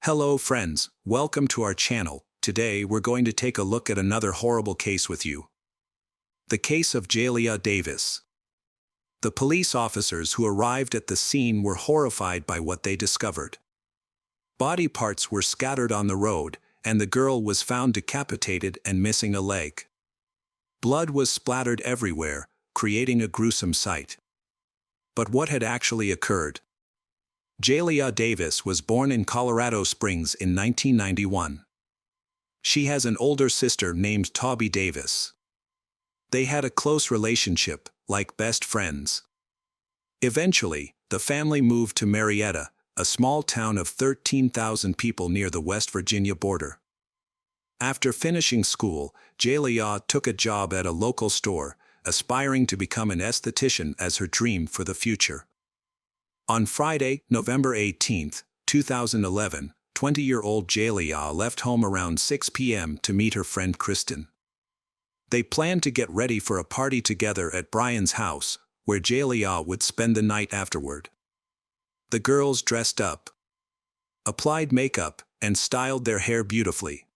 Hello friends, welcome to our channel. Today we're going to take a look at another horrible case with you. The case of Jaleayah Davis. The police officers who arrived at the scene were horrified by what they discovered. Body parts were scattered on the road, and the girl was found decapitated and missing a leg. Blood was splattered everywhere, creating a gruesome sight. But what had actually occurred? Jaleayah Davis was born in Colorado Springs in 1991. She has an older sister named Toby Davis. They had a close relationship, like best friends. Eventually, the family moved to Marietta, a small town of 13,000 people near the West Virginia border. After finishing school, Jaleayah took a job at a local store, aspiring to become an esthetician as her dream for the future. On Friday, November 18, 2011, 20-year-old Jaleayah left home around 6 p.m. to meet her friend Kristen. They planned to get ready for a party together at Brian's house, where Jaleayah would spend the night afterward. The girls dressed up, applied makeup, and styled their hair beautifully.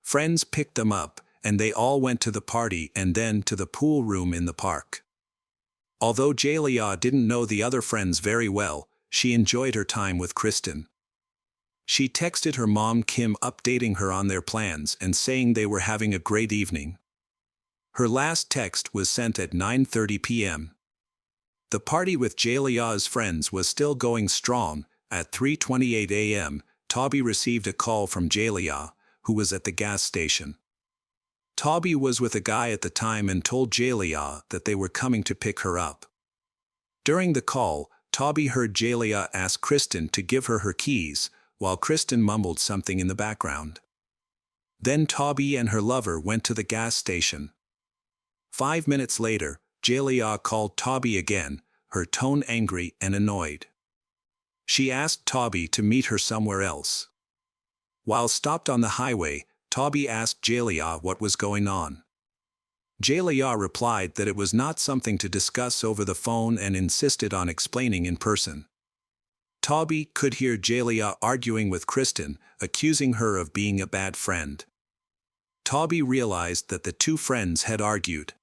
Friends picked them up, and they all went to the party and then to the pool room in the park. Although Jaleayah didn't know the other friends very well, she enjoyed her time with Kristen. She texted her mom Kim updating her on their plans and saying they were having a great evening. Her last text was sent at 9:30 p.m. The party with Jaleayah's friends was still going strong. At 3:28 a.m., Toby received a call from Jaleayah, who was at the gas station. Toby was with a guy at the time and told Jaleayah that they were coming to pick her up. During the call, Toby heard Jaleayah ask Kristen to give her her keys, while Kristen mumbled something in the background. Then Toby and her lover went to the gas station. 5 minutes later, Jaleayah called Toby again, her tone angry and annoyed. She asked Toby to meet her somewhere else. While stopped on the highway, Toby asked Jaleayah what was going on. Jaleayah replied that it was not something to discuss over the phone and insisted on explaining in person. Toby could hear Jaleayah arguing with Kristen, accusing her of being a bad friend. Toby realized that the two friends had argued.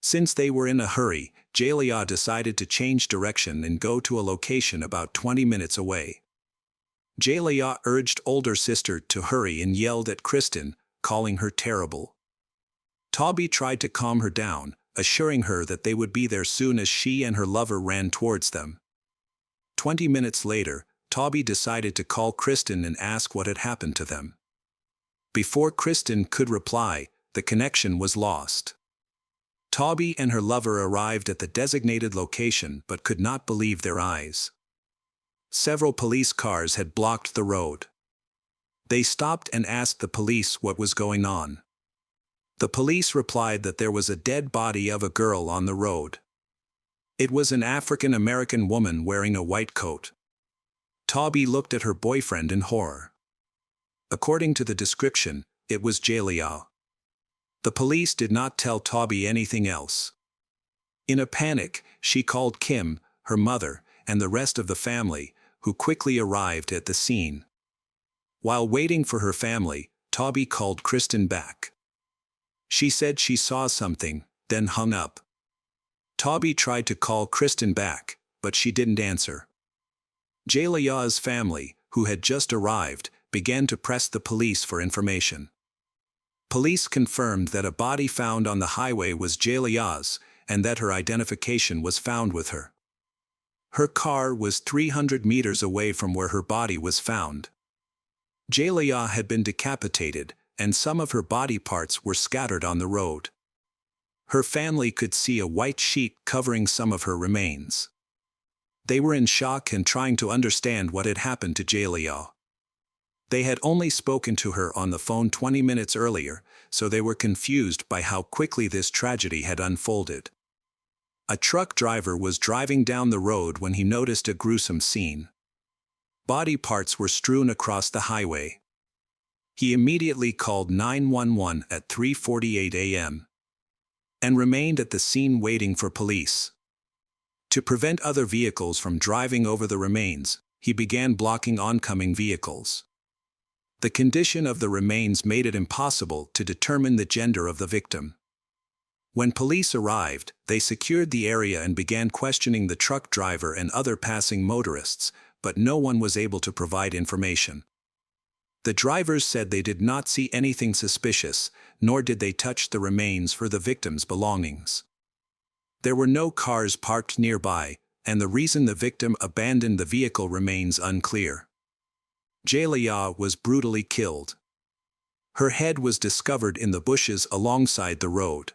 Since they were in a hurry, Jaleayah decided to change direction and go to a location about 20 minutes away. Jaleayah urged older sister to hurry and yelled at Kristen, calling her terrible. Toby tried to calm her down, assuring her that they would be there soon as she and her lover ran towards them. 20 minutes later, Toby decided to call Kristen and ask what had happened to them. Before Kristen could reply, the connection was lost. Toby and her lover arrived at the designated location but could not believe their eyes. Several police cars had blocked the road. They stopped and asked the police what was going on. The police replied that there was a dead body of a girl on the road. It was an African-American woman wearing a white coat. Toby looked at her boyfriend in horror. According to the description, it was Jaleayah. The police did not tell Toby anything else. In a panic, she called Kim, her mother, and the rest of the family, who quickly arrived at the scene. While waiting for her family, Toby called Kristen back. She said she saw something, then hung up. Toby tried to call Kristen back, but she didn't answer. Jaleayah's family, who had just arrived, began to press the police for information. Police confirmed that a body found on the highway was Jaleayah's, and that her identification was found with her. Her car was 300 meters away from where her body was found. Jaleayah had been decapitated, and some of her body parts were scattered on the road. Her family could see a white sheet covering some of her remains. They were in shock and trying to understand what had happened to Jaleayah. They had only spoken to her on the phone 20 minutes earlier, so they were confused by how quickly this tragedy had unfolded. A truck driver was driving down the road when he noticed a gruesome scene. Body parts were strewn across the highway. He immediately called 911 at 3:48 a.m. and remained at the scene waiting for police. To prevent other vehicles from driving over the remains, he began blocking oncoming vehicles. The condition of the remains made it impossible to determine the gender of the victim. When police arrived, they secured the area and began questioning the truck driver and other passing motorists, but no one was able to provide information. The drivers said they did not see anything suspicious, nor did they touch the remains for the victim's belongings. There were no cars parked nearby, and the reason the victim abandoned the vehicle remains unclear. Jaleayah was brutally killed. Her head was discovered in the bushes alongside the road.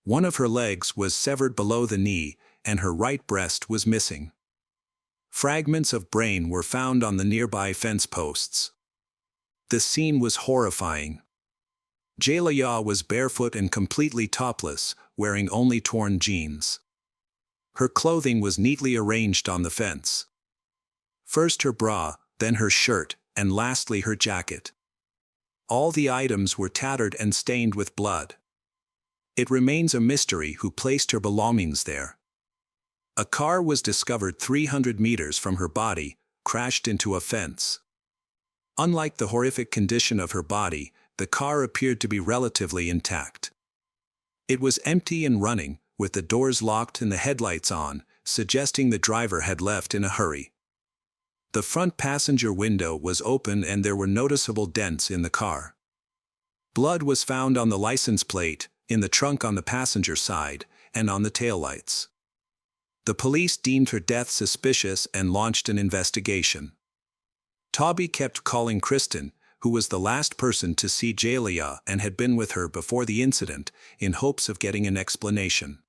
One of her legs was severed below the knee, and her right breast was missing. Fragments of brain were found on the nearby fence posts. The scene was horrifying. Jaleayah was barefoot and completely topless, wearing only torn jeans. Her clothing was neatly arranged on the fence. First her bra, then her shirt, and lastly her jacket. All the items were tattered and stained with blood. It remains a mystery who placed her belongings there. A car was discovered 300 meters from her body, crashed into a fence. Unlike the horrific condition of her body, the car appeared to be relatively intact. It was empty and running, with the doors locked and the headlights on, suggesting the driver had left in a hurry. The front passenger window was open and there were noticeable dents in the car. Blood was found on the license plate, in the trunk on the passenger side, and on the taillights. The police deemed her death suspicious and launched an investigation. Toby kept calling Kristen, who was the last person to see Jaleayah and had been with her before the incident, in hopes of getting an explanation.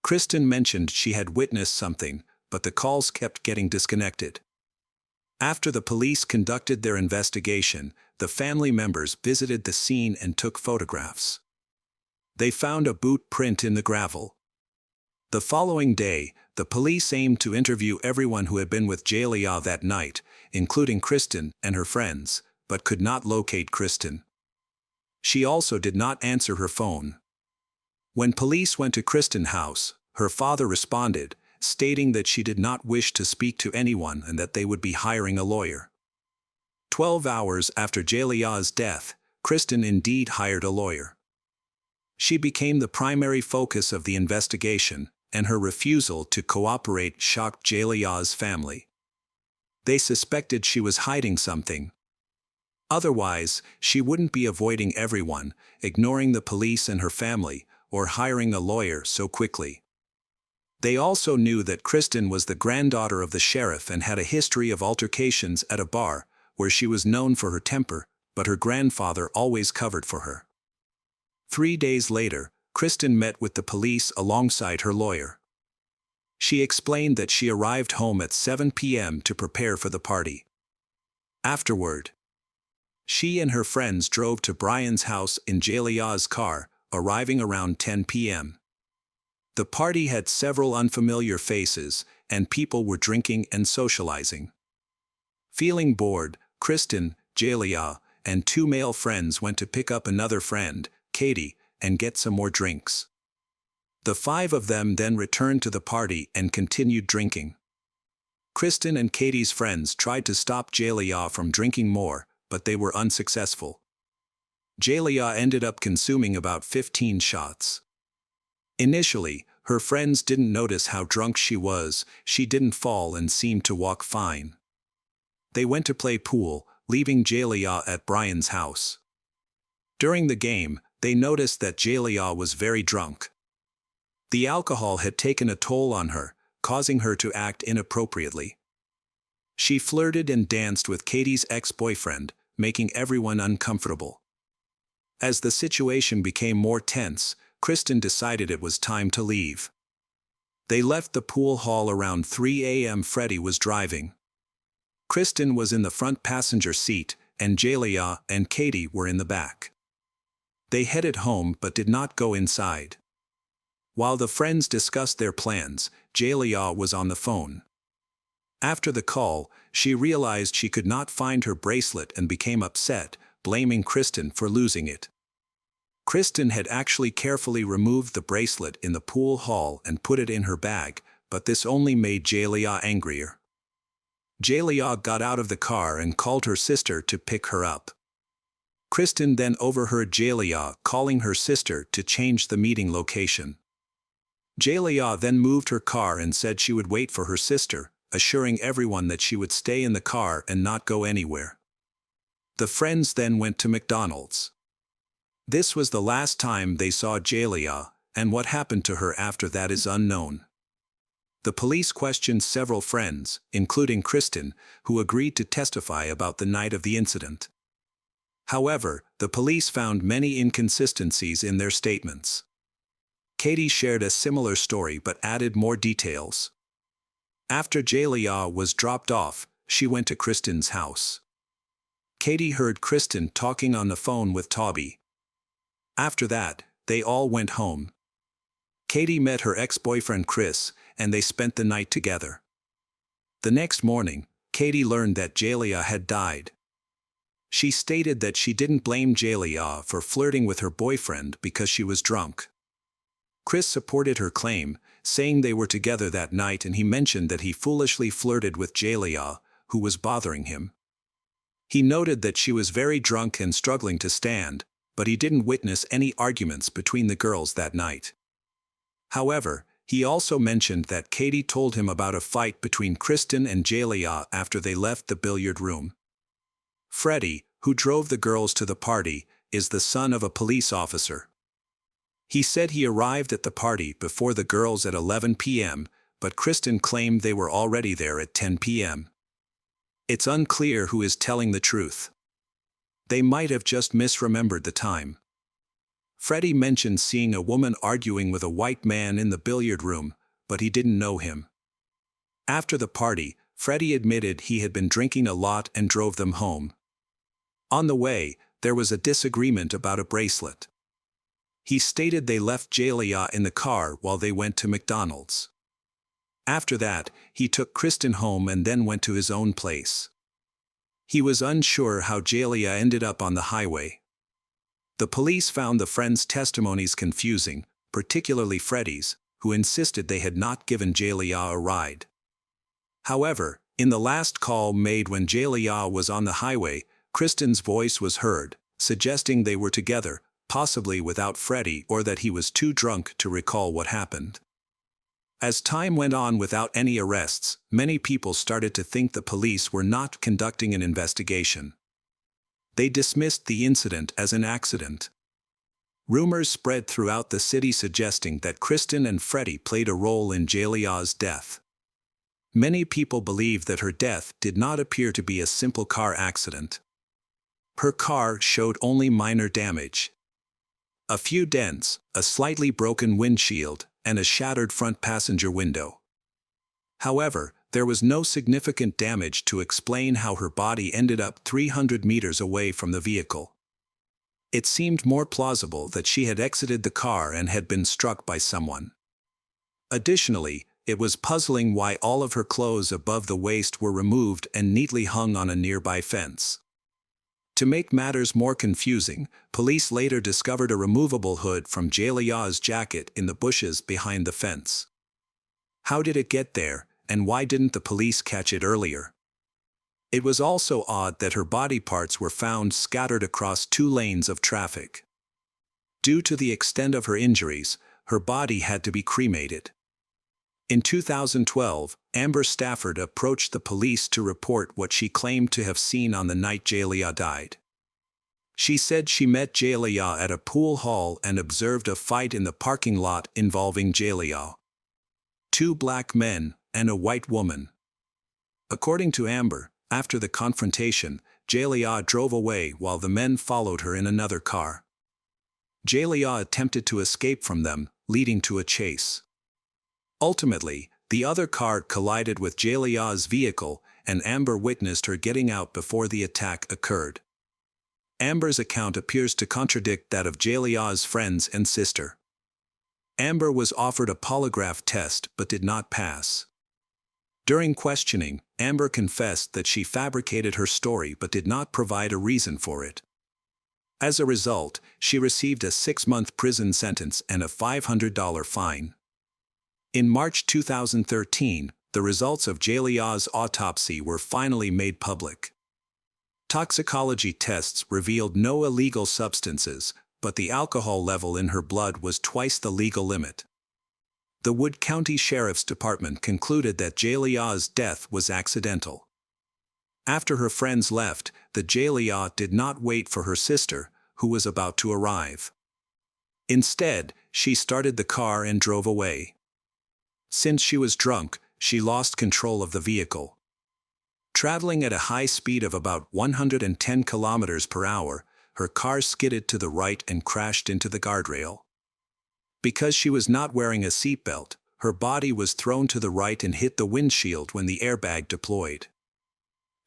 Kristen mentioned she had witnessed something, but the calls kept getting disconnected. After the police conducted their investigation, the family members visited the scene and took photographs. They found a boot print in the gravel. The following day, the police aimed to interview everyone who had been with Jaleayah that night, including Kristen and her friends, but could not locate Kristen. She also did not answer her phone. When police went to Kristen's house, her father responded, stating that she did not wish to speak to anyone and that they would be hiring a lawyer. 12 hours after Jaleayah's death, Kristen indeed hired a lawyer. She became the primary focus of the investigation, and her refusal to cooperate shocked Jaleayah's family. They suspected she was hiding something. Otherwise, she wouldn't be avoiding everyone, ignoring the police and her family, or hiring a lawyer so quickly. They also knew that Kristen was the granddaughter of the sheriff and had a history of altercations at a bar, where she was known for her temper, but her grandfather always covered for her. 3 days later, Kristen met with the police alongside her lawyer. She explained that she arrived home at 7 p.m. to prepare for the party. Afterward, she and her friends drove to Brian's house in Jaleayah's car, arriving around 10 p.m. The party had several unfamiliar faces, and people were drinking and socializing. Feeling bored, Kristen, Jaleayah, and 2 male friends went to pick up another friend, Katie, and get some more drinks. The 5 of them then returned to the party and continued drinking. Kristen and Katie's friends tried to stop Jaleayah from drinking more, but they were unsuccessful. Jaleayah ended up consuming about 15 shots. Initially, her friends didn't notice how drunk she was, she didn't fall and seemed to walk fine. They went to play pool, leaving Jaleayah at Brian's house. During the game, they noticed that Jaleayah was very drunk. The alcohol had taken a toll on her, causing her to act inappropriately. She flirted and danced with Katie's ex-boyfriend, making everyone uncomfortable. As the situation became more tense, Kristen decided it was time to leave. They left the pool hall around 3 a.m. Freddie was driving. Kristen was in the front passenger seat, and Jaleayah and Katie were in the back. They headed home but did not go inside. While the friends discussed their plans, Jaleayah was on the phone. After the call, she realized she could not find her bracelet and became upset, blaming Kristen for losing it. Kristen had actually carefully removed the bracelet in the pool hall and put it in her bag, but this only made Jaleayah angrier. Jaleayah got out of the car and called her sister to pick her up. Kristen then overheard Jaleayah calling her sister to change the meeting location. Jaleayah then moved her car and said she would wait for her sister, assuring everyone that she would stay in the car and not go anywhere. The friends then went to McDonald's. This was the last time they saw Jaleayah, and what happened to her after that is unknown. The police questioned several friends, including Kristen, who agreed to testify about the night of the incident. However, the police found many inconsistencies in their statements. Katie shared a similar story but added more details. After Jaleayah was dropped off, she went to Kristen's house. Katie heard Kristen talking on the phone with Toby. After that, they all went home. Katie met her ex-boyfriend Chris, and they spent the night together. The next morning, Katie learned that Jaleayah had died. She stated that she didn't blame Jaleayah for flirting with her boyfriend because she was drunk. Chris supported her claim, saying they were together that night, and he mentioned that he foolishly flirted with Jaleayah, who was bothering him. He noted that she was very drunk and struggling to stand, but he didn't witness any arguments between the girls that night. However, he also mentioned that Katie told him about a fight between Kristen and Jaleayah after they left the billiard room. Freddie, who drove the girls to the party, is the son of a police officer. He said he arrived at the party before the girls at 11 p.m., but Kristen claimed they were already there at 10 p.m. It's unclear who is telling the truth. They might have just misremembered the time. Freddie mentioned seeing a woman arguing with a white man in the billiard room, but he didn't know him. After the party, Freddie admitted he had been drinking a lot and drove them home. On the way, there was a disagreement about a bracelet. He stated they left Jaleayah in the car while they went to McDonald's. After that, he took Kristen home and then went to his own place. He was unsure how Jaleayah ended up on the highway. The police found the friends' testimonies confusing, particularly Freddie's, who insisted they had not given Jaleayah a ride. However, in the last call made when Jaleayah was on the highway, Kristen's voice was heard, suggesting they were together, possibly without Freddie, or that he was too drunk to recall what happened. As time went on without any arrests, many people started to think the police were not conducting an investigation. They dismissed the incident as an accident. Rumors spread throughout the city suggesting that Kristen and Freddie played a role in Jaleayah's death. Many people believe that her death did not appear to be a simple car accident. Her car showed only minor damage. A few dents, a slightly broken windshield, and a shattered front passenger window. However, there was no significant damage to explain how her body ended up 300 meters away from the vehicle. It seemed more plausible that she had exited the car and had been struck by someone. Additionally, it was puzzling why all of her clothes above the waist were removed and neatly hung on a nearby fence. To make matters more confusing, police later discovered a removable hood from Jaleayah's jacket in the bushes behind the fence. How did it get there, and why didn't the police catch it earlier? It was also odd that her body parts were found scattered across 2 lanes of traffic. Due to the extent of her injuries, her body had to be cremated. In 2012, Amber Stafford approached the police to report what she claimed to have seen on the night Jaleayah died. She said she met Jaleayah at a pool hall and observed a fight in the parking lot involving Jaleayah. 2 black men and a white woman. According to Amber, after the confrontation, Jaleayah drove away while the men followed her in another car. Jaleayah attempted to escape from them, leading to a chase. Ultimately, the other car collided with Jaleayah's vehicle, and Amber witnessed her getting out before the attack occurred. Amber's account appears to contradict that of Jaleayah's friends and sister. Amber was offered a polygraph test but did not pass. During questioning, Amber confessed that she fabricated her story but did not provide a reason for it. As a result, she received a 6-month prison sentence and a $500 fine. In March 2013, The results of Jaleayah's autopsy were finally made public. Toxicology tests revealed no illegal substances, but the alcohol level in her blood was twice the legal limit. The Wood County Sheriff's Department concluded that Jaleayah's death was accidental. After her friends left, the Jaleayah did not wait for her sister, who was about to arrive. Instead, she started the car and drove away. Since she was drunk, she lost control of the vehicle. Traveling at a high speed of about 110 kilometers per hour, her car skidded to the right and crashed into the guardrail. Because she was not wearing a seatbelt, her body was thrown to the right and hit the windshield when the airbag deployed.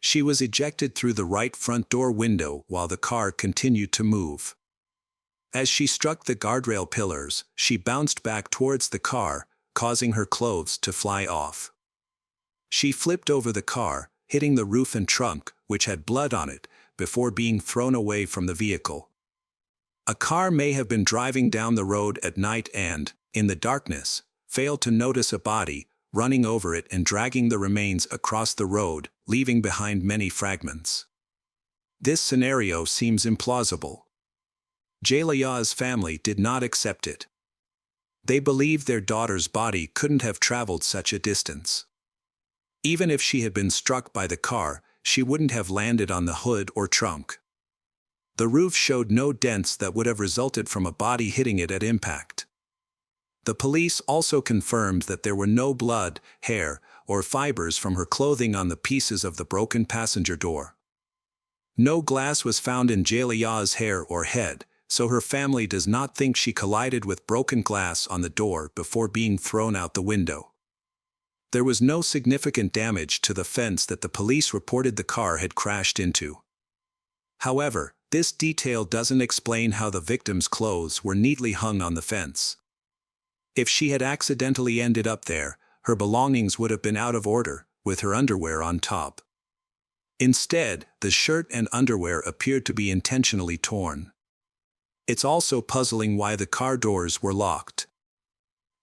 She was ejected through the right front door window while the car continued to move. As she struck the guardrail pillars, she bounced back towards the car, causing her clothes to fly off. She flipped over the car, hitting the roof and trunk, which had blood on it, before being thrown away from the vehicle. A car may have been driving down the road at night and, in the darkness, failed to notice a body, running over it and dragging the remains across the road, leaving behind many fragments. This scenario seems implausible. Jaleayah's family did not accept it. They believed their daughter's body couldn't have traveled such a distance. Even if she had been struck by the car, she wouldn't have landed on the hood or trunk. The roof showed no dents that would have resulted from a body hitting it at impact. The police also confirmed that there were no blood, hair, or fibers from her clothing on the pieces of the broken passenger door. No glass was found in Jaleayah's hair or head, so her family does not think she collided with broken glass on the door before being thrown out the window. There was no significant damage to the fence that the police reported the car had crashed into. However, this detail doesn't explain how the victim's clothes were neatly hung on the fence. If she had accidentally ended up there, her belongings would have been out of order, with her underwear on top. Instead, the shirt and underwear appeared to be intentionally torn. It's also puzzling why the car doors were locked.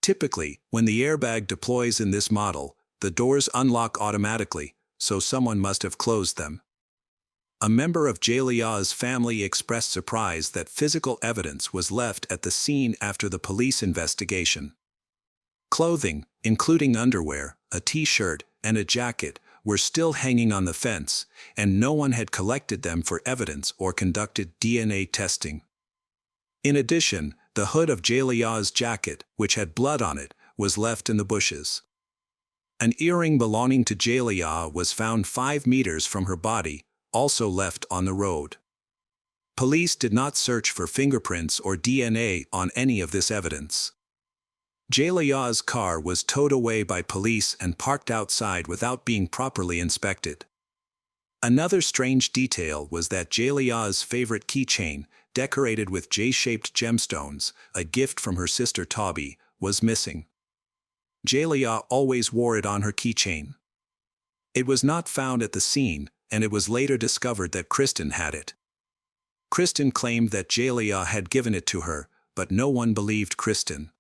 Typically, when the airbag deploys in this model, the doors unlock automatically, so someone must have closed them. A member of Jaleayah's family expressed surprise that physical evidence was left at the scene after the police investigation. Clothing, including underwear, a t-shirt, and a jacket, were still hanging on the fence, and no one had collected them for evidence or conducted DNA testing. In addition, the hood of Jaleayah's jacket, which had blood on it, was left in the bushes. An earring belonging to Jaleayah was found 5 meters from her body, also left on the road. Police did not search for fingerprints or DNA on any of this evidence. Jaleayah's car was towed away by police and parked outside without being properly inspected. Another strange detail was that Jaleayah's favorite keychain, decorated with J-shaped gemstones, a gift from her sister Toby, was missing. Jaleayah always wore it on her keychain. It was not found at the scene, and it was later discovered that Kristen had it. Kristen claimed that Jaleayah had given it to her, but no one believed Kristen.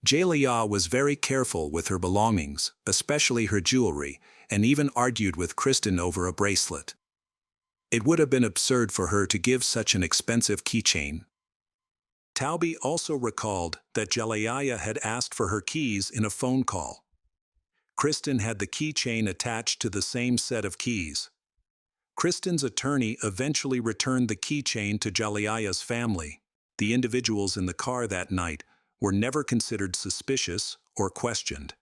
Jaleayah was very careful with her belongings, especially her jewelry, and even argued with Kristen over a bracelet. It would have been absurd for her to give such an expensive keychain. Toby also recalled that Jaleayah had asked for her keys in a phone call. Kristen had the keychain attached to the same set of keys. Kristen's attorney eventually returned the keychain to Jaleayah's family. The individuals in the car that night were never considered suspicious or questioned.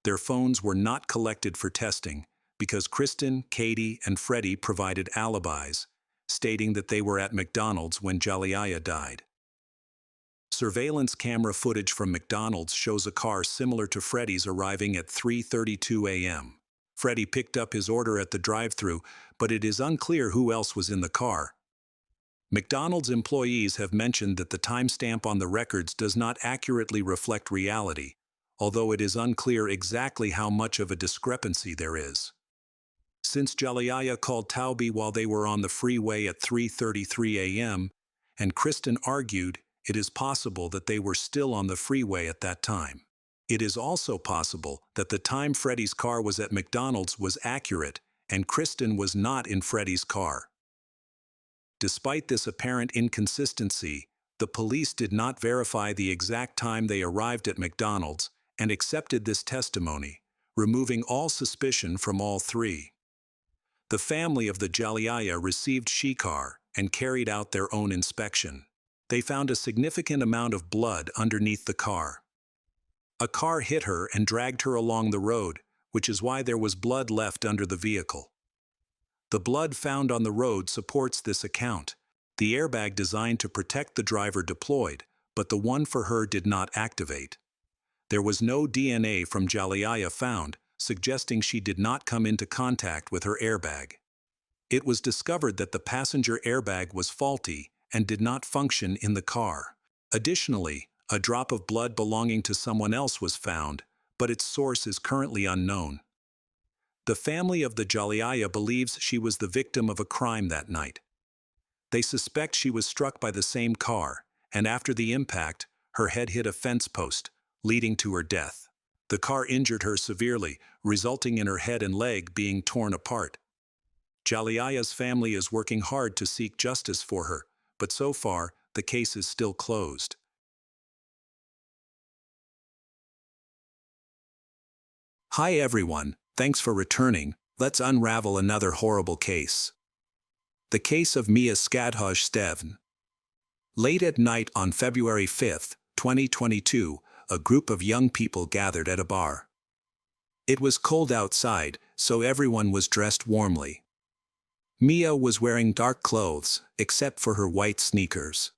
Their phones were not collected for testing because Kristen, Katie, and Freddie provided alibis, stating that they were at McDonald's when Jaleayah died. Surveillance camera footage from McDonald's shows a car similar to Freddie's arriving at 3:32 a.m. Freddie picked up his order at the drive-thru, but it is unclear who else was in the car. McDonald's employees have mentioned that the timestamp on the records does not accurately reflect reality, although it is unclear exactly how much of a discrepancy there is. Since Jaleayah called Toby while they were on the freeway at 3:33 a.m., and Kristen argued, it is possible that they were still on the freeway at that time. It is also possible that the time Freddie's car was at McDonald's was accurate, and Kristen was not in Freddie's car. Despite this apparent inconsistency, the police did not verify the exact time they arrived at McDonald's and accepted this testimony, removing all suspicion from all three. The family of the Jaleayah received Shikar and carried out their own inspection. They found a significant amount of blood underneath the car. A car hit her and dragged her along the road, which is why there was blood left under the vehicle. The blood found on the road supports this account. The airbag designed to protect the driver deployed, but the one for her did not activate. There was no DNA from Jaleayah found, suggesting she did not come into contact with her airbag. It was discovered that the passenger airbag was faulty and did not function in the car. Additionally, a drop of blood belonging to someone else was found, but its source is currently unknown. The family of the Jaleayah believes she was the victim of a crime that night. They suspect she was struck by the same car, and after the impact, her head hit a fence post, leading to her death. The car injured her severely, resulting in her head and leg being torn apart. Jaleayah's family is working hard to seek justice for her, but so far, the case is still closed. Hi everyone, thanks for returning. Let's unravel another horrible case. The case of Mia Skadhoj-Stevn. Late at night on February 5, 2022, a group of young people gathered at a bar. It was cold outside, so everyone was dressed warmly. Mia was wearing dark clothes, except for her white sneakers.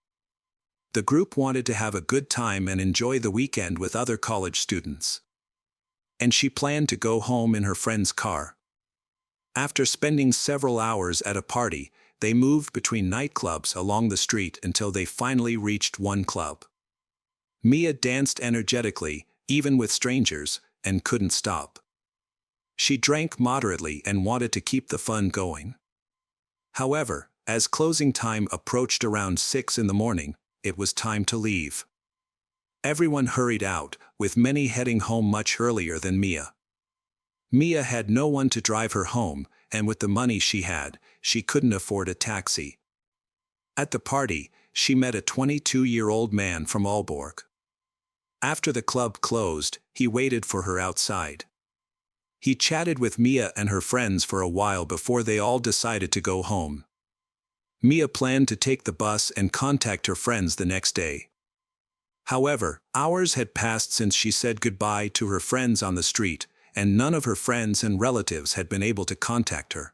The group wanted to have a good time and enjoy the weekend with other college students. And she planned to go home in her friend's car. After spending several hours at a party, they moved between nightclubs along the street until they finally reached one club. Mia danced energetically, even with strangers, and couldn't stop. She drank moderately and wanted to keep the fun going. However, as closing time approached around 6 in the morning, it was time to leave. Everyone hurried out, with many heading home much earlier than Mia. Mia had no one to drive her home, and with the money she had, she couldn't afford a taxi. At the party, she met a 22-year-old man from Aalborg. After the club closed, he waited for her outside. He chatted with Mia and her friends for a while before they all decided to go home. Mia planned to take the bus and contact her friends the next day. However, hours had passed since she said goodbye to her friends on the street, and none of her friends and relatives had been able to contact her.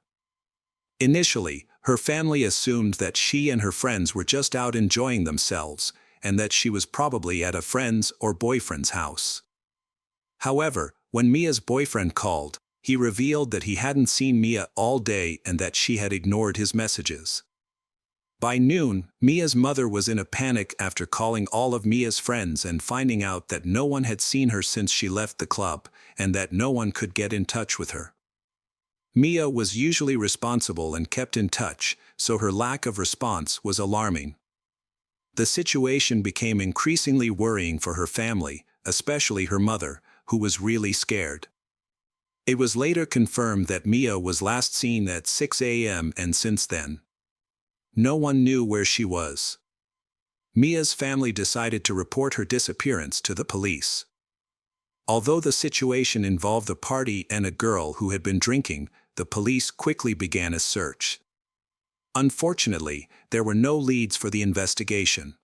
Initially, her family assumed that she and her friends were just out enjoying themselves, and that she was probably at a friend's or boyfriend's house. However, when Mia's boyfriend called, he revealed that he hadn't seen Mia all day and that she had ignored his messages. By noon, Mia's mother was in a panic after calling all of Mia's friends and finding out that no one had seen her since she left the club, and that no one could get in touch with her. Mia was usually responsible and kept in touch, so her lack of response was alarming. The situation became increasingly worrying for her family, especially her mother, who was really scared. It was later confirmed that Mia was last seen at 6 a.m. and since then, no one knew where she was. Mia's family decided to report her disappearance to the police. Although the situation involved a party and a girl who had been drinking, the police quickly began a search. Unfortunately, there were no leads for the investigation.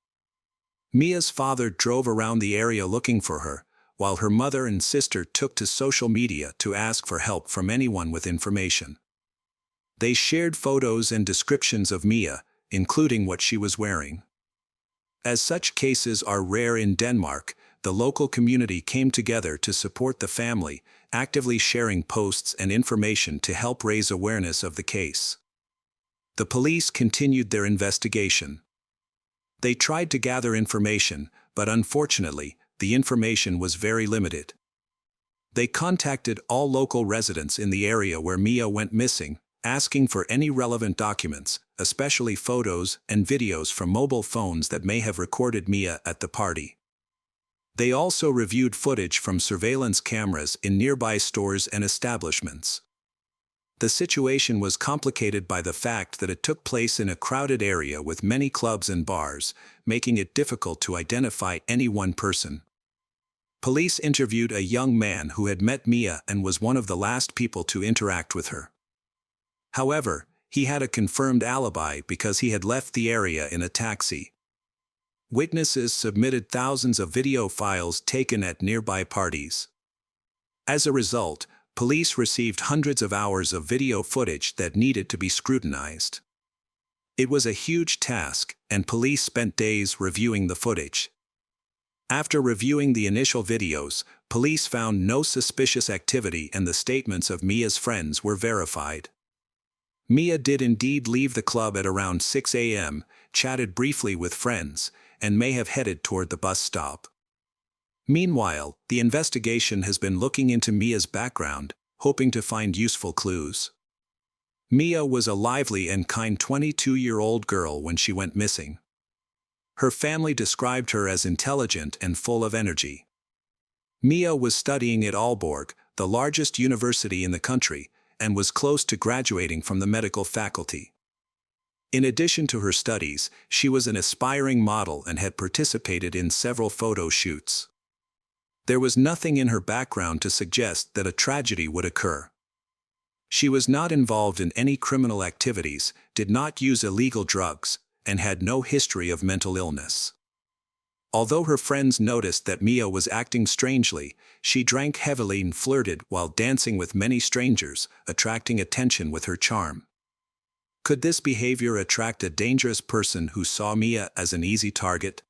Mia's father drove around the area looking for her, while her mother and sister took to social media to ask for help from anyone with information. They shared photos and descriptions of Mia, including what she was wearing. As such cases are rare in Denmark, the local community came together to support the family, actively sharing posts and information to help raise awareness of the case. The police continued their investigation. They tried to gather information, but unfortunately, the information was very limited. They contacted all local residents in the area where Mia went missing, asking for any relevant documents, especially photos and videos from mobile phones that may have recorded Mia at the party. They also reviewed footage from surveillance cameras in nearby stores and establishments. The situation was complicated by the fact that it took place in a crowded area with many clubs and bars, making it difficult to identify any one person. Police interviewed a young man who had met Mia and was one of the last people to interact with her. However, he had a confirmed alibi because he had left the area in a taxi. Witnesses submitted thousands of video files taken at nearby parties. As a result, police received hundreds of hours of video footage that needed to be scrutinized. It was a huge task, and police spent days reviewing the footage. After reviewing the initial videos, police found no suspicious activity and the statements of Mia's friends were verified. Mia did indeed leave the club at around 6 a.m., chatted briefly with friends, and may have headed toward the bus stop. Meanwhile, the investigation has been looking into Mia's background, hoping to find useful clues. Mia was a lively and kind 22-year-old girl when she went missing. Her family described her as intelligent and full of energy. Mia was studying at Aalborg, the largest university in the country, and was close to graduating from the medical faculty. In addition to her studies, she was an aspiring model and had participated in several photo shoots. There was nothing in her background to suggest that a tragedy would occur. She was not involved in any criminal activities, did not use illegal drugs, and had no history of mental illness. Although her friends noticed that Mia was acting strangely, she drank heavily and flirted while dancing with many strangers, attracting attention with her charm. Could this behavior attract a dangerous person who saw Mia as an easy target?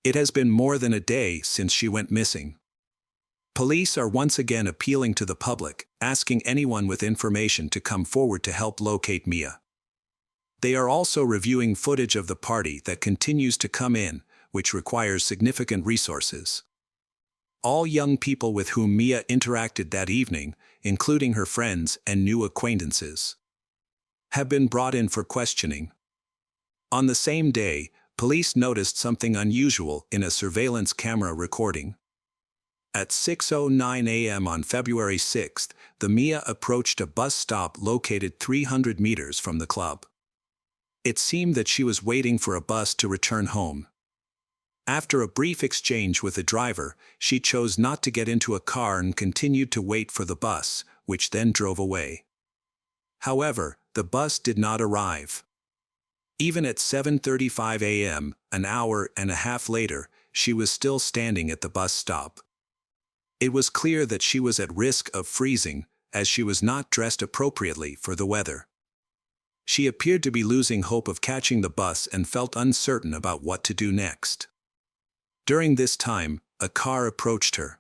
It has been more than a day since she went missing. Police are once again appealing to the public, asking anyone with information to come forward to help locate Mia. They are also reviewing footage of the party that continues to come in, which requires significant resources. All young people with whom Mia interacted that evening, including her friends and new acquaintances, have been brought in for questioning. On the same day, police noticed something unusual in a surveillance camera recording. At 6:09 a.m. on February 6th, the Mia approached a bus stop located 300 meters from the club. It seemed that she was waiting for a bus to return home. After a brief exchange with the driver, she chose not to get into a car and continued to wait for the bus, which then drove away. However, the bus did not arrive. Even at 7:35 a.m., an hour and a half later, she was still standing at the bus stop. It was clear that she was at risk of freezing, as she was not dressed appropriately for the weather. She appeared to be losing hope of catching the bus and felt uncertain about what to do next. During this time, a car approached her.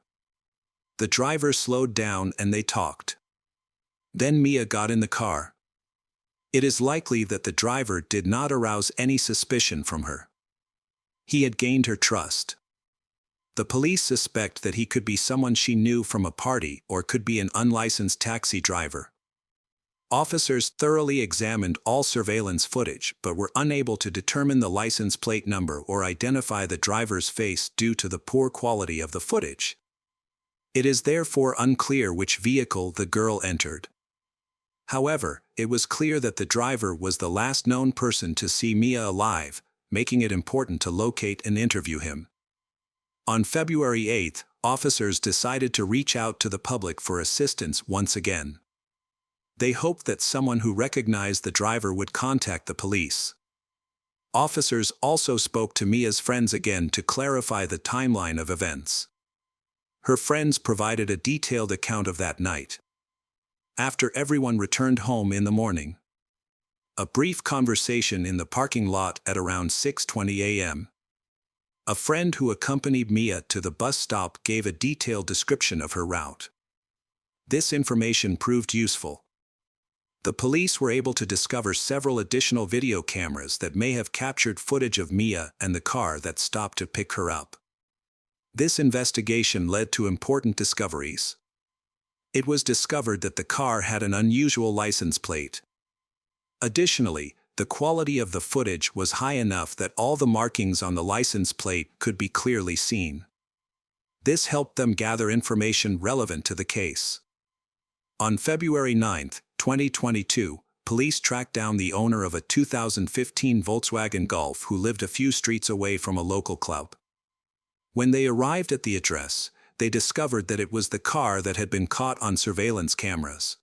The driver slowed down and they talked. Then Mia got in the car. It is likely that the driver did not arouse any suspicion from her. He had gained her trust. The police suspect that he could be someone she knew from a party or could be an unlicensed taxi driver. Officers thoroughly examined all surveillance footage but were unable to determine the license plate number or identify the driver's face due to the poor quality of the footage. It is therefore unclear which vehicle the girl entered. However, it was clear that the driver was the last known person to see Mia alive, making it important to locate and interview him. On February 8th, officers decided to reach out to the public for assistance once again. They hoped that someone who recognized the driver would contact the police. Officers also spoke to Mia's friends again to clarify the timeline of events. Her friends provided a detailed account of that night. After everyone returned home in the morning, a brief conversation in the parking lot at around 6:20 a.m. A friend who accompanied Mia to the bus stop gave a detailed description of her route. This information proved useful. The police were able to discover several additional video cameras that may have captured footage of Mia and the car that stopped to pick her up. This investigation led to important discoveries. It was discovered that the car had an unusual license plate. Additionally, the quality of the footage was high enough that all the markings on the license plate could be clearly seen. This helped them gather information relevant to the case. On February 9, 2022, police tracked down the owner of a 2015 Volkswagen Golf who lived a few streets away from a local club. When they arrived at the address, they discovered that it was the car that had been caught on surveillance cameras.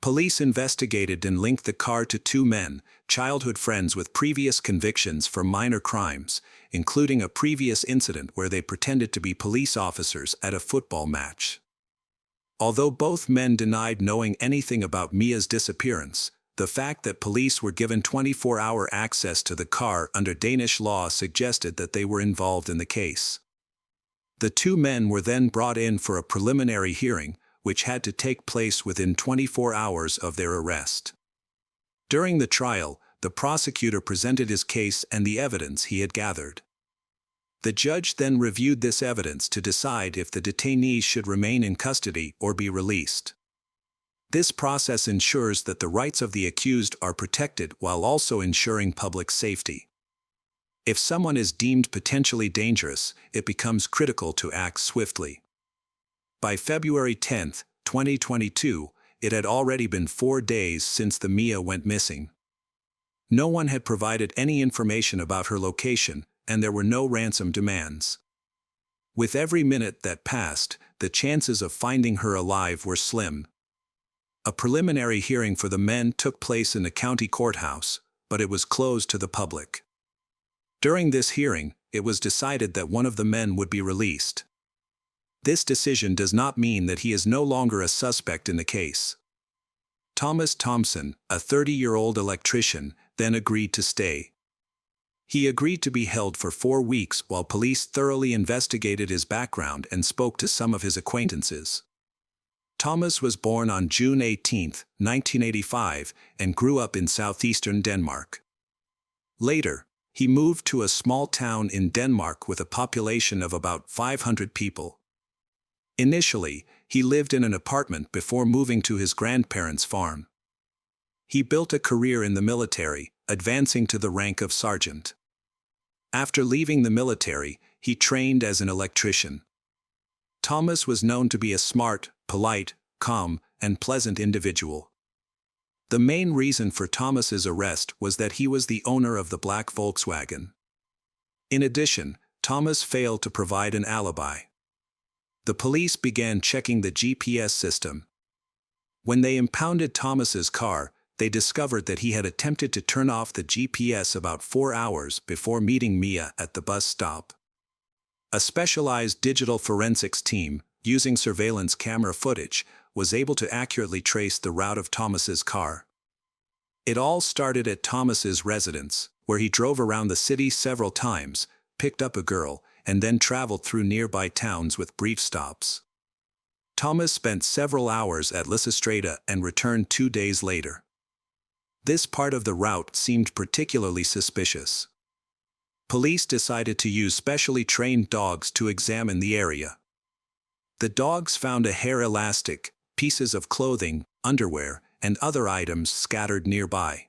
Police investigated and linked the car to two men, childhood friends with previous convictions for minor crimes, including a previous incident where they pretended to be police officers at a football match. Although both men denied knowing anything about Mia's disappearance, the fact that police were given 24-hour access to the car under Danish law suggested that they were involved in the case. The two men were then brought in for a preliminary hearing, which had to take place within 24 hours of their arrest. During the trial, the prosecutor presented his case and the evidence he had gathered. The judge then reviewed this evidence to decide if the detainees should remain in custody or be released. This process ensures that the rights of the accused are protected while also ensuring public safety. If someone is deemed potentially dangerous, it becomes critical to act swiftly. By February 10, 2022, it had already been 4 days since the Mia went missing. No one had provided any information about her location, and there were no ransom demands. With every minute that passed, the chances of finding her alive were slim. A preliminary hearing for the men took place in the county courthouse, but it was closed to the public. During this hearing, it was decided that one of the men would be released. This decision does not mean that he is no longer a suspect in the case. Thomas Thompson, a 30-year-old electrician, then agreed to stay. He agreed to be held for 4 weeks while police thoroughly investigated his background and spoke to some of his acquaintances. Thomas was born on June 18, 1985, and grew up in southeastern Denmark. Later, he moved to a small town in Denmark with a population of about 500 people. Initially, he lived in an apartment before moving to his grandparents' farm. He built a career in the military, advancing to the rank of sergeant. After leaving the military, he trained as an electrician. Thomas was known to be a smart, polite, calm, and pleasant individual. The main reason for Thomas's arrest was that he was the owner of the black Volkswagen. In addition, Thomas failed to provide an alibi. The police began checking the GPS system. When they impounded Thomas's car, they discovered that he had attempted to turn off the GPS about 4 hours before meeting Mia at the bus stop. A specialized digital forensics team, using surveillance camera footage, was able to accurately trace the route of Thomas's car. It all started at Thomas's residence, where he drove around the city several times, picked up a girl, and then traveled through nearby towns with brief stops. Thomas spent several hours at Lysistrata and returned 2 days later. This part of the route seemed particularly suspicious. Police decided to use specially trained dogs to examine the area. The dogs found a hair elastic, pieces of clothing, underwear, and other items scattered nearby.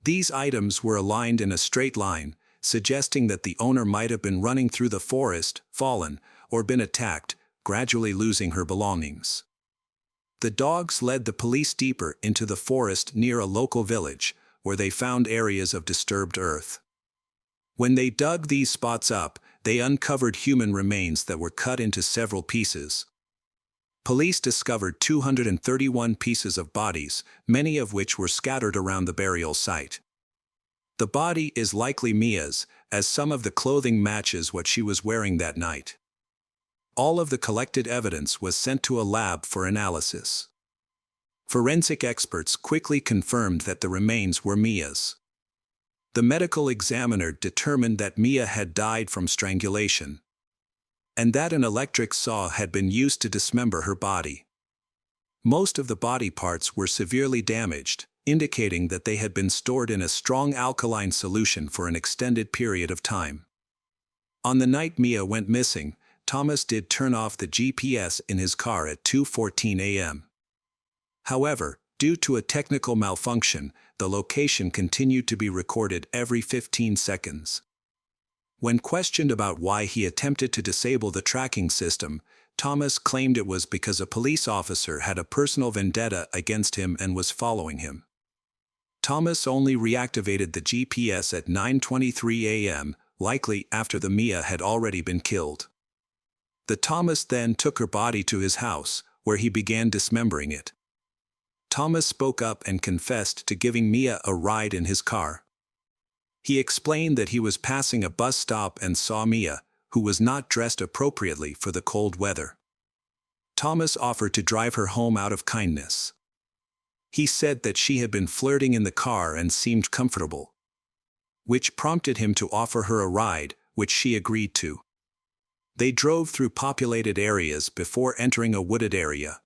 These items were aligned in a straight line, suggesting that the owner might have been running through the forest, fallen, or been attacked, gradually losing her belongings. The dogs led the police deeper into the forest near a local village, where they found areas of disturbed earth. When they dug these spots up, they uncovered human remains that were cut into several pieces. Police discovered 231 pieces of bodies, many of which were scattered around the burial site. The body is likely Mia's, as some of the clothing matches what she was wearing that night. All of the collected evidence was sent to a lab for analysis. Forensic experts quickly confirmed that the remains were Mia's. The medical examiner determined that Mia had died from strangulation, and that an electric saw had been used to dismember her body. Most of the body parts were severely damaged, indicating that they had been stored in a strong alkaline solution for an extended period of time. On the night Mia went missing, Thomas did turn off the GPS in his car at 2:14 a.m. However, due to a technical malfunction, the location continued to be recorded every 15 seconds. When questioned about why he attempted to disable the tracking system, Thomas claimed it was because a police officer had a personal vendetta against him and was following him. Thomas only reactivated the GPS at 9:23 a.m., likely after the Mia had already been killed. The Thomas then took her body to his house, where he began dismembering it. Thomas spoke up and confessed to giving Mia a ride in his car. He explained that he was passing a bus stop and saw Mia, who was not dressed appropriately for the cold weather. Thomas offered to drive her home out of kindness. He said that she had been flirting in the car and seemed comfortable, which prompted him to offer her a ride, which she agreed to. They drove through populated areas before entering a wooded area.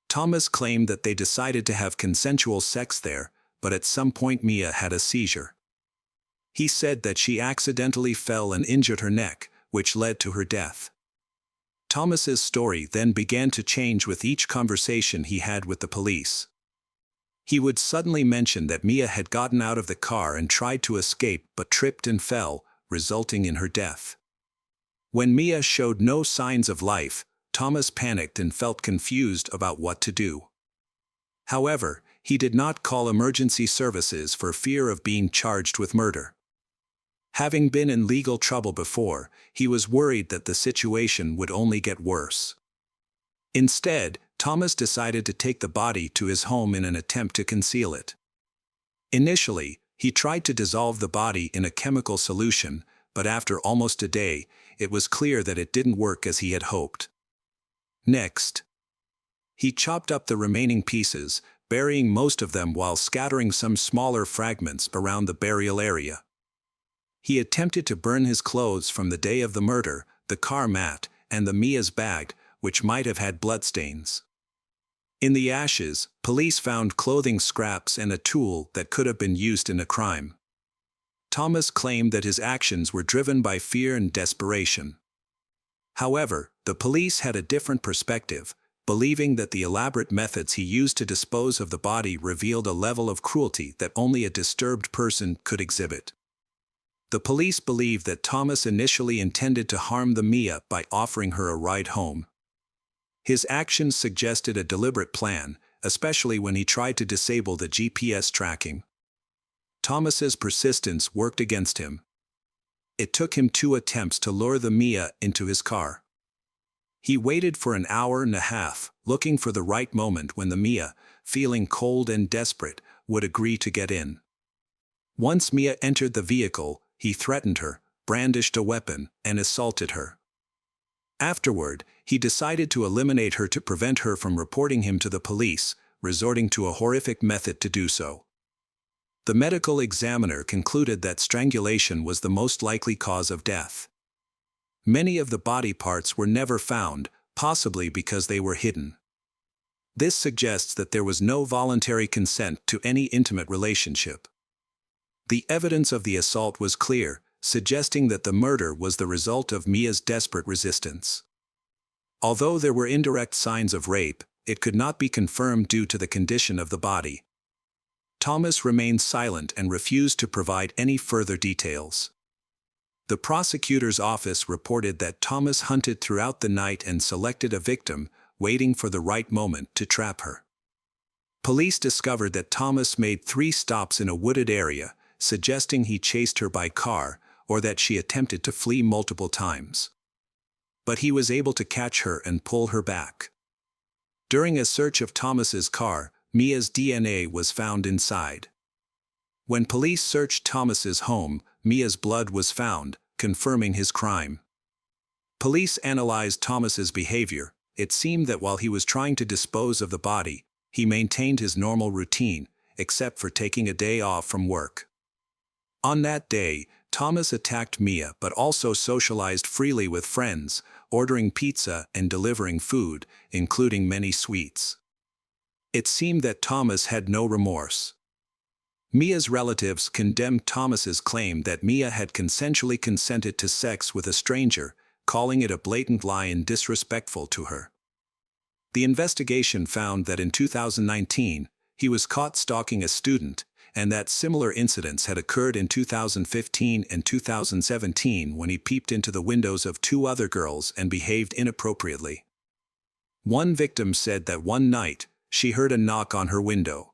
Thomas claimed that they decided to have consensual sex there, but at some point Mia had a seizure. He said that she accidentally fell and injured her neck, which led to her death. Thomas's story then began to change with each conversation he had with the police. He would suddenly mention that Mia had gotten out of the car and tried to escape but tripped and fell, resulting in her death. When Mia showed no signs of life, Thomas panicked and felt confused about what to do. However, he did not call emergency services for fear of being charged with murder. Having been in legal trouble before, he was worried that the situation would only get worse. Instead, Thomas decided to take the body to his home in an attempt to conceal it. Initially, he tried to dissolve the body in a chemical solution, but after almost a day, it was clear that it didn't work as he had hoped. Next, he chopped up the remaining pieces, burying most of them while scattering some smaller fragments around the burial area. He attempted to burn his clothes from the day of the murder, the car mat, and the Mia's bag, which might have had bloodstains. In the ashes, police found clothing scraps and a tool that could have been used in a crime. Thomas claimed that his actions were driven by fear and desperation. However, the police had a different perspective, believing that the elaborate methods he used to dispose of the body revealed a level of cruelty that only a disturbed person could exhibit. The police believed that Thomas initially intended to harm the Mia by offering her a ride home. His actions suggested a deliberate plan, especially when he tried to disable the GPS tracking. Thomas's persistence worked against him. It took him 2 attempts to lure the Mia into his car. He waited for an hour and a half, looking for the right moment when the Mia, feeling cold and desperate, would agree to get in. Once Mia entered the vehicle, he threatened her, brandished a weapon, and assaulted her. Afterward, he decided to eliminate her to prevent her from reporting him to the police, resorting to a horrific method to do so. The medical examiner concluded that strangulation was the most likely cause of death. Many of the body parts were never found, possibly because they were hidden. This suggests that there was no voluntary consent to any intimate relationship. The evidence of the assault was clear, suggesting that the murder was the result of Mia's desperate resistance. Although there were indirect signs of rape, it could not be confirmed due to the condition of the body. Thomas remained silent and refused to provide any further details. The prosecutor's office reported that Thomas hunted throughout the night and selected a victim, waiting for the right moment to trap her. Police discovered that Thomas made 3 stops in a wooded area, suggesting he chased her by car, or that she attempted to flee multiple times. But he was able to catch her and pull her back. During a search of Thomas's car, Mia's DNA was found inside. When police searched Thomas's home, Mia's blood was found, confirming his crime. Police analyzed Thomas's behavior. It seemed that while he was trying to dispose of the body, he maintained his normal routine, except for taking a day off from work. On that day, Thomas attacked Mia but also socialized freely with friends, ordering pizza and delivering food, including many sweets. It seemed that Thomas had no remorse. Mia's relatives condemned Thomas's claim that Mia had consensually consented to sex with a stranger, calling it a blatant lie and disrespectful to her. The investigation found that in 2019, he was caught stalking a student, and that similar incidents had occurred in 2015 and 2017 when he peeped into the windows of two other girls and behaved inappropriately. One victim said that one night, she heard a knock on her window.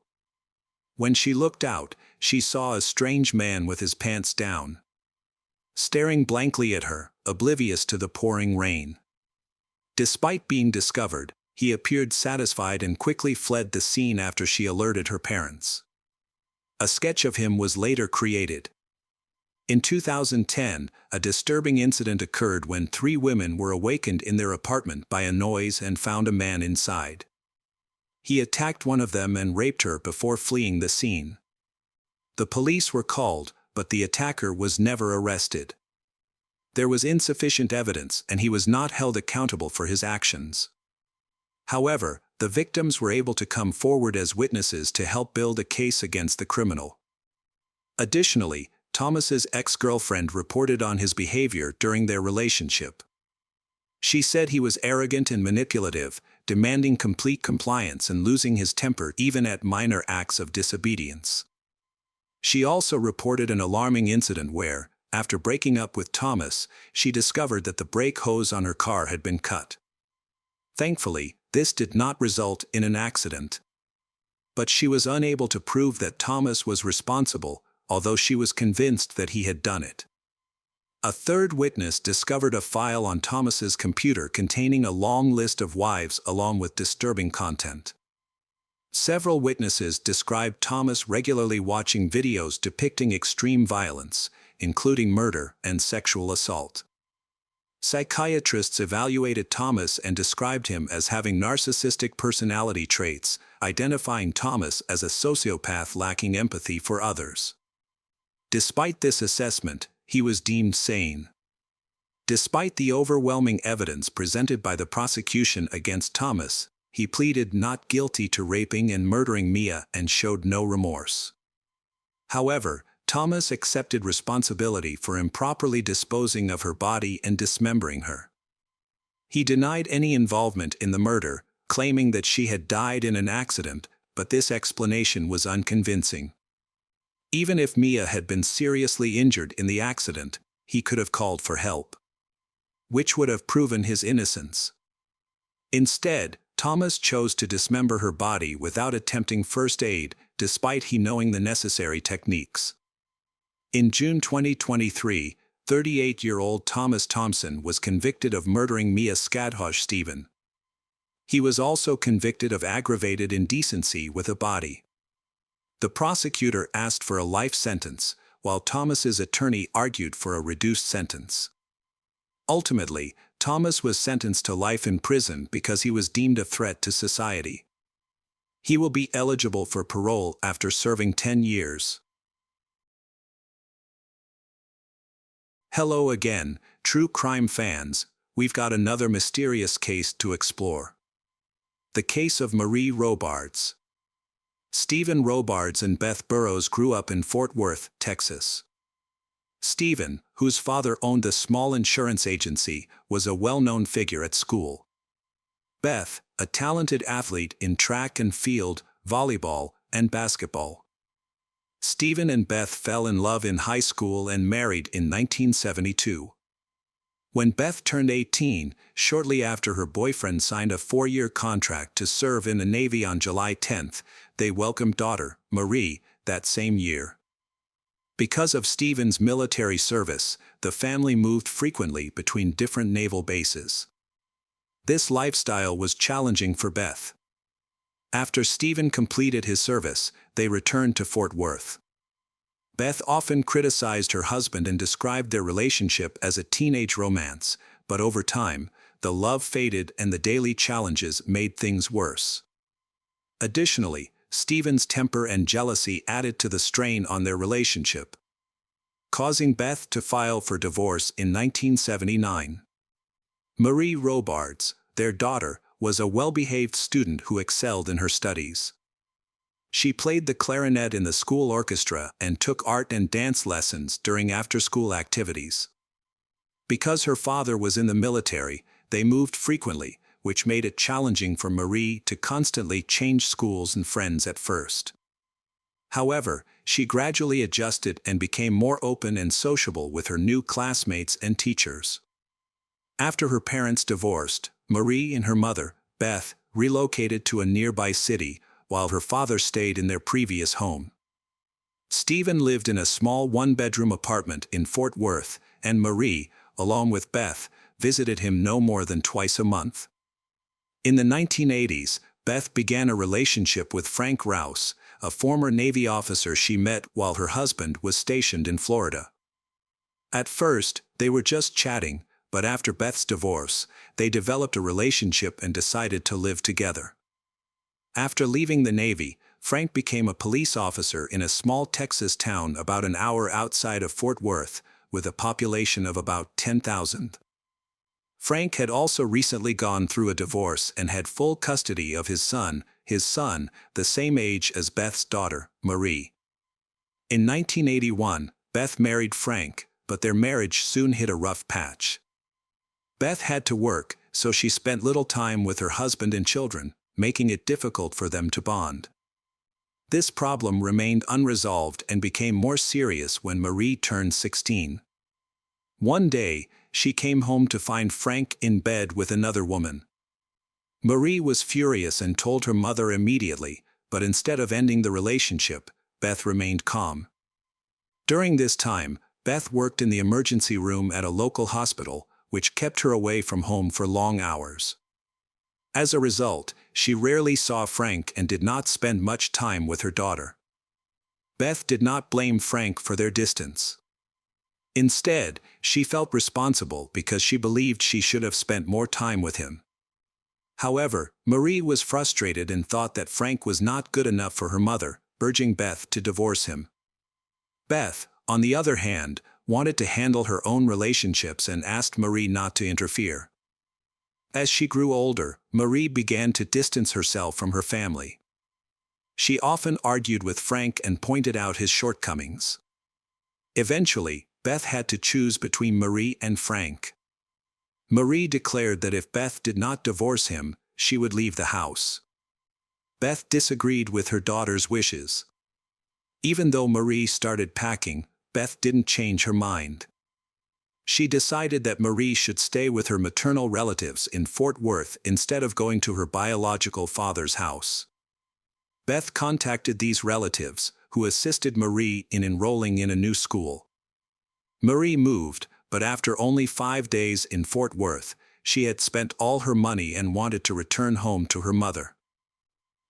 When she looked out, she saw a strange man with his pants down, staring blankly at her, oblivious to the pouring rain. Despite being discovered, he appeared satisfied and quickly fled the scene after she alerted her parents. A sketch of him was later created. In 2010, a disturbing incident occurred when three women were awakened in their apartment by a noise and found a man inside. He attacked one of them and raped her before fleeing the scene. The police were called, but the attacker was never arrested. There was insufficient evidence and he was not held accountable for his actions. However, the victims were able to come forward as witnesses to help build a case against the criminal. Additionally, Thomas's ex-girlfriend reported on his behavior during their relationship. She said he was arrogant and manipulative, demanding complete compliance and losing his temper even at minor acts of disobedience. She also reported an alarming incident where, after breaking up with Thomas, she discovered that the brake hose on her car had been cut. Thankfully, this did not result in an accident. But she was unable to prove that Thomas was responsible, although she was convinced that he had done it. A third witness discovered a file on Thomas's computer containing a long list of wives along with disturbing content. Several witnesses described Thomas regularly watching videos depicting extreme violence, including murder and sexual assault. Psychiatrists evaluated Thomas and described him as having narcissistic personality traits, identifying Thomas as a sociopath lacking empathy for others. Despite this assessment, he was deemed sane. Despite the overwhelming evidence presented by the prosecution against Thomas, he pleaded not guilty to raping and murdering Mia and showed no remorse. However, Thomas accepted responsibility for improperly disposing of her body and dismembering her. He denied any involvement in the murder, claiming that she had died in an accident, but this explanation was unconvincing. Even if Mia had been seriously injured in the accident, he could have called for help, which would have proven his innocence. Instead, Thomas chose to dismember her body without attempting first aid, despite he knowing the necessary techniques. In June 2023, 38-year-old Thomas Thompson was convicted of murdering Mia Skadhoj-Stephen. He was also convicted of aggravated indecency with a body. The prosecutor asked for a life sentence, while Thomas's attorney argued for a reduced sentence. Ultimately, Thomas was sentenced to life in prison because he was deemed a threat to society. He will be eligible for parole after serving 10 years. Hello again, true crime fans, we've got another mysterious case to explore. The case of Marie Robards. Stephen Robards and Beth Burrows grew up in Fort Worth, Texas. Stephen, whose father owned a small insurance agency, was a well-known figure at school. Beth, a talented athlete in track and field, volleyball, and basketball. Stephen and Beth fell in love in high school and married in 1972. When Beth turned 18, shortly after her boyfriend signed a 4-year contract to serve in the Navy on July 10, they welcomed daughter, Marie, that same year. Because of Stephen's military service, the family moved frequently between different naval bases. This lifestyle was challenging for Beth. After Stephen completed his service, they returned to Fort Worth. Beth often criticized her husband and described their relationship as a teenage romance, but over time, the love faded and the daily challenges made things worse. Additionally, Stephen's temper and jealousy added to the strain on their relationship, causing Beth to file for divorce in 1979. Marie Robards, their daughter, was a well-behaved student who excelled in her studies. She played the clarinet in the school orchestra and took art and dance lessons during after-school activities. Because her father was in the military, they moved frequently, which made it challenging for Marie to constantly change schools and friends at first. However, she gradually adjusted and became more open and sociable with her new classmates and teachers. After her parents divorced, Marie and her mother, Beth, relocated to a nearby city, while her father stayed in their previous home. Stephen lived in a small one-bedroom apartment in Fort Worth, and Marie, along with Beth, visited him no more than twice a month. In the 1980s, Beth began a relationship with Frank Rouse, a former Navy officer she met while her husband was stationed in Florida. At first, they were just chatting, but after Beth's divorce, they developed a relationship and decided to live together. After leaving the Navy, Frank became a police officer in a small Texas town about an hour outside of Fort Worth, with a population of about 10,000. Frank had also recently gone through a divorce and had full custody of his son, the same age as Beth's daughter, Marie. In 1981, Beth married Frank, but their marriage soon hit a rough patch. Beth had to work, so she spent little time with her husband and children, making it difficult for them to bond. This problem remained unresolved and became more serious when Marie turned 16. One day, she came home to find Frank in bed with another woman. Marie was furious and told her mother immediately, but instead of ending the relationship, Beth remained calm. During this time, Beth worked in the emergency room at a local hospital, which kept her away from home for long hours. As a result, she rarely saw Frank and did not spend much time with her daughter. Beth did not blame Frank for their distance. Instead, she felt responsible because she believed she should have spent more time with him. However, Marie was frustrated and thought that Frank was not good enough for her mother, urging Beth to divorce him. Beth, on the other hand, wanted to handle her own relationships and asked Marie not to interfere. As she grew older, Marie began to distance herself from her family. She often argued with Frank and pointed out his shortcomings. Eventually, Beth had to choose between Marie and Frank. Marie declared that if Beth did not divorce him, she would leave the house. Beth disagreed with her daughter's wishes. Even though Marie started packing, Beth didn't change her mind. She decided that Marie should stay with her maternal relatives in Fort Worth instead of going to her biological father's house. Beth contacted these relatives, who assisted Marie in enrolling in a new school. Marie moved, but after only 5 days in Fort Worth, she had spent all her money and wanted to return home to her mother.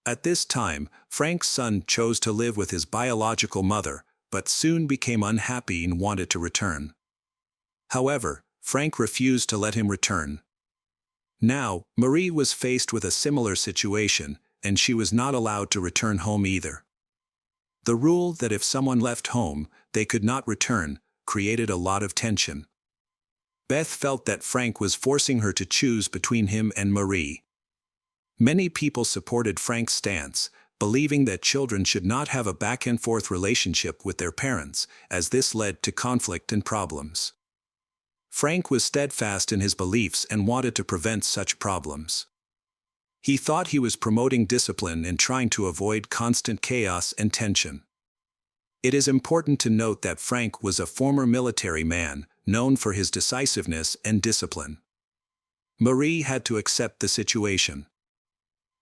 At this time, Frank's son chose to live with his biological mother, but soon became unhappy and wanted to return. However, Frank refused to let him return. Now, Marie was faced with a similar situation, and she was not allowed to return home either. The rule that if someone left home, they could not return, created a lot of tension. Beth felt that Frank was forcing her to choose between him and Marie. Many people supported Frank's stance, believing that children should not have a back-and-forth relationship with their parents, as this led to conflict and problems. Frank was steadfast in his beliefs and wanted to prevent such problems. He thought he was promoting discipline and trying to avoid constant chaos and tension. It is important to note that Frank was a former military man, known for his decisiveness and discipline. Marie had to accept the situation.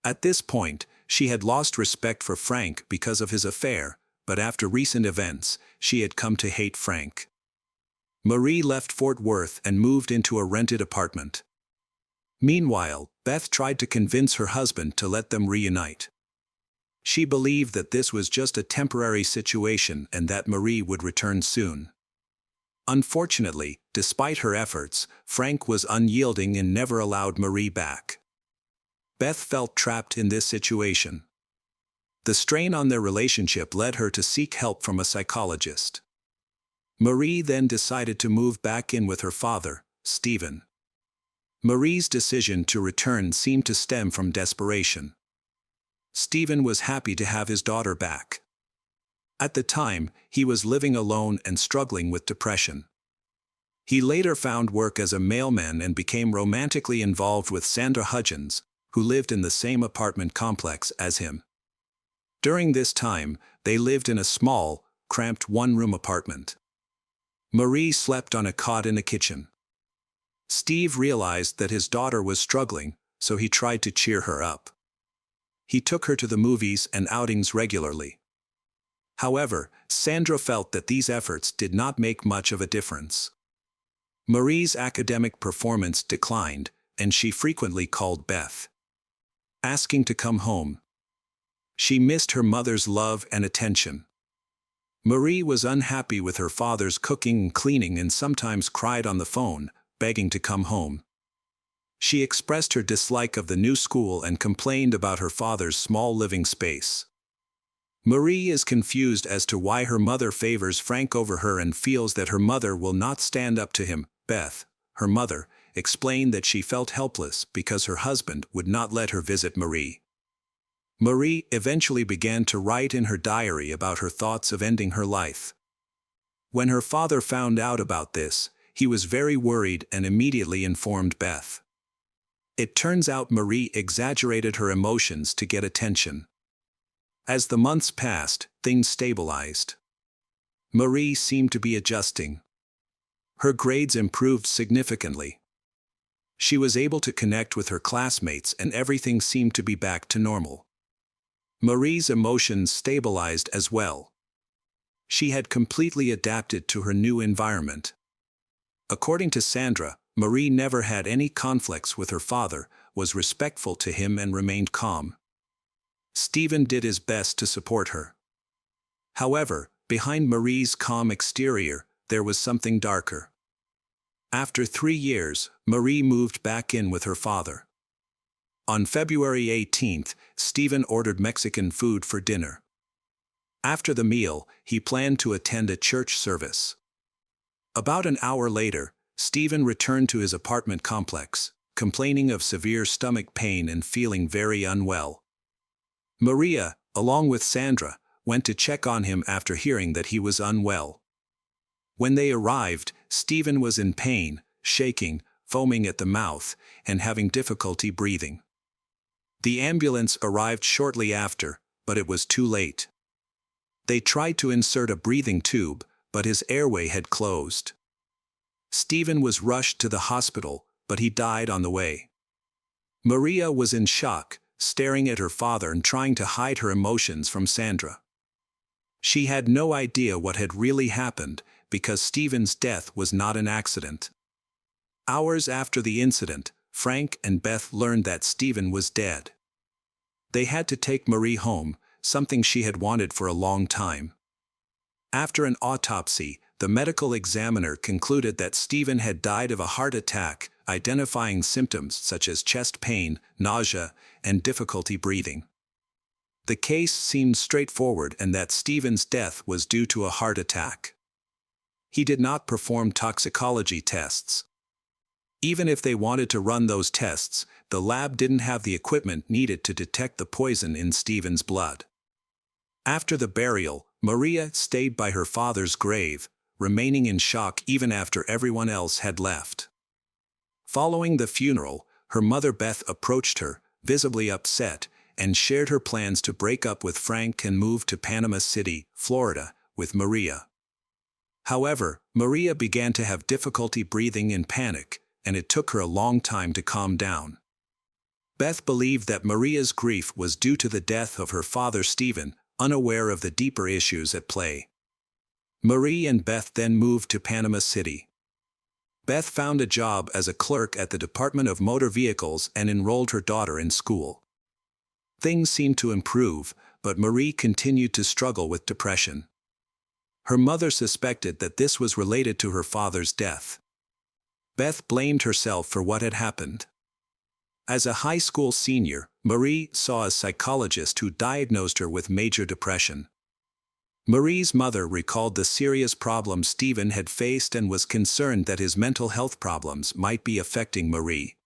At this point, she had lost respect for Frank because of his affair, but after recent events, she had come to hate Frank. Marie left Fort Worth and moved into a rented apartment. Meanwhile, Beth tried to convince her husband to let them reunite. She believed that this was just a temporary situation and that Marie would return soon. Unfortunately, despite her efforts, Frank was unyielding and never allowed Marie back. Beth felt trapped in this situation. The strain on their relationship led her to seek help from a psychologist. Marie then decided to move back in with her father, Stephen. Marie's decision to return seemed to stem from desperation. Stephen was happy to have his daughter back. At the time, he was living alone and struggling with depression. He later found work as a mailman and became romantically involved with Sandra Hudgens, who lived in the same apartment complex as him. During this time, they lived in a small, cramped one-room apartment. Marie slept on a cot in the kitchen. Steve realized that his daughter was struggling, so he tried to cheer her up. He took her to the movies and outings regularly. However, Sandra felt that these efforts did not make much of a difference. Marie's academic performance declined, and she frequently called Beth, asking to come home. She missed her mother's love and attention. Marie was unhappy with her father's cooking and cleaning and sometimes cried on the phone, begging to come home. She expressed her dislike of the new school and complained about her father's small living space. Marie is confused as to why her mother favors Frank over her and feels that her mother will not stand up to him. Beth, her mother, explained that she felt helpless because her husband would not let her visit Marie. Marie eventually began to write in her diary about her thoughts of ending her life. When her father found out about this, he was very worried and immediately informed Beth. It turns out Marie exaggerated her emotions to get attention. As the months passed, things stabilized. Marie seemed to be adjusting. Her grades improved significantly. She was able to connect with her classmates and everything seemed to be back to normal. Marie's emotions stabilized as well. She had completely adapted to her new environment. According to Sandra, Marie never had any conflicts with her father, was respectful to him and remained calm. Stephen did his best to support her. However, behind Marie's calm exterior, there was something darker. After 3 years, Marie moved back in with her father. On February 18th, Stephen ordered Mexican food for dinner. After the meal, he planned to attend a church service. About an hour later, Stephen returned to his apartment complex, complaining of severe stomach pain and feeling very unwell. Maria, along with Sandra, went to check on him after hearing that he was unwell. When they arrived, Stephen was in pain, shaking, foaming at the mouth, and having difficulty breathing. The ambulance arrived shortly after, but it was too late. They tried to insert a breathing tube, but his airway had closed. Stephen was rushed to the hospital, but he died on the way. Maria was in shock, staring at her father and trying to hide her emotions from Sandra. She had no idea what had really happened, because Stephen's death was not an accident. Hours after the incident, Frank and Beth learned that Stephen was dead. They had to take Marie home, something she had wanted for a long time. After an autopsy, the medical examiner concluded that Stephen had died of a heart attack, identifying symptoms such as chest pain, nausea, and difficulty breathing. The case seemed straightforward and that Stephen's death was due to a heart attack. He did not perform toxicology tests. Even if they wanted to run those tests, the lab didn't have the equipment needed to detect the poison in Stephen's blood. After the burial, Maria stayed by her father's grave, remaining in shock even after everyone else had left. Following the funeral, her mother Beth approached her, visibly upset, and shared her plans to break up with Frank and move to Panama City, Florida, with Maria. However, Maria began to have difficulty breathing and panic, and it took her a long time to calm down. Beth believed that Maria's grief was due to the death of her father Stephen, unaware of the deeper issues at play. Marie and Beth then moved to Panama City. Beth found a job as a clerk at the Department of Motor Vehicles and enrolled her daughter in school. Things seemed to improve, but Marie continued to struggle with depression. Her mother suspected that this was related to her father's death. Beth blamed herself for what had happened. As a high school senior, Marie saw a psychologist who diagnosed her with major depression. Marie's mother recalled the serious problems Stephen had faced and was concerned that his mental health problems might be affecting Marie.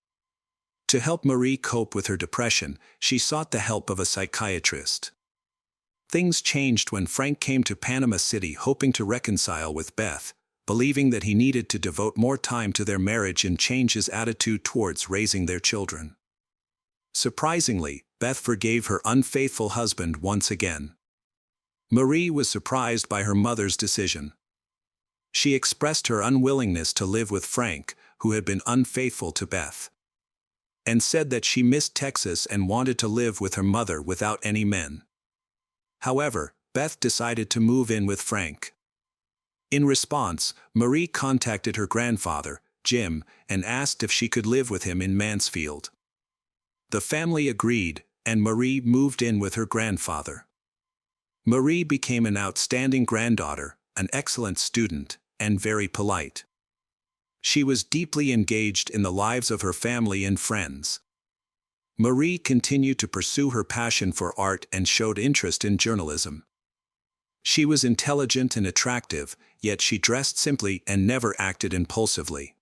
To help Marie cope with her depression, she sought the help of a psychiatrist. Things changed when Frank came to Panama City hoping to reconcile with Beth, believing that he needed to devote more time to their marriage and change his attitude towards raising their children. Surprisingly, Beth forgave her unfaithful husband once again. Marie was surprised by her mother's decision. She expressed her unwillingness to live with Frank, who had been unfaithful to Beth, and said that she missed Texas and wanted to live with her mother without any men. However, Beth decided to move in with Frank. In response, Marie contacted her grandfather, Jim, and asked if she could live with him in Mansfield. The family agreed, and Marie moved in with her grandfather. Marie became an outstanding granddaughter, an excellent student, and very polite. She was deeply engaged in the lives of her family and friends. Marie continued to pursue her passion for art and showed interest in journalism. She was intelligent and attractive, yet she dressed simply and never acted impulsively.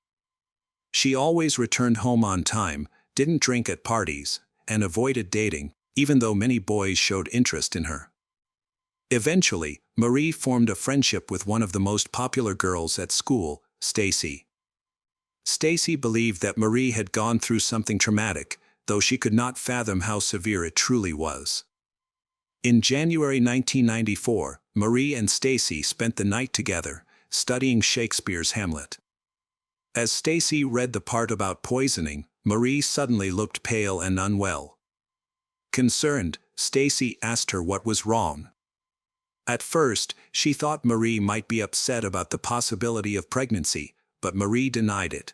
She always returned home on time, didn't drink at parties, and avoided dating, even though many boys showed interest in her. Eventually, Marie formed a friendship with one of the most popular girls at school, Stacy. Stacy believed that Marie had gone through something traumatic, though she could not fathom how severe it truly was. In January 1994, Marie and Stacy spent the night together, studying Shakespeare's Hamlet. As Stacy read the part about poisoning, Marie suddenly looked pale and unwell. Concerned, Stacy asked her what was wrong. At first, she thought Marie might be upset about the possibility of pregnancy, but Marie denied it.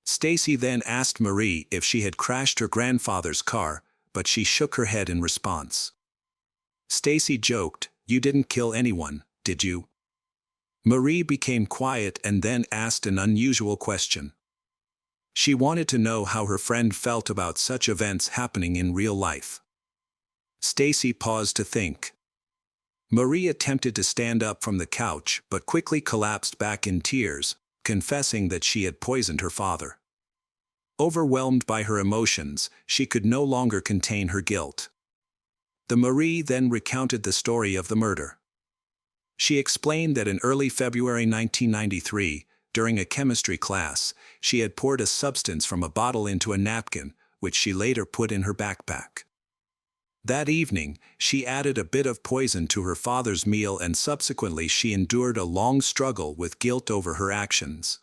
Stacy then asked Marie if she had crashed her grandfather's car, but she shook her head in response. Stacy joked, "You didn't kill anyone, did you?" Marie became quiet and then asked an unusual question. She wanted to know how her friend felt about such events happening in real life. Stacy paused to think. Marie attempted to stand up from the couch but quickly collapsed back in tears, confessing that she had poisoned her father. Overwhelmed by her emotions, she could no longer contain her guilt. The Marie then recounted the story of the murder. She explained that in early February 1993, during a chemistry class, she had poured a substance from a bottle into a napkin, which she later put in her backpack. That evening, she added a bit of poison to her father's meal, and subsequently she endured a long struggle with guilt over her actions.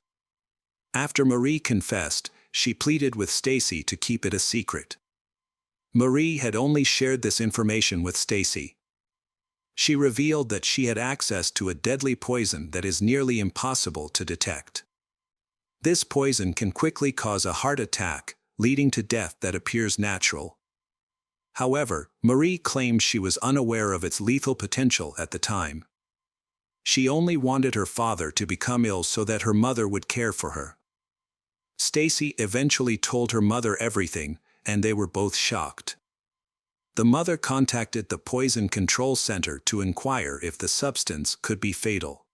After Marie confessed, she pleaded with Stacy to keep it a secret. Marie had only shared this information with Stacy. She revealed that she had access to a deadly poison that is nearly impossible to detect. This poison can quickly cause a heart attack, leading to death that appears natural. However, Marie claimed she was unaware of its lethal potential at the time. She only wanted her father to become ill so that her mother would care for her. Stacy eventually told her mother everything, and they were both shocked. The mother contacted the Poison Control Center to inquire if the substance could be fatal.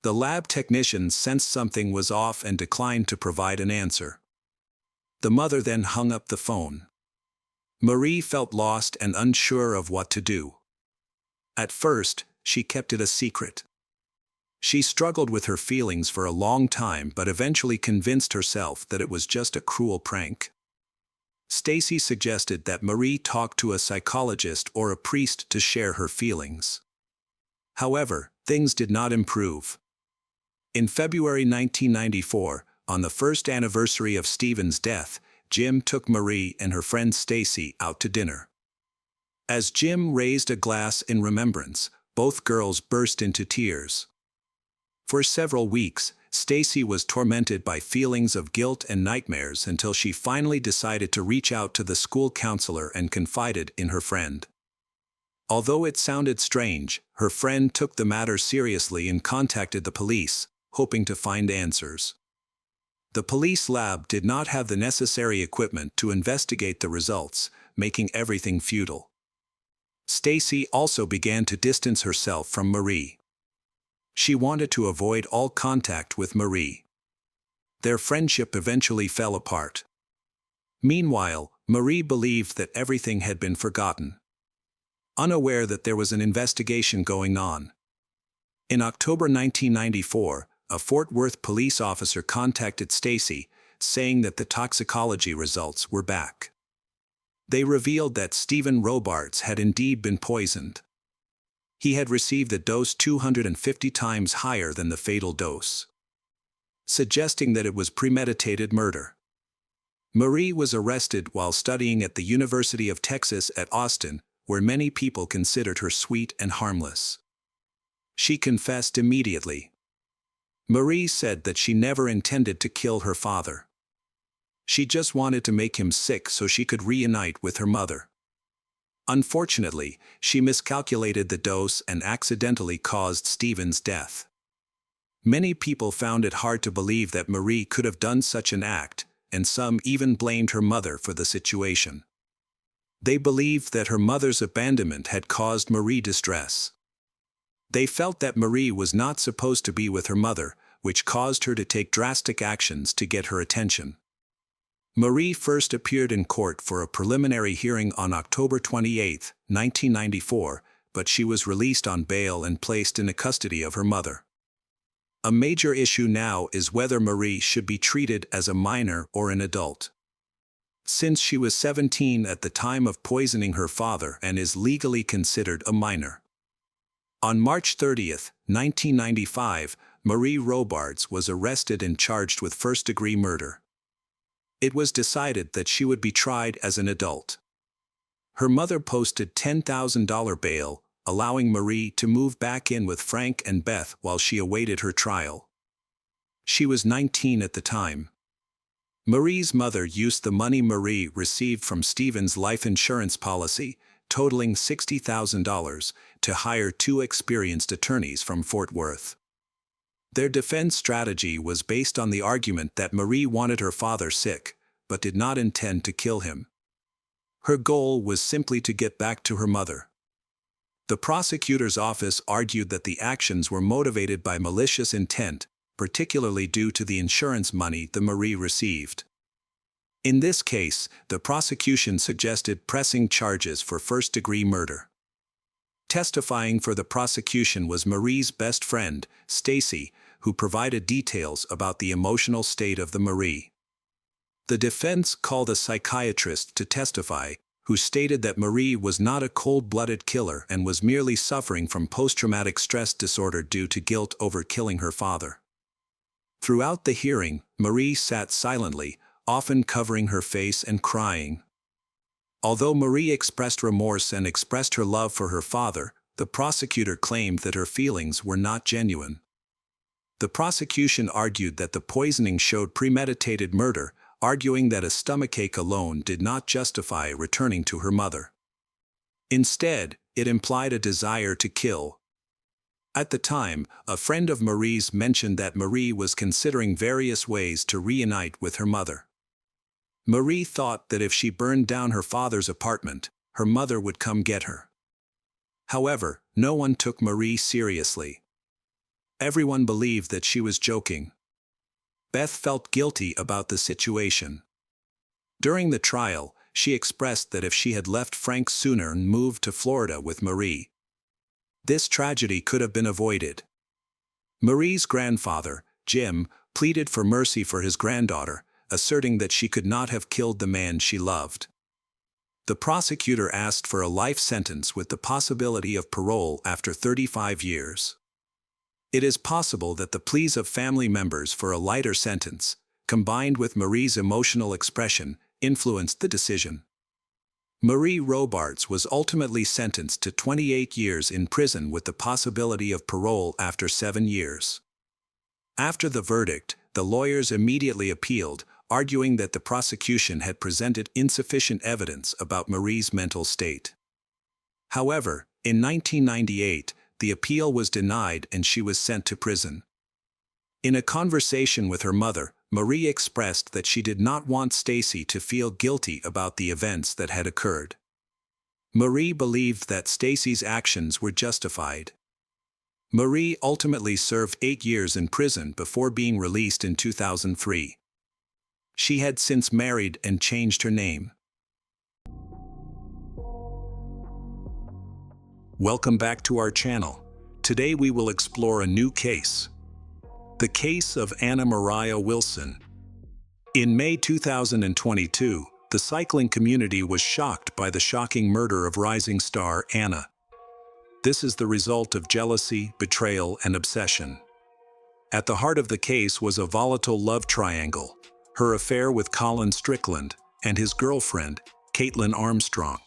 The lab technicians sensed something was off and declined to provide an answer. The mother then hung up the phone. Marie felt lost and unsure of what to do. At first, she kept it a secret. She struggled with her feelings for a long time but eventually convinced herself that it was just a cruel prank. Stacy suggested that Marie talk to a psychologist or a priest to share her feelings. However, things did not improve. In February 1994, on the first anniversary of Stephen's death, Jim took Marie and her friend Stacy out to dinner. As Jim raised a glass in remembrance, both girls burst into tears. For several weeks, Stacy was tormented by feelings of guilt and nightmares until she finally decided to reach out to the school counselor and confided in her friend. Although it sounded strange, her friend took the matter seriously and contacted the police, hoping to find answers. The police lab did not have the necessary equipment to investigate the results, making everything futile. Stacy also began to distance herself from Marie. She wanted to avoid all contact with Marie. Their friendship eventually fell apart. Meanwhile, Marie believed that everything had been forgotten, unaware that there was an investigation going on. In October 1994, a Fort Worth police officer contacted Stacy, saying that the toxicology results were back. They revealed that Stephen Robards had indeed been poisoned. He had received a dose 250 times higher than the fatal dose, suggesting that it was premeditated murder. Marie was arrested while studying at the University of Texas at Austin, where many people considered her sweet and harmless. She confessed immediately. Marie said that she never intended to kill her father. She just wanted to make him sick so she could reunite with her mother. Unfortunately, she miscalculated the dose and accidentally caused Stephen's death. Many people found it hard to believe that Marie could have done such an act, and some even blamed her mother for the situation. They believed that her mother's abandonment had caused Marie distress. They felt that Marie was not supposed to be with her mother, which caused her to take drastic actions to get her attention. Marie first appeared in court for a preliminary hearing on October 28, 1994, but she was released on bail and placed in the custody of her mother. A major issue now is whether Marie should be treated as a minor or an adult. Since she was 17 at the time of poisoning her father and is legally considered a minor. On March 30, 1995, Marie Robards was arrested and charged with first-degree murder. It was decided that she would be tried as an adult. Her mother posted $10,000 bail, allowing Marie to move back in with Frank and Beth while she awaited her trial. She was 19 at the time. Marie's mother used the money Marie received from Stephen's life insurance policy, totaling $60,000, to hire 2 experienced attorneys from Fort Worth. Their defense strategy was based on the argument that Marie wanted her father sick, but did not intend to kill him. Her goal was simply to get back to her mother. The prosecutor's office argued that the actions were motivated by malicious intent, particularly due to the insurance money that Marie received. In this case, the prosecution suggested pressing charges for first-degree murder. Testifying for the prosecution was Marie's best friend, Stacy, who provided details about the emotional state of the Marie. The defense called a psychiatrist to testify, who stated that Marie was not a cold-blooded killer and was merely suffering from post-traumatic stress disorder due to guilt over killing her father. Throughout the hearing, Marie sat silently, often covering her face and crying. Although Marie expressed remorse and expressed her love for her father, the prosecutor claimed that her feelings were not genuine. The prosecution argued that the poisoning showed premeditated murder, arguing that a stomachache alone did not justify returning to her mother. Instead, it implied a desire to kill. At the time, a friend of Marie's mentioned that Marie was considering various ways to reunite with her mother. Marie thought that if she burned down her father's apartment, her mother would come get her. However, no one took Marie seriously. Everyone believed that she was joking. Beth felt guilty about the situation. During the trial, she expressed that if she had left Frank sooner and moved to Florida with Marie, this tragedy could have been avoided. Marie's grandfather, Jim, pleaded for mercy for his granddaughter, asserting that she could not have killed the man she loved. The prosecutor asked for a life sentence with the possibility of parole after 35 years. It is possible that the pleas of family members for a lighter sentence, combined with Marie's emotional expression, influenced the decision. Marie Robards was ultimately sentenced to 28 years in prison with the possibility of parole after 7 years. After the verdict, the lawyers immediately appealed, arguing that the prosecution had presented insufficient evidence about Marie's mental state. However, in 1998, the appeal was denied and she was sent to prison. In a conversation with her mother, Marie expressed that she did not want Stacy to feel guilty about the events that had occurred. Marie believed that Stacy's actions were justified. Marie ultimately served 8 years in prison before being released in 2003. She had since married and changed her name. Welcome back to our channel. Today we will explore a new case. The case of Anna Maria Wilson. In May 2022, The cycling community was shocked by the shocking murder of rising star Anna. This is the result of jealousy, betrayal, and obsession. At the heart of the case was a volatile love triangle: her affair with Colin Strickland and his girlfriend, Caitlin Armstrong.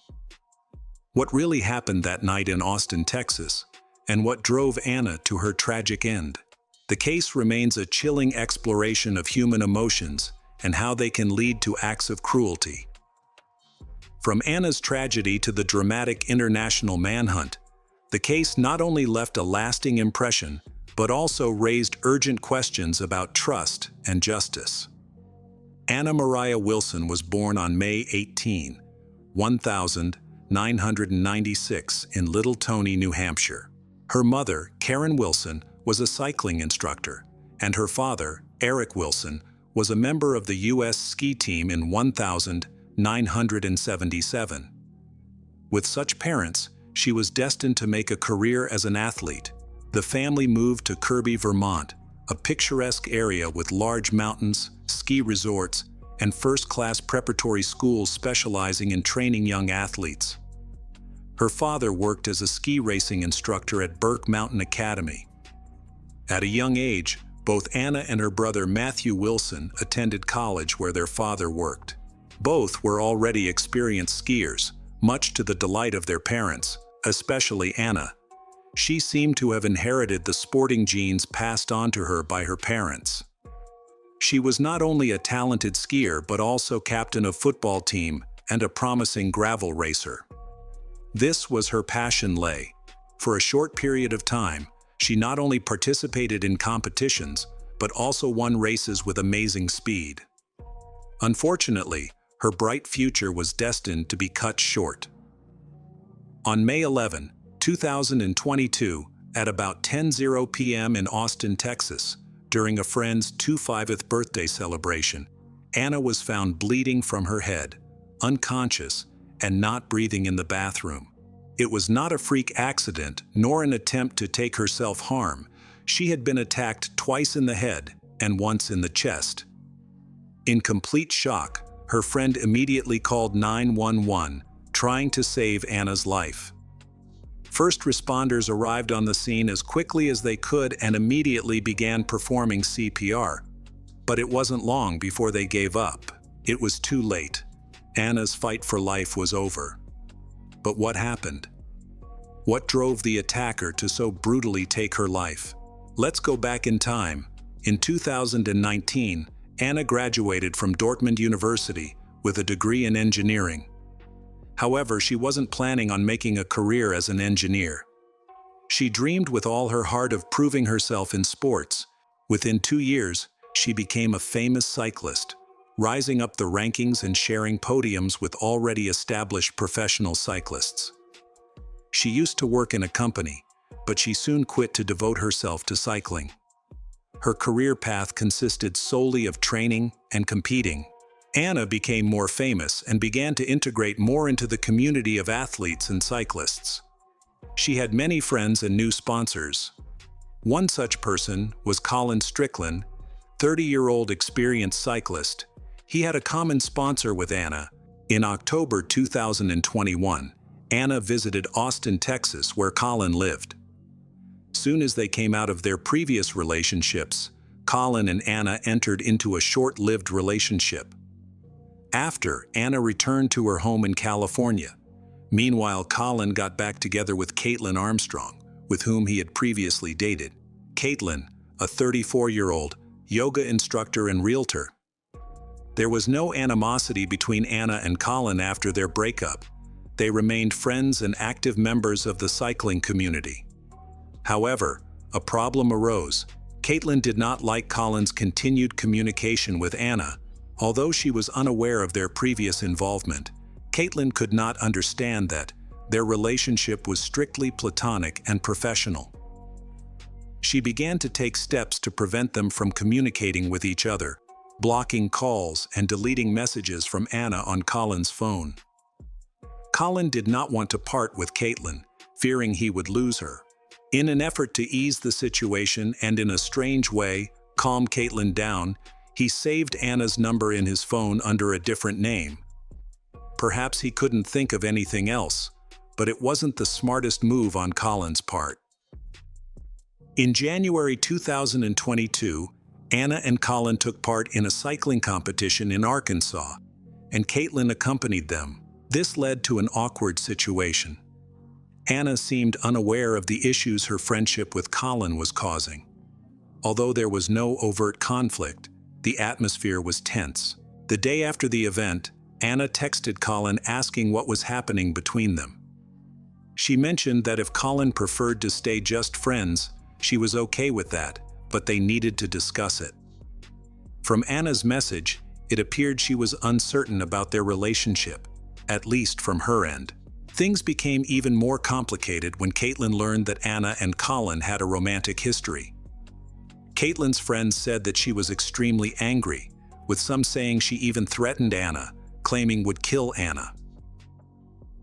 What really happened that night in Austin, Texas, and what drove Anna to her tragic end? The case remains a chilling exploration of human emotions and how they can lead to acts of cruelty. From Anna's tragedy to the dramatic international manhunt, the case not only left a lasting impression, but also raised urgent questions about trust and justice. Anna Maria Wilson was born on May 18, 1996 in Little Tony, New Hampshire. Her mother, Karen Wilson, was a cycling instructor, and her father, Eric Wilson, was a member of the U.S. ski team in 1977. With such parents, she was destined to make a career as an athlete. The family moved to Kirby, Vermont, a picturesque area with large mountains, ski resorts, and first-class preparatory schools specializing in training young athletes. Her father worked as a ski racing instructor at Burke Mountain Academy. At a young age, both Anna and her brother Matthew Wilson attended college where their father worked. Both were already experienced skiers, much to the delight of their parents, especially Anna. She seemed to have inherited the sporting genes passed on to her by her parents. She was not only a talented skier but also captain of football team and a promising gravel racer. This was her passion lay. For a short period of time, she not only participated in competitions, but also won races with amazing speed. Unfortunately, her bright future was destined to be cut short. On May 11, 2022, at about 10:00 p.m. in Austin, Texas, during a friend's 25th birthday celebration, Anna was found bleeding from her head, unconscious, and not breathing in the bathroom. It was not a freak accident, nor an attempt to take herself harm. She had been attacked twice in the head and once in the chest. In complete shock, her friend immediately called 911, trying to save Anna's life. First responders arrived on the scene as quickly as they could and immediately began performing CPR. But it wasn't long before they gave up. It was too late. Anna's fight for life was over. But what happened? What drove the attacker to so brutally take her life? Let's go back in time. In 2019, Anna graduated from Dortmund University with a degree in engineering. However, she wasn't planning on making a career as an engineer. She dreamed with all her heart of proving herself in sports. Within 2 years, she became a famous cyclist, rising up the rankings and sharing podiums with already established professional cyclists. She used to work in a company, but she soon quit to devote herself to cycling. Her career path consisted solely of training and competing. Anna became more famous and began to integrate more into the community of athletes and cyclists. She had many friends and new sponsors. One such person was Colin Strickland, 30-year-old experienced cyclist. He had a common sponsor with Anna. In October 2021, Anna visited Austin, Texas, where Colin lived. Soon as they came out of their previous relationships, Colin and Anna entered into a short-lived relationship. After, Anna returned to her home in California. Meanwhile, Colin got back together with Caitlin Armstrong, with whom he had previously dated. Caitlin, a 34-year-old yoga instructor and realtor. There was no animosity between Anna and Colin after their breakup. They remained friends and active members of the cycling community. However, a problem arose. Caitlin did not like Colin's continued communication with Anna. Although she was unaware of their previous involvement, Caitlin could not understand that their relationship was strictly platonic and professional. She began to take steps to prevent them from communicating with each other, blocking calls and deleting messages from Anna on Colin's phone. Colin did not want to part with Caitlin, fearing he would lose her. In an effort to ease the situation and in a strange way, calm Caitlin down, he saved Anna's number in his phone under a different name. Perhaps he couldn't think of anything else, but it wasn't the smartest move on Colin's part. In January 2022, Anna and Colin took part in a cycling competition in Arkansas, and Caitlin accompanied them. This led to an awkward situation. Anna seemed unaware of the issues her friendship with Colin was causing. Although there was no overt conflict, the atmosphere was tense. The day after the event, Anna texted Colin asking what was happening between them. She mentioned that if Colin preferred to stay just friends, she was okay with that, but they needed to discuss it. From Anna's message, it appeared she was uncertain about their relationship, at least from her end. Things became even more complicated when Caitlin learned that Anna and Colin had a romantic history. Caitlin's friends said that she was extremely angry, with some saying she even threatened Anna, claiming would kill Anna.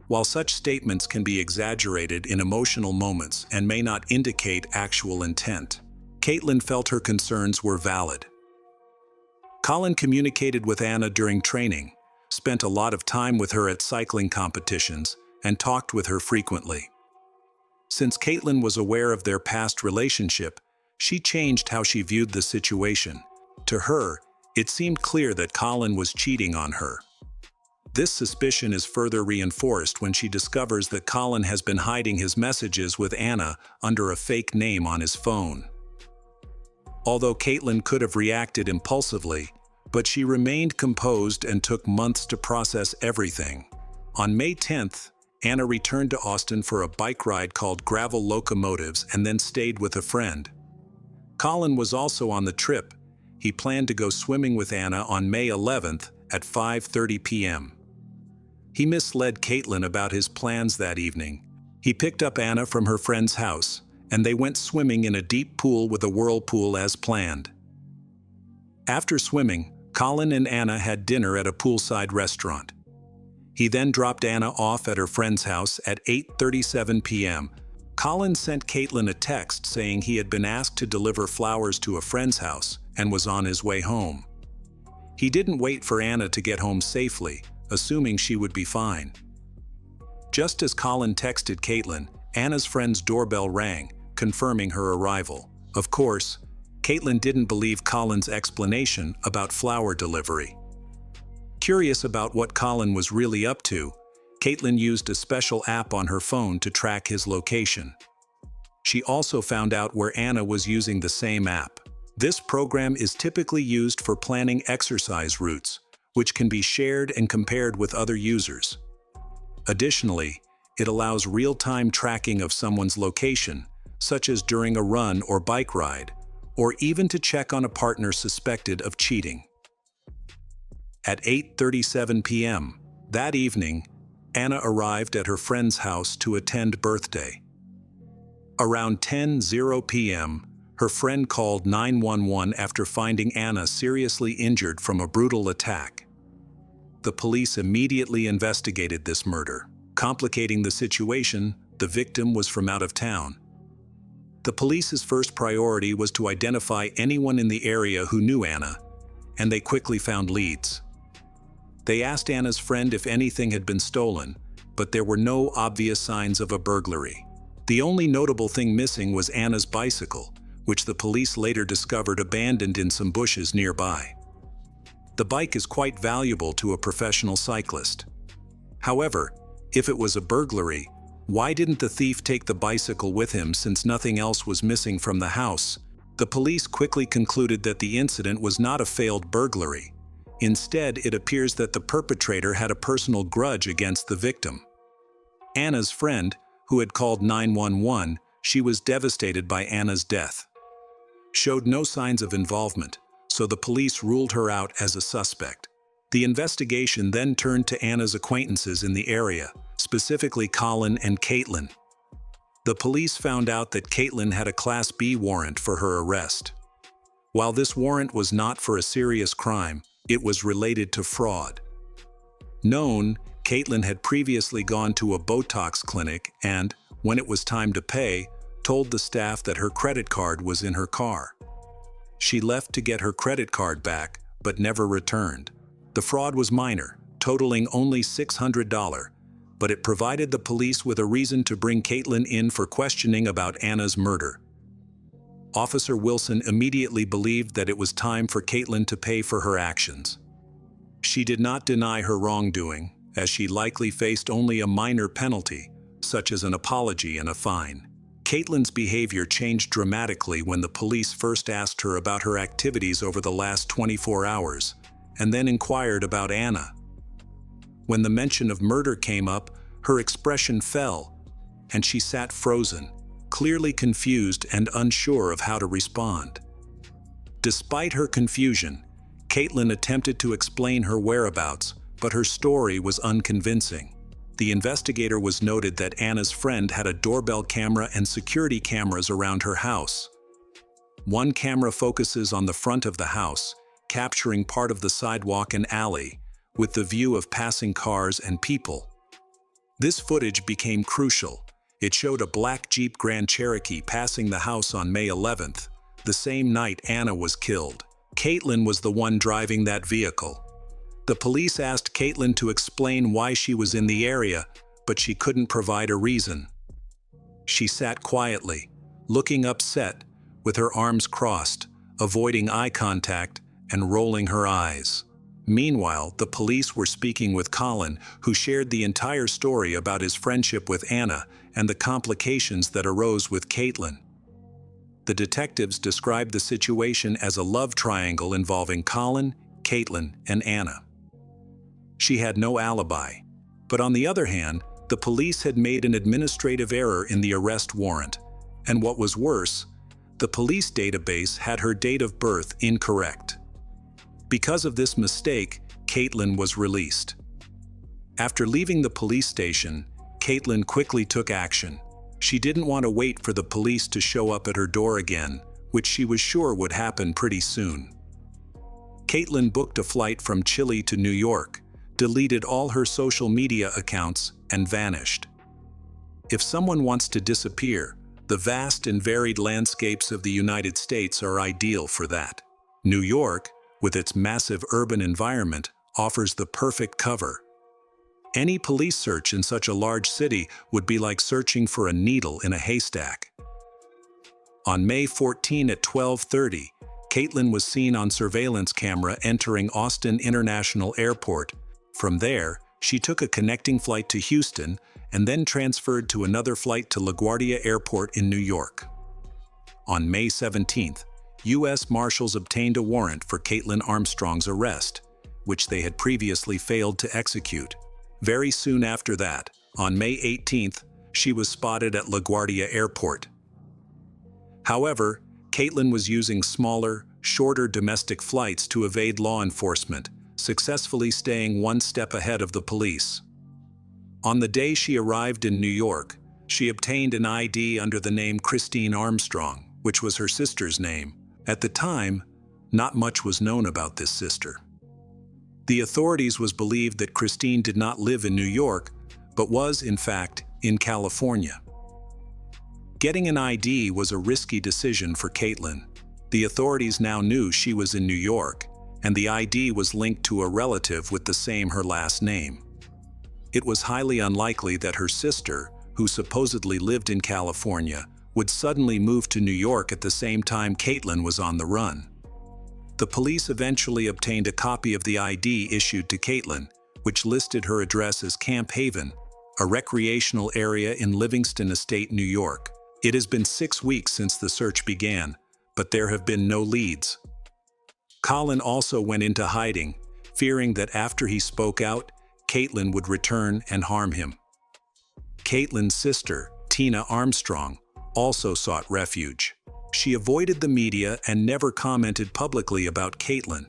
While such statements can be exaggerated in emotional moments and may not indicate actual intent, Caitlin felt her concerns were valid. Colin communicated with Anna during training, spent a lot of time with her at cycling competitions, and talked with her frequently. Since Caitlin was aware of their past relationship, she changed how she viewed the situation. To her, it seemed clear that Colin was cheating on her. This suspicion is further reinforced when she discovers that Colin has been hiding his messages with Anna under a fake name on his phone. Although Caitlin could have reacted impulsively, but she remained composed and took months to process everything. On May 10th, Anna returned to Austin for a bike ride called Gravel Locomotives and then stayed with a friend. Colin was also on the trip. He planned to go swimming with Anna on May 11th at 5:30 p.m. He misled Caitlin about his plans that evening. He picked up Anna from her friend's house, and they went swimming in a deep pool with a whirlpool as planned. After swimming, Colin and Anna had dinner at a poolside restaurant. He then dropped Anna off at her friend's house at 8:37 p.m. Colin sent Caitlin a text saying he had been asked to deliver flowers to a friend's house and was on his way home. He didn't wait for Anna to get home safely, assuming she would be fine. Just as Colin texted Caitlin, Anna's friend's doorbell rang, confirming her arrival. Of course, Caitlin didn't believe Colin's explanation about flower delivery. Curious about what Colin was really up to, Caitlin used a special app on her phone to track his location. She also found out where Anna was using the same app. This program is typically used for planning exercise routes, which can be shared and compared with other users. Additionally, it allows real-time tracking of someone's location, such as during a run or bike ride, or even to check on a partner suspected of cheating. At 8:37 p.m. that evening, Anna arrived at her friend's house to attend birthday. Around 10:00 p.m., her friend called 911 after finding Anna seriously injured from a brutal attack. The police immediately investigated this murder. Complicating the situation, the victim was from out of town. The police's first priority was to identify anyone in the area who knew Anna, and they quickly found leads. They asked Anna's friend if anything had been stolen, but there were no obvious signs of a burglary. The only notable thing missing was Anna's bicycle, which the police later discovered abandoned in some bushes nearby. The bike is quite valuable to a professional cyclist. However, if it was a burglary, why didn't the thief take the bicycle with him since nothing else was missing from the house? The police quickly concluded that the incident was not a failed burglary. Instead, it appears that the perpetrator had a personal grudge against the victim. Anna's friend, who had called 911, she was devastated by Anna's death. Showed no signs of involvement, so the police ruled her out as a suspect. The investigation then turned to Anna's acquaintances in the area, specifically Colin and Caitlin. The police found out that Caitlin had a Class B warrant for her arrest. While this warrant was not for a serious crime, it was related to fraud. Known, Caitlin had previously gone to a Botox clinic and, when it was time to pay, told the staff that her credit card was in her car. She left to get her credit card back, but never returned. The fraud was minor, totaling only $600, but it provided the police with a reason to bring Caitlin in for questioning about Anna's murder. Officer Wilson immediately believed that it was time for Caitlin to pay for her actions. She did not deny her wrongdoing, as she likely faced only a minor penalty, such as an apology and a fine. Caitlin's behavior changed dramatically when the police first asked her about her activities over the last 24 hours, and then inquired about Anna. When the mention of murder came up, her expression fell, and she sat frozen, clearly confused and unsure of how to respond. Despite her confusion, Caitlin attempted to explain her whereabouts, but her story was unconvincing. The investigator was noted that Anna's friend had a doorbell camera and security cameras around her house. One camera focuses on the front of the house, capturing part of the sidewalk and alley, with the view of passing cars and people. This footage became crucial. It showed a black Jeep Grand Cherokee passing the house on May 11th, the same night Anna was killed. Caitlin was the one driving that vehicle. The police asked Caitlin to explain why she was in the area, but she couldn't provide a reason. She sat quietly, looking upset, with her arms crossed, avoiding eye contact and rolling her eyes. Meanwhile, the police were speaking with Colin, who shared the entire story about his friendship with Anna and the complications that arose with Caitlin. The detectives described the situation as a love triangle involving Colin, Caitlin, and Anna. She had no alibi, but on the other hand, the police had made an administrative error in the arrest warrant, and what was worse, the police database had her date of birth incorrect. Because of this mistake, Caitlin was released. After leaving the police station, Caitlin quickly took action. She didn't want to wait for the police to show up at her door again, which she was sure would happen pretty soon. Caitlin booked a flight from Chile to New York, deleted all her social media accounts, and vanished. If someone wants to disappear, the vast and varied landscapes of the United States are ideal for that. New York, with its massive urban environment, offers the perfect cover. Any police search in such a large city would be like searching for a needle in a haystack. On May 14 at 12:30, Caitlin was seen on surveillance camera entering Austin International Airport. From there, she took a connecting flight to Houston and then transferred to another flight to LaGuardia Airport in New York. On May 17th, U.S. Marshals obtained a warrant for Caitlin Armstrong's arrest, which they had previously failed to execute. Very soon after that, on May 18th, she was spotted at LaGuardia Airport. However, Caitlin was using smaller, shorter domestic flights to evade law enforcement, successfully staying one step ahead of the police. On the day she arrived in New York, she obtained an ID under the name Christine Armstrong, which was her sister's name. At the time, not much was known about this sister. The authorities was believed that Christine did not live in New York, but was, in fact, in California. Getting an ID was a risky decision for Caitlin. The authorities now knew she was in New York, and the ID was linked to a relative with the same her last name. It was highly unlikely that her sister, who supposedly lived in California, would suddenly move to New York at the same time Caitlin was on the run. The police eventually obtained a copy of the ID issued to Caitlin, which listed her address as Camp Haven, a recreational area in Livingston Estate, New York. It has been 6 weeks since the search began, but there have been no leads. Colin also went into hiding, fearing that after he spoke out, Caitlin would return and harm him. Caitlin's sister, Tina Armstrong, also sought refuge. She avoided the media and never commented publicly about Caitlin.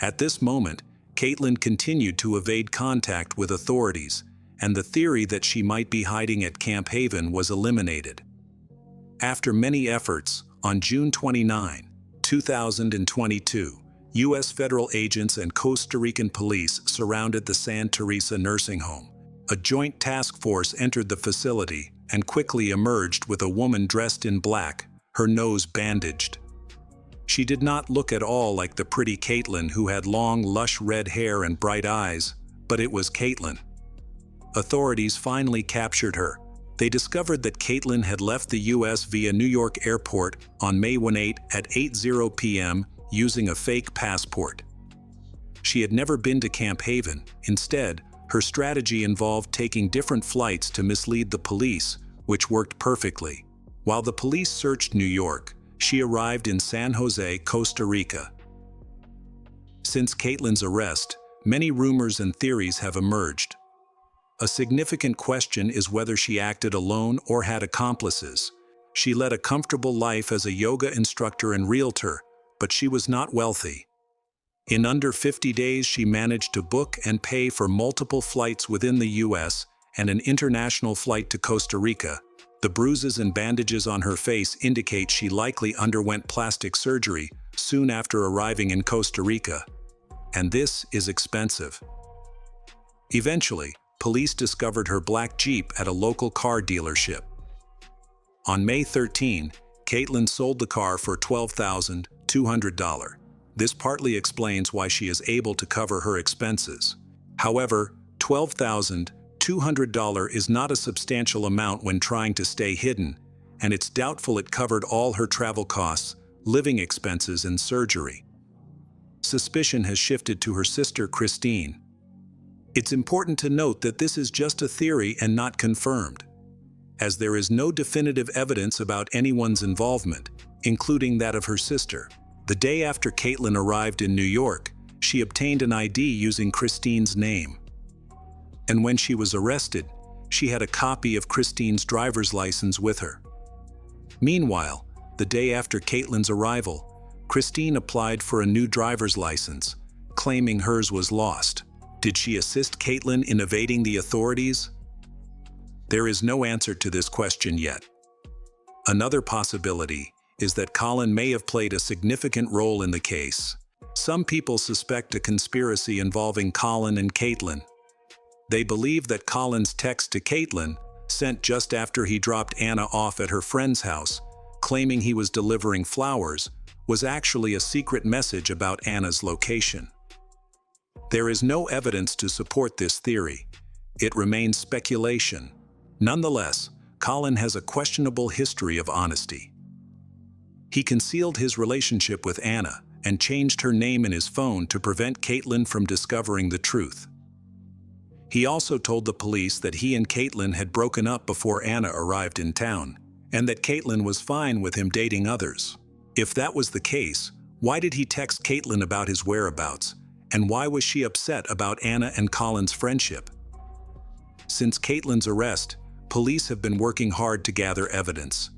At this moment, Caitlin continued to evade contact with authorities, and the theory that she might be hiding at Camp Haven was eliminated. After many efforts, on June 29, 2022, U.S. federal agents and Costa Rican police surrounded the Santa Teresa nursing home. A joint task force entered the facility and quickly emerged with a woman dressed in black, her nose bandaged. She did not look at all like the pretty Caitlin who had long, lush red hair and bright eyes, But it was Caitlin. Authorities finally captured her. They discovered that Caitlin had left the U.S. via New York Airport on May 18 at 8:00 p.m. using a fake passport. She had never been to Camp Haven. Instead, her strategy involved taking different flights to mislead the police, which worked perfectly. While the police searched New York, she arrived in San Jose, Costa Rica. Since Caitlin's arrest, many rumors and theories have emerged. A significant question is whether she acted alone or had accomplices. She led a comfortable life as a yoga instructor and realtor, but she was not wealthy. In under 50 days, she managed to book and pay for multiple flights within the U.S. and an international flight to Costa Rica. The bruises and bandages on her face indicate she likely underwent plastic surgery soon after arriving in Costa Rica. And this is expensive. Eventually, police discovered her black Jeep at a local car dealership. On May 13, Caitlin sold the car for $12,200. This partly explains why she is able to cover her expenses. However, $12,200 is not a substantial amount when trying to stay hidden, and it's doubtful it covered all her travel costs, living expenses, and surgery. Suspicion has shifted to her sister Christine. It's important to note that this is just a theory and not confirmed, as there is no definitive evidence about anyone's involvement, including that of her sister. The day after Caitlin arrived in New York, she obtained an ID using Christine's name. And when she was arrested, she had a copy of Christine's driver's license with her. Meanwhile, the day after Caitlin's arrival, Christine applied for a new driver's license, claiming hers was lost. Did she assist Caitlin in evading the authorities? There is no answer to this question yet. Another possibility is that Colin may have played a significant role in the case. Some people suspect a conspiracy involving Colin and Caitlin. They believe that Colin's text to Caitlin, sent just after he dropped Anna off at her friend's house, claiming he was delivering flowers, was actually a secret message about Anna's location. There is no evidence to support this theory. It remains speculation. Nonetheless, Colin has a questionable history of honesty. He concealed his relationship with Anna and changed her name in his phone to prevent Caitlin from discovering the truth. He also told the police that he and Caitlin had broken up before Anna arrived in town, and that Caitlin was fine with him dating others. If that was the case, why did he text Caitlin about his whereabouts? And why was she upset about Anna and Colin's friendship? Since Caitlin's arrest, police have been working hard to gather evidence.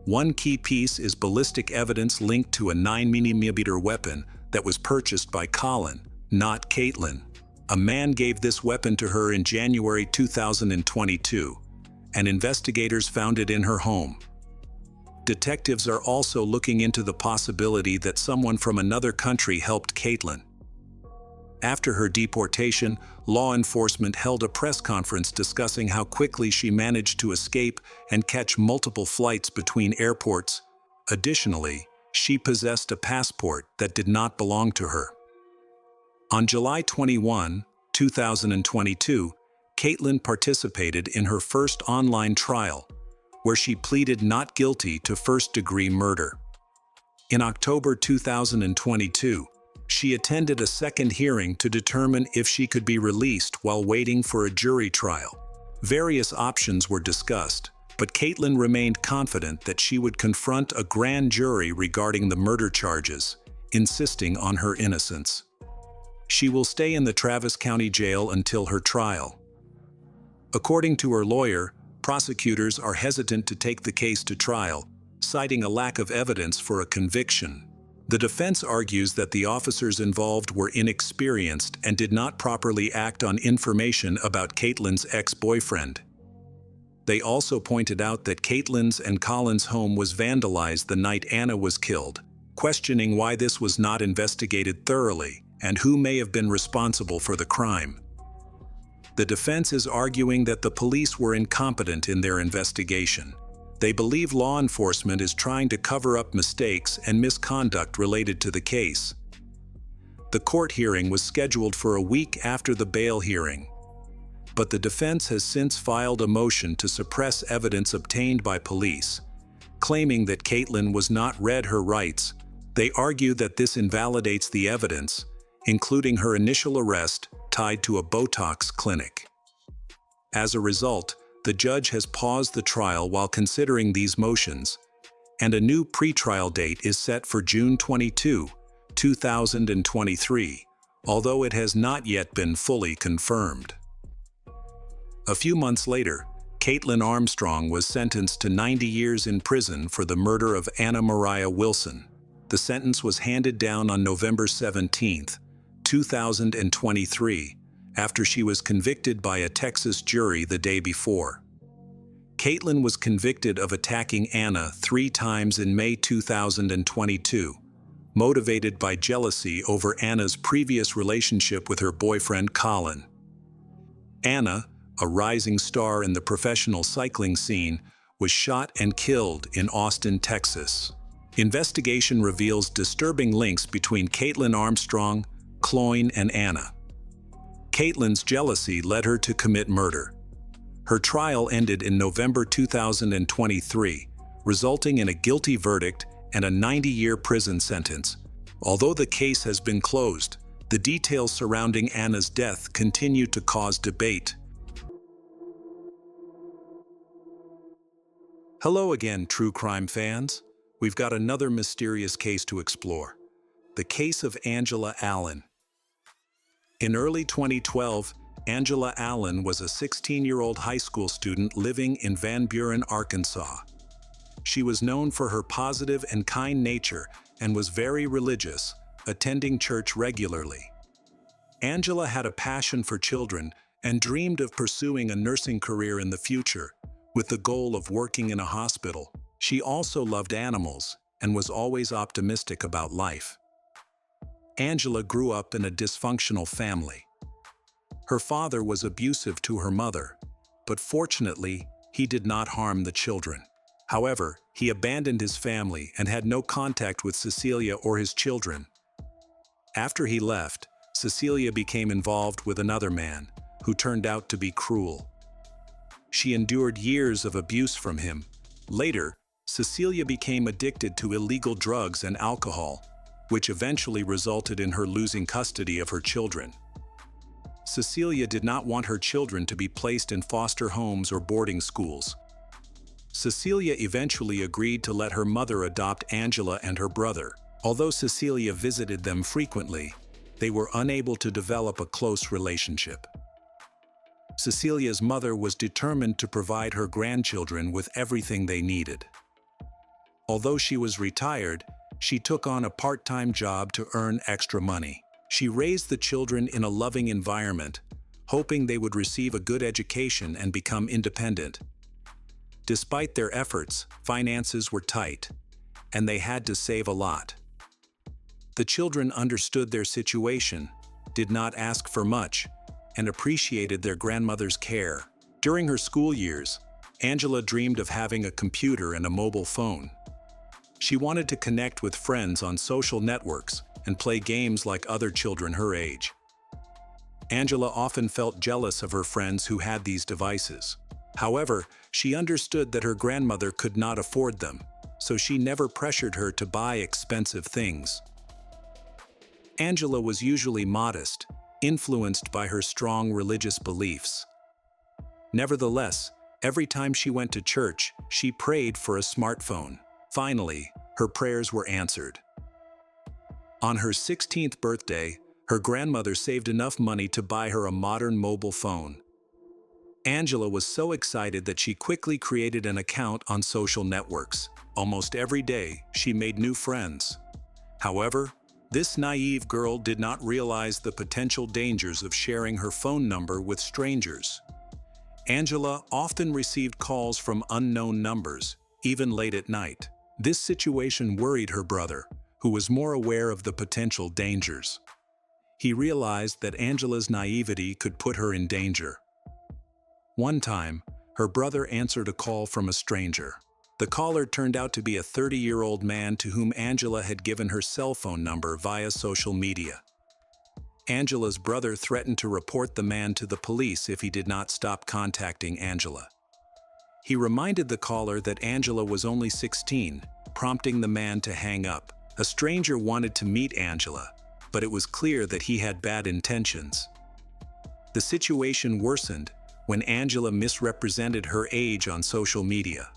One key piece is ballistic evidence linked to a 9mm weapon that was purchased by Colin, not Caitlin. A man gave this weapon to her in January 2022, and investigators found it in her home. Detectives are also looking into the possibility that someone from another country helped Caitlin. After her deportation, law enforcement held a press conference discussing how quickly she managed to escape and catch multiple flights between airports. Additionally, she possessed a passport that did not belong to her. On July 21, 2022, Caitlin participated in her first online trial, where she pleaded not guilty to first-degree murder. In October 2022, she attended a second hearing to determine if she could be released while waiting for a jury trial. Various options were discussed, but Caitlin remained confident that she would confront a grand jury regarding the murder charges, insisting on her innocence. She will stay in the Travis County Jail until her trial. According to her lawyer, prosecutors are hesitant to take the case to trial, citing a lack of evidence for a conviction. The defense argues that the officers involved were inexperienced and did not properly act on information about Caitlin's ex-boyfriend. They also pointed out that Caitlin's and Colin's home was vandalized the night Anna was killed, questioning why this was not investigated thoroughly and who may have been responsible for the crime. The defense is arguing that the police were incompetent in their investigation. They believe law enforcement is trying to cover up mistakes and misconduct related to the case. The court hearing was scheduled for a week after the bail hearing, but the defense has since filed a motion to suppress evidence obtained by police, claiming that Caitlin was not read her rights. They argue that this invalidates the evidence, including her initial arrest tied to a Botox clinic. As a result, the judge has paused the trial while considering these motions, and a new pretrial date is set for June 22, 2023, although it has not yet been fully confirmed. A few months later, Caitlin Armstrong was sentenced to 90 years in prison for the murder of Anna Mariah Wilson. The sentence was handed down on November 17, 2023, after she was convicted by a Texas jury the day before. Caitlin was convicted of attacking Anna 3 times in May 2022, motivated by jealousy over Anna's previous relationship with her boyfriend Colin. Anna, a rising star in the professional cycling scene, was shot and killed in Austin, Texas. Investigation reveals disturbing links between Caitlin Armstrong, Cloyne, and Anna. Caitlin's jealousy led her to commit murder. Her trial ended in November 2023, resulting in a guilty verdict and a 90-year prison sentence. Although the case has been closed, the details surrounding Anna's death continue to cause debate. Hello again, true crime fans. We've got another mysterious case to explore. The case of Angela Allen. In early 2012, Angela Allen was a 16-year-old high school student living in Van Buren, Arkansas. She was known for her positive and kind nature and was very religious, attending church regularly. Angela had a passion for children and dreamed of pursuing a nursing career in the future, with the goal of working in a hospital. She also loved animals and was always optimistic about life. Angela grew up in a dysfunctional family. Her father was abusive to her mother, but fortunately, he did not harm the children. However, he abandoned his family and had no contact with Cecilia or his children. After he left, Cecilia became involved with another man, who turned out to be cruel. She endured years of abuse from him. Later, Cecilia became addicted to illegal drugs and alcohol, which eventually resulted in her losing custody of her children. Cecilia did not want her children to be placed in foster homes or boarding schools. Cecilia eventually agreed to let her mother adopt Angela and her brother. Although Cecilia visited them frequently, they were unable to develop a close relationship. Cecilia's mother was determined to provide her grandchildren with everything they needed. Although she was retired, she took on a part-time job to earn extra money. She raised the children in a loving environment, hoping they would receive a good education and become independent. Despite their efforts, finances were tight, and they had to save a lot. The children understood their situation, did not ask for much, and appreciated their grandmother's care. During her school years, Angela dreamed of having a computer and a mobile phone. She wanted to connect with friends on social networks and play games like other children her age. Angela often felt jealous of her friends who had these devices. However, she understood that her grandmother could not afford them, so she never pressured her to buy expensive things. Angela was usually modest, influenced by her strong religious beliefs. Nevertheless, every time she went to church, she prayed for a smartphone. Finally, her prayers were answered. On her 16th birthday, her grandmother saved enough money to buy her a modern mobile phone. Angela was so excited that she quickly created an account on social networks. Almost every day, she made new friends. However, this naive girl did not realize the potential dangers of sharing her phone number with strangers. Angela often received calls from unknown numbers, even late at night. This situation worried her brother, who was more aware of the potential dangers. He realized that Angela's naivety could put her in danger. One time, her brother answered a call from a stranger. The caller turned out to be a 30-year-old man to whom Angela had given her cell phone number via social media. Angela's brother threatened to report the man to the police if he did not stop contacting Angela. He reminded the caller that Angela was only 16, prompting the man to hang up. A stranger wanted to meet Angela, but it was clear that he had bad intentions. The situation worsened when Angela misrepresented her age on social media.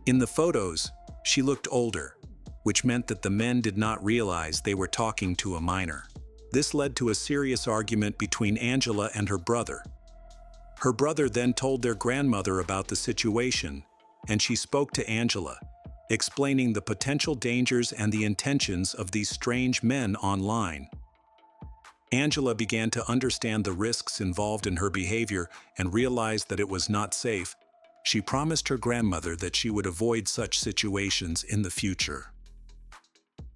In the photos, she looked older, which meant that the men did not realize they were talking to a minor. This led to a serious argument between Angela and her brother. Her brother then told their grandmother about the situation, and she spoke to Angela, explaining the potential dangers and the intentions of these strange men online. Angela began to understand the risks involved in her behavior and realized that it was not safe. She promised her grandmother that she would avoid such situations in the future.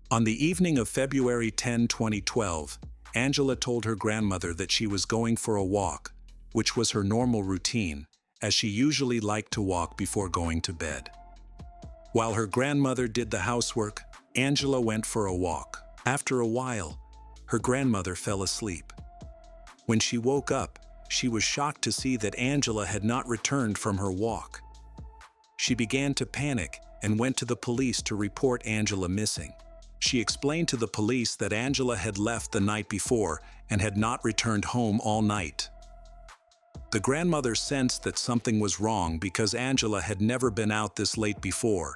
On the evening of February 10, 2012, Angela told her grandmother that she was going for a walk, which was her normal routine, as she usually liked to walk before going to bed. While her grandmother did the housework, Angela went for a walk. After a while, her grandmother fell asleep. When she woke up, she was shocked to see that Angela had not returned from her walk. She began to panic and went to the police to report Angela missing. She explained to the police that Angela had left the night before and had not returned home all night. The grandmother sensed that something was wrong because Angela had never been out this late before,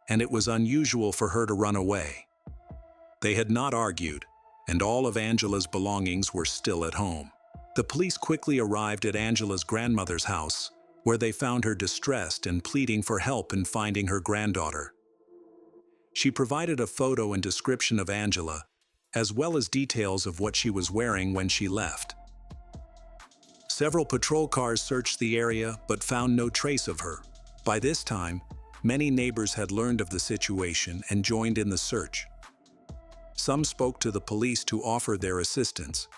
and it was unusual for her to run away. They had not argued, and all of Angela's belongings were still at home. The police quickly arrived at Angela's grandmother's house, where they found her distressed and pleading for help in finding her granddaughter. She provided a photo and description of Angela, as well as details of what she was wearing when she left. Several patrol cars searched the area but found no trace of her. By this time, many neighbors had learned of the situation and joined in the search. Some spoke to the police to offer their assistance.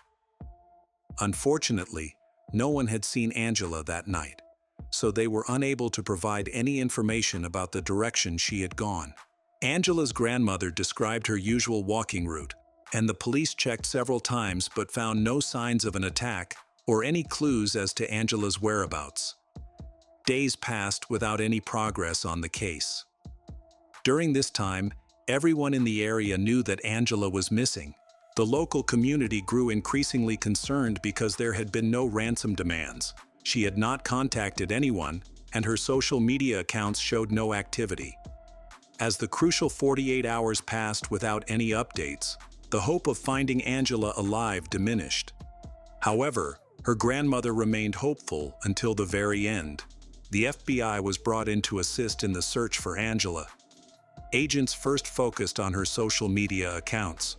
Unfortunately, no one had seen Angela that night, so they were unable to provide any information about the direction she had gone. Angela's grandmother described her usual walking route, and the police checked several times but found no signs of an attack or any clues as to Angela's whereabouts. Days passed without any progress on the case. During this time, everyone in the area knew that Angela was missing. The local community grew increasingly concerned because there had been no ransom demands. She had not contacted anyone, and her social media accounts showed no activity. As the crucial 48 hours passed without any updates, the hope of finding Angela alive diminished. However, her grandmother remained hopeful until the very end. The FBI was brought in to assist in the search for Angela. Agents first focused on her social media accounts.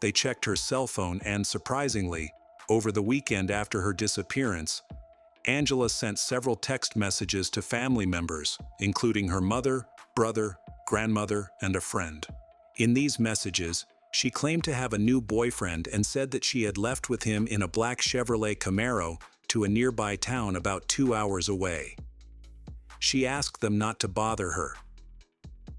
They checked her cell phone and, surprisingly, over the weekend after her disappearance, Angela sent several text messages to family members, including her mother, brother, grandmother, and a friend. In these messages, she claimed to have a new boyfriend and said that she had left with him in a black Chevrolet Camaro to a nearby town about 2 hours away. She asked them not to bother her.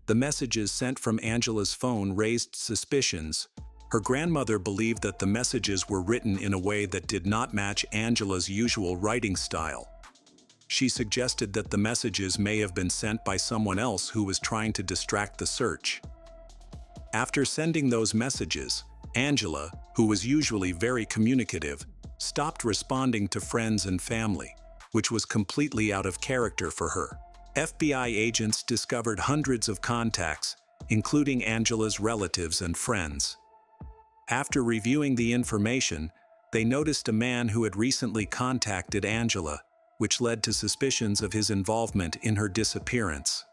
The messages sent from Angela's phone raised suspicions. Her grandmother believed that the messages were written in a way that did not match Angela's usual writing style. She suggested that the messages may have been sent by someone else who was trying to distract the search. After sending those messages, Angela, who was usually very communicative, stopped responding to friends and family, which was completely out of character for her. FBI agents discovered hundreds of contacts, including Angela's relatives and friends. After reviewing the information, they noticed a man who had recently contacted Angela, which led to suspicions of his involvement in her disappearance.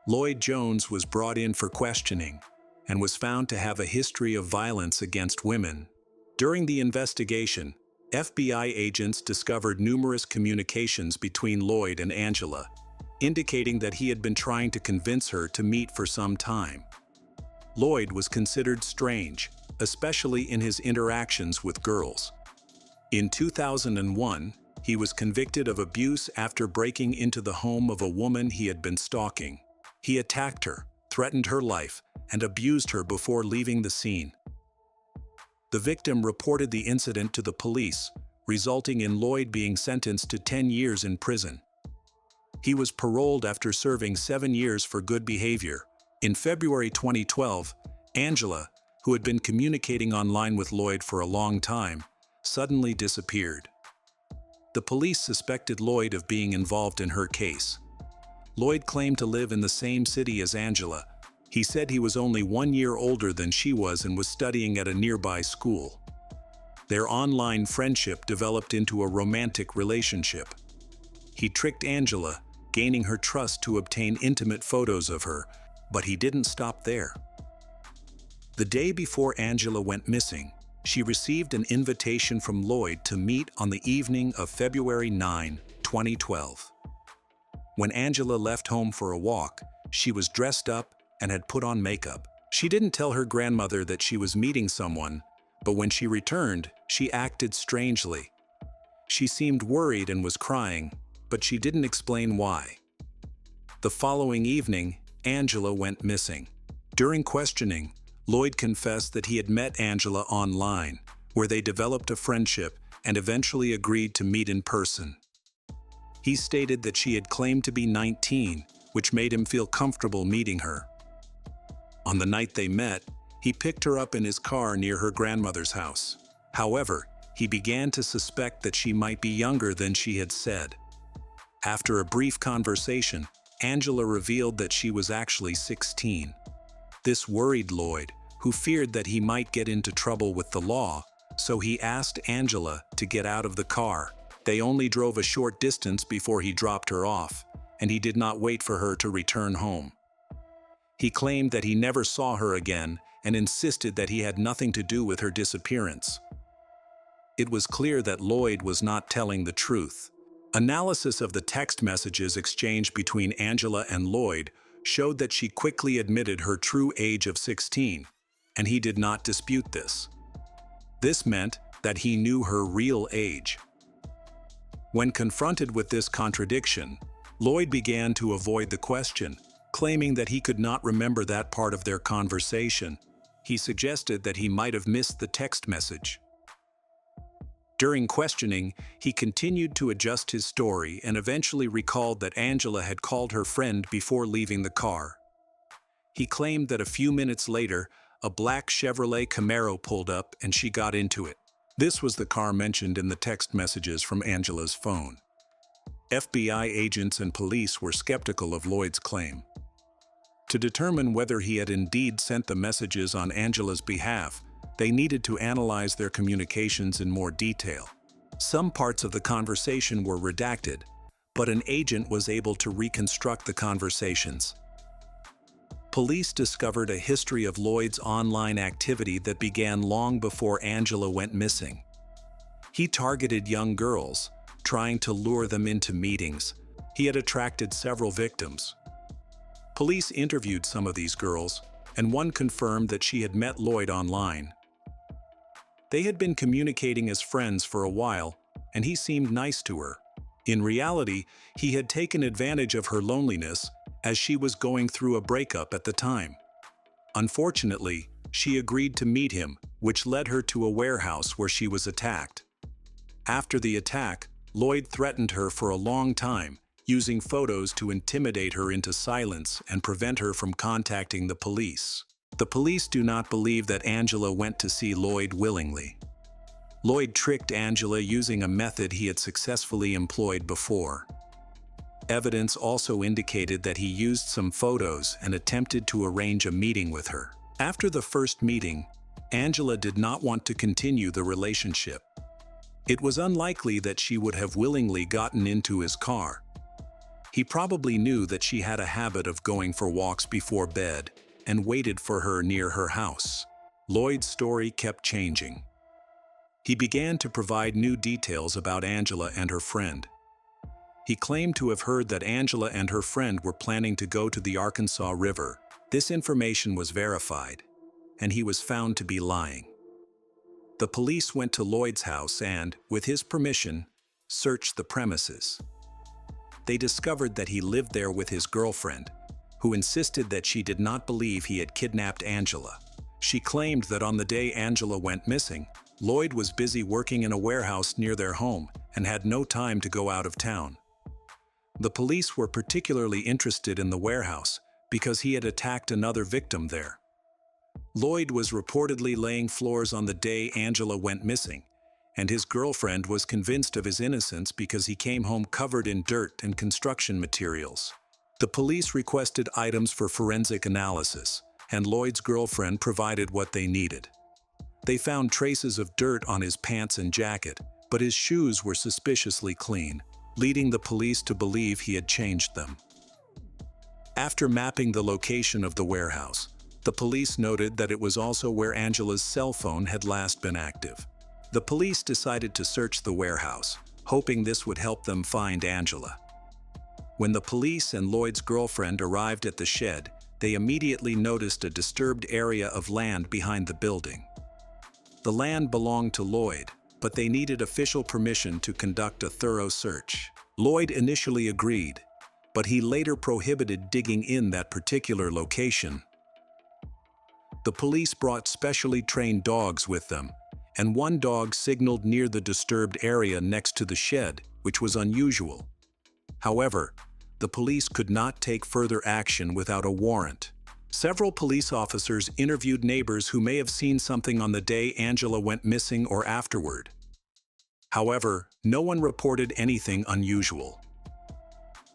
Lloyd Jones was brought in for questioning and was found to have a history of violence against women. During the investigation, FBI agents discovered numerous communications between Lloyd and Angela, indicating that he had been trying to convince her to meet for some time. Lloyd was considered strange, especially in his interactions with girls. In 2001, he was convicted of abuse after breaking into the home of a woman he had been stalking. He attacked her, threatened her life, and abused her before leaving the scene. The victim reported the incident to the police, resulting in Lloyd being sentenced to 10 years in prison. He was paroled after serving 7 years for good behavior. In February 2012, Angela, who had been communicating online with Lloyd for a long time, suddenly disappeared. The police suspected Lloyd of being involved in her case. Lloyd claimed to live in the same city as Angela. He said he was only 1 year older than she was and was studying at a nearby school. Their online friendship developed into a romantic relationship. He tricked Angela, gaining her trust to obtain intimate photos of her, but he didn't stop there. The day before Angela went missing, she received an invitation from Lloyd to meet on the evening of February 9, 2012. When Angela left home for a walk, she was dressed up and had put on makeup. She didn't tell her grandmother that she was meeting someone, but when she returned, she acted strangely. She seemed worried and was crying, but she didn't explain why. The following evening, Angela went missing. During questioning, Lloyd confessed that he had met Angela online, where they developed a friendship and eventually agreed to meet in person. He stated that she had claimed to be 19, which made him feel comfortable meeting her. On the night they met, he picked her up in his car near her grandmother's house. However, he began to suspect that she might be younger than she had said. After a brief conversation, Angela revealed that she was actually 16. This worried Lloyd, who feared that he might get into trouble with the law, so he asked Angela to get out of the car. They only drove a short distance before he dropped her off, and he did not wait for her to return home. He claimed that he never saw her again and insisted that he had nothing to do with her disappearance. It was clear that Lloyd was not telling the truth. Analysis of the text messages exchanged between Angela and Lloyd showed that she quickly admitted her true age of 16, and he did not dispute this. This meant that he knew her real age. When confronted with this contradiction, Lloyd began to avoid the question, claiming that he could not remember that part of their conversation. He suggested that he might have missed the text message. During questioning, he continued to adjust his story and eventually recalled that Angela had called her friend before leaving the car. He claimed that a few minutes later, a black Chevrolet Camaro pulled up and she got into it. This was the car mentioned in the text messages from Angela's phone. FBI agents and police were skeptical of Lloyd's claim. To determine whether he had indeed sent the messages on Angela's behalf, they needed to analyze their communications in more detail. Some parts of the conversation were redacted, but an agent was able to reconstruct the conversations. Police discovered a history of Lloyd's online activity that began long before Angela went missing. He targeted young girls, trying to lure them into meetings. He had attracted several victims. Police interviewed some of these girls, and one confirmed that she had met Lloyd online. They had been communicating as friends for a while, and he seemed nice to her. In reality, he had taken advantage of her loneliness as she was going through a breakup at the time. Unfortunately, she agreed to meet him, which led her to a warehouse where she was attacked. After the attack, Lloyd threatened her for a long time, using photos to intimidate her into silence and prevent her from contacting the police. The police do not believe that Angela went to see Lloyd willingly. Lloyd tricked Angela using a method he had successfully employed before. Evidence also indicated that he used some photos and attempted to arrange a meeting with her. After the first meeting, Angela did not want to continue the relationship. It was unlikely that she would have willingly gotten into his car. He probably knew that she had a habit of going for walks before bed and waited for her near her house. Lloyd's story kept changing. He began to provide new details about Angela and her friend. He claimed to have heard that Angela and her friend were planning to go to the Arkansas River. This information was verified, and he was found to be lying. The police went to Lloyd's house and, with his permission, searched the premises. They discovered that he lived there with his girlfriend, who insisted that she did not believe he had kidnapped Angela. She claimed that on the day Angela went missing, Lloyd was busy working in a warehouse near their home and had no time to go out of town. The police were particularly interested in the warehouse because he had attacked another victim there. Lloyd was reportedly laying floors on the day Angela went missing, and his girlfriend was convinced of his innocence because he came home covered in dirt and construction materials. The police requested items for forensic analysis, and Lloyd's girlfriend provided what they needed. They found traces of dirt on his pants and jacket, but his shoes were suspiciously clean, leading the police to believe he had changed them. After mapping the location of the warehouse, the police noted that it was also where Angela's cell phone had last been active. The police decided to search the warehouse, hoping this would help them find Angela. When the police and Lloyd's girlfriend arrived at the shed, they immediately noticed a disturbed area of land behind the building. The land belonged to Lloyd, but they needed official permission to conduct a thorough search. Lloyd initially agreed, but he later prohibited digging in that particular location. The police brought specially trained dogs with them, and one dog signaled near the disturbed area next to the shed, which was unusual. However, the police could not take further action without a warrant. Several police officers interviewed neighbors who may have seen something on the day Angela went missing or afterward. However, no one reported anything unusual.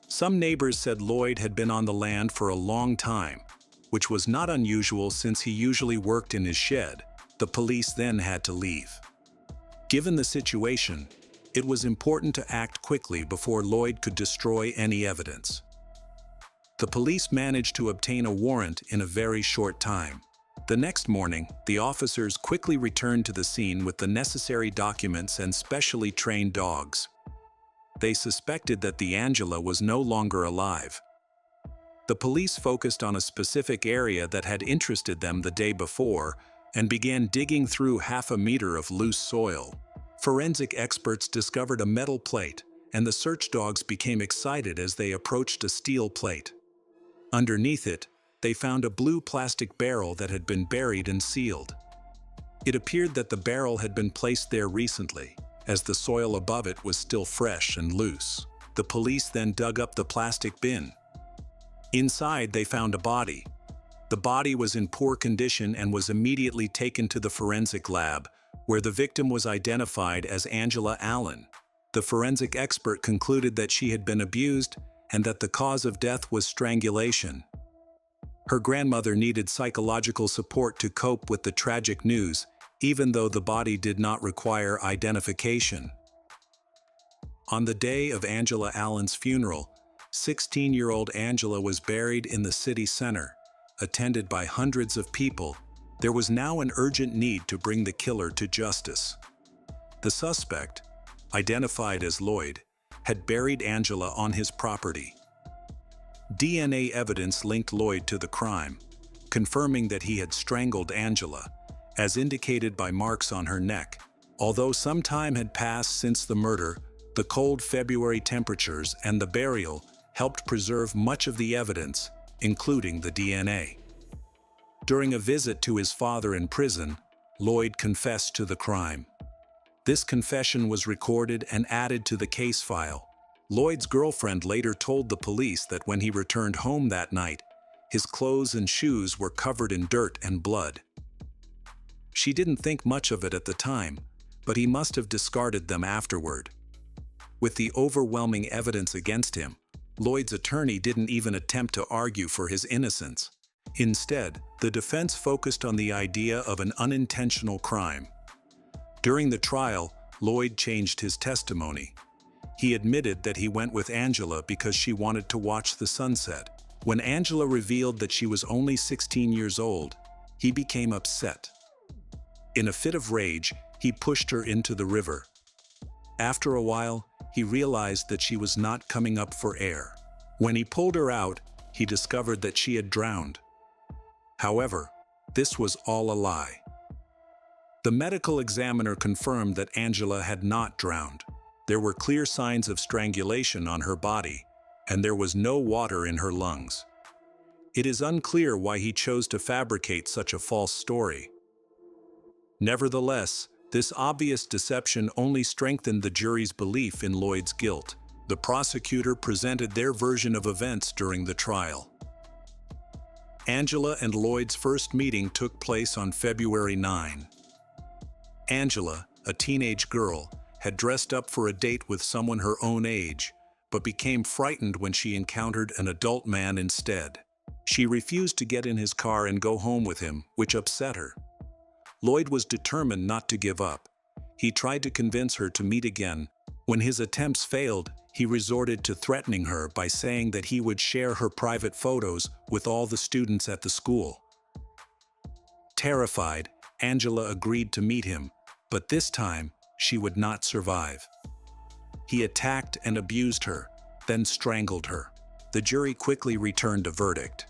Some neighbors said Lloyd had been on the land for a long time, which was not unusual since he usually worked in his shed. The police then had to leave. Given the situation, it was important to act quickly before Lloyd could destroy any evidence. The police managed to obtain a warrant in a very short time. The next morning, the officers quickly returned to the scene with the necessary documents and specially trained dogs. They suspected that the Angela was no longer alive. The police focused on a specific area that had interested them the day before and began digging through half a meter of loose soil. Forensic experts discovered a metal plate, and the search dogs became excited as they approached a steel plate. Underneath it, they found a blue plastic barrel that had been buried and sealed. It appeared that the barrel had been placed there recently, as the soil above it was still fresh and loose. The police then dug up the plastic bin. Inside, they found a body. The body was in poor condition and was immediately taken to the forensic lab, where the victim was identified as Angela Allen. The forensic expert concluded that she had been abused and that the cause of death was strangulation. Her grandmother needed psychological support to cope with the tragic news, even though the body did not require identification. On the day of Angela Allen's funeral, 16-year-old Angela was buried in the city center, attended by hundreds of people. There was now an urgent need to bring the killer to justice. The suspect, identified as Lloyd, had buried Angela on his property. DNA evidence linked Lloyd to the crime, confirming that he had strangled Angela, as indicated by marks on her neck. Although some time had passed since the murder, the cold February temperatures and the burial helped preserve much of the evidence, including the DNA. During a visit to his father in prison, Lloyd confessed to the crime. This confession was recorded and added to the case file. Lloyd's girlfriend later told the police that when he returned home that night, his clothes and shoes were covered in dirt and blood. She didn't think much of it at the time, but he must have discarded them afterward. With the overwhelming evidence against him, Lloyd's attorney didn't even attempt to argue for his innocence. Instead, the defense focused on the idea of an unintentional crime. During the trial, Lloyd changed his testimony. He admitted that he went with Angela because she wanted to watch the sunset. When Angela revealed that she was only 16 years old, he became upset. In a fit of rage, he pushed her into the river. After a while, he realized that she was not coming up for air. When he pulled her out, he discovered that she had drowned. However, this was all a lie. The medical examiner confirmed that Angela had not drowned. There were clear signs of strangulation on her body, and there was no water in her lungs. It is unclear why he chose to fabricate such a false story. Nevertheless, this obvious deception only strengthened the jury's belief in Lloyd's guilt. The prosecutor presented their version of events during the trial. Angela and Lloyd's first meeting took place on February 9. Angela, a teenage girl, had dressed up for a date with someone her own age, but became frightened when she encountered an adult man instead. She refused to get in his car and go home with him, which upset her. Lloyd was determined not to give up. He tried to convince her to meet again. When his attempts failed, he resorted to threatening her by saying that he would share her private photos with all the students at the school. Terrified, Angela agreed to meet him, but this time, she would not survive. He attacked and abused her, then strangled her. The jury quickly returned a verdict.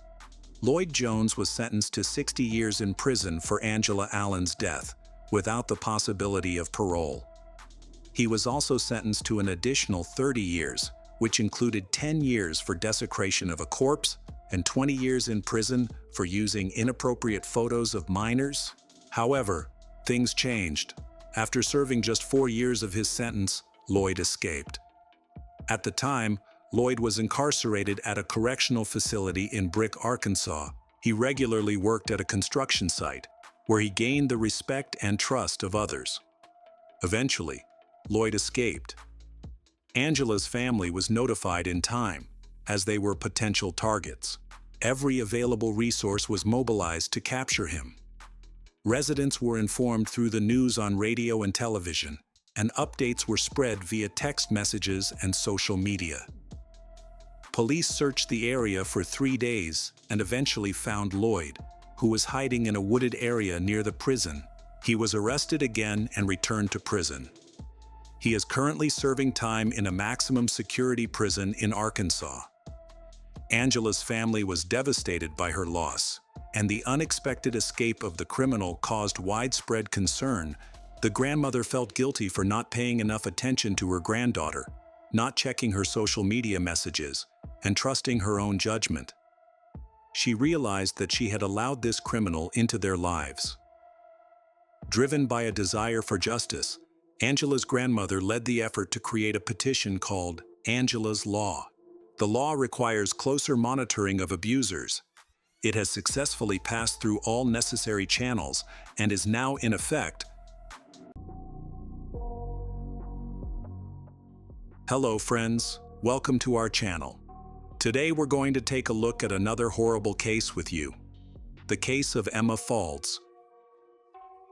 Lloyd Jones was sentenced to 60 years in prison for Angela Allen's death, without the possibility of parole. He was also sentenced to an additional 30 years, which included 10 years for desecration of a corpse and 20 years in prison for using inappropriate photos of minors. However, things changed. After serving just 4 years of his sentence, Lloyd escaped. At the time, Lloyd was incarcerated at a correctional facility in Brick, Arkansas. He regularly worked at a construction site, where he gained the respect and trust of others. Eventually, Lloyd escaped. Angela's family was notified in time, as they were potential targets. Every available resource was mobilized to capture him. Residents were informed through the news on radio and television, and updates were spread via text messages and social media. Police searched the area for 3 days and eventually found Lloyd, who was hiding in a wooded area near the prison. He was arrested again and returned to prison. He is currently serving time in a maximum security prison in Arkansas. Angela's family was devastated by her loss, and the unexpected escape of the criminal caused widespread concern. The grandmother felt guilty for not paying enough attention to her granddaughter, not checking her social media messages, and trusting her own judgment. She realized that she had allowed this criminal into their lives. Driven by a desire for justice, Angela's grandmother led the effort to create a petition called Angela's Law. The law requires closer monitoring of abusers. It has successfully passed through all necessary channels and is now in effect. Hello friends, welcome to our channel. Today we're going to take a look at another horrible case with you. The case of Emma Faulds.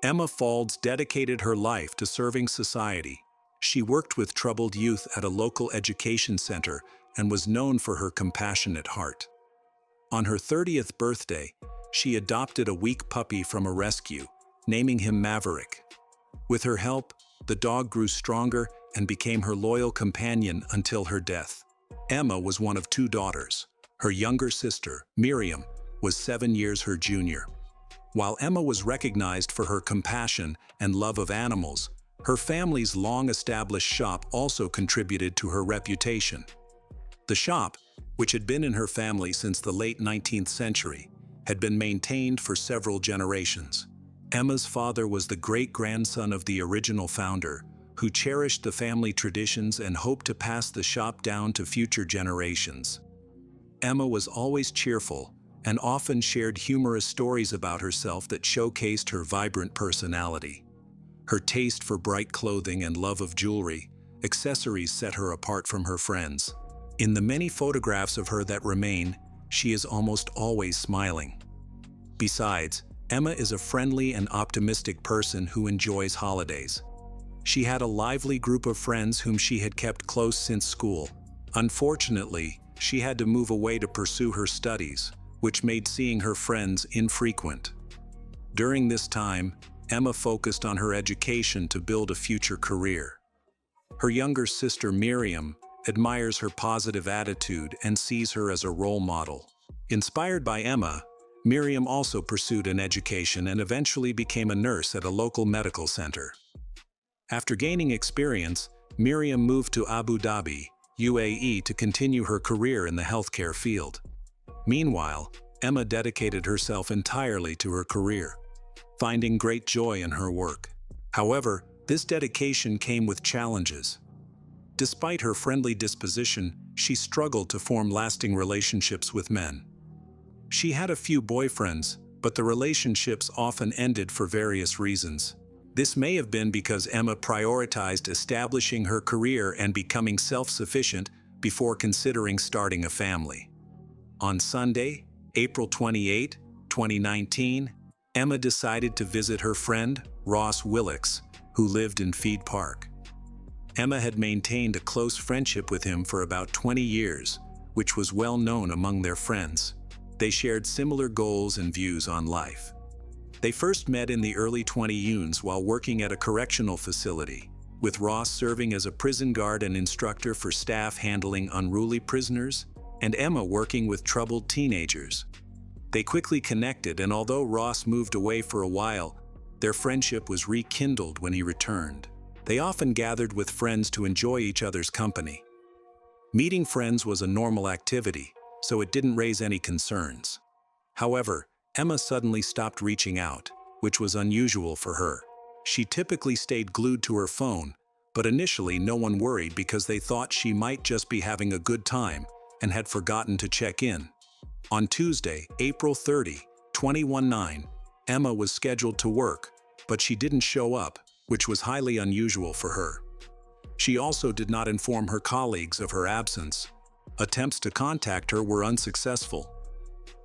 Emma Faulds dedicated her life to serving society. She worked with troubled youth at a local education center and was known for her compassionate heart. On her 30th birthday, she adopted a weak puppy from a rescue, naming him Maverick. With her help, the dog grew stronger and became her loyal companion until her death. Emma was one of 2 daughters. Her younger sister, Miriam, was 7 years her junior. While Emma was recognized for her compassion and love of animals, her family's long-established shop also contributed to her reputation. The shop, which had been in her family since the late 19th century, had been maintained for several generations. Emma's father was the great-grandson of the original founder, who cherished the family traditions and hoped to pass the shop down to future generations. Emma was always cheerful and often shared humorous stories about herself that showcased her vibrant personality. Her taste for bright clothing and love of jewelry, accessories set her apart from her friends. In the many photographs of her that remain, she is almost always smiling. Besides, Emma is a friendly and optimistic person who enjoys holidays. She had a lively group of friends whom she had kept close since school. Unfortunately, she had to move away to pursue her studies, which made seeing her friends infrequent. During this time, Emma focused on her education to build a future career. Her younger sister Miriam admires her positive attitude and sees her as a role model. Inspired by Emma, Miriam also pursued an education and eventually became a nurse at a local medical center. After gaining experience, Miriam moved to Abu Dhabi, UAE to continue her career in the healthcare field. Meanwhile, Emma dedicated herself entirely to her career, finding great joy in her work. However, this dedication came with challenges. Despite her friendly disposition, she struggled to form lasting relationships with men. She had a few boyfriends, but the relationships often ended for various reasons. This may have been because Emma prioritized establishing her career and becoming self-sufficient before considering starting a family. On Sunday, April 28, 2019, Emma decided to visit her friend, Ross Willix, who lived in Feed Park. Emma had maintained a close friendship with him for about 20 years, which was well known among their friends. They shared similar goals and views on life. They first met in the early 20s while working at a correctional facility, with Ross serving as a prison guard and instructor for staff handling unruly prisoners, and Emma working with troubled teenagers. They quickly connected, and although Ross moved away for a while, their friendship was rekindled when he returned. They often gathered with friends to enjoy each other's company. Meeting friends was a normal activity, so it didn't raise any concerns. However, Emma suddenly stopped reaching out, which was unusual for her. She typically stayed glued to her phone, but initially no one worried because they thought she might just be having a good time and had forgotten to check in. On Tuesday, April 30, 2019, Emma was scheduled to work, but she didn't show up, which was highly unusual for her. She also did not inform her colleagues of her absence. Attempts to contact her were unsuccessful.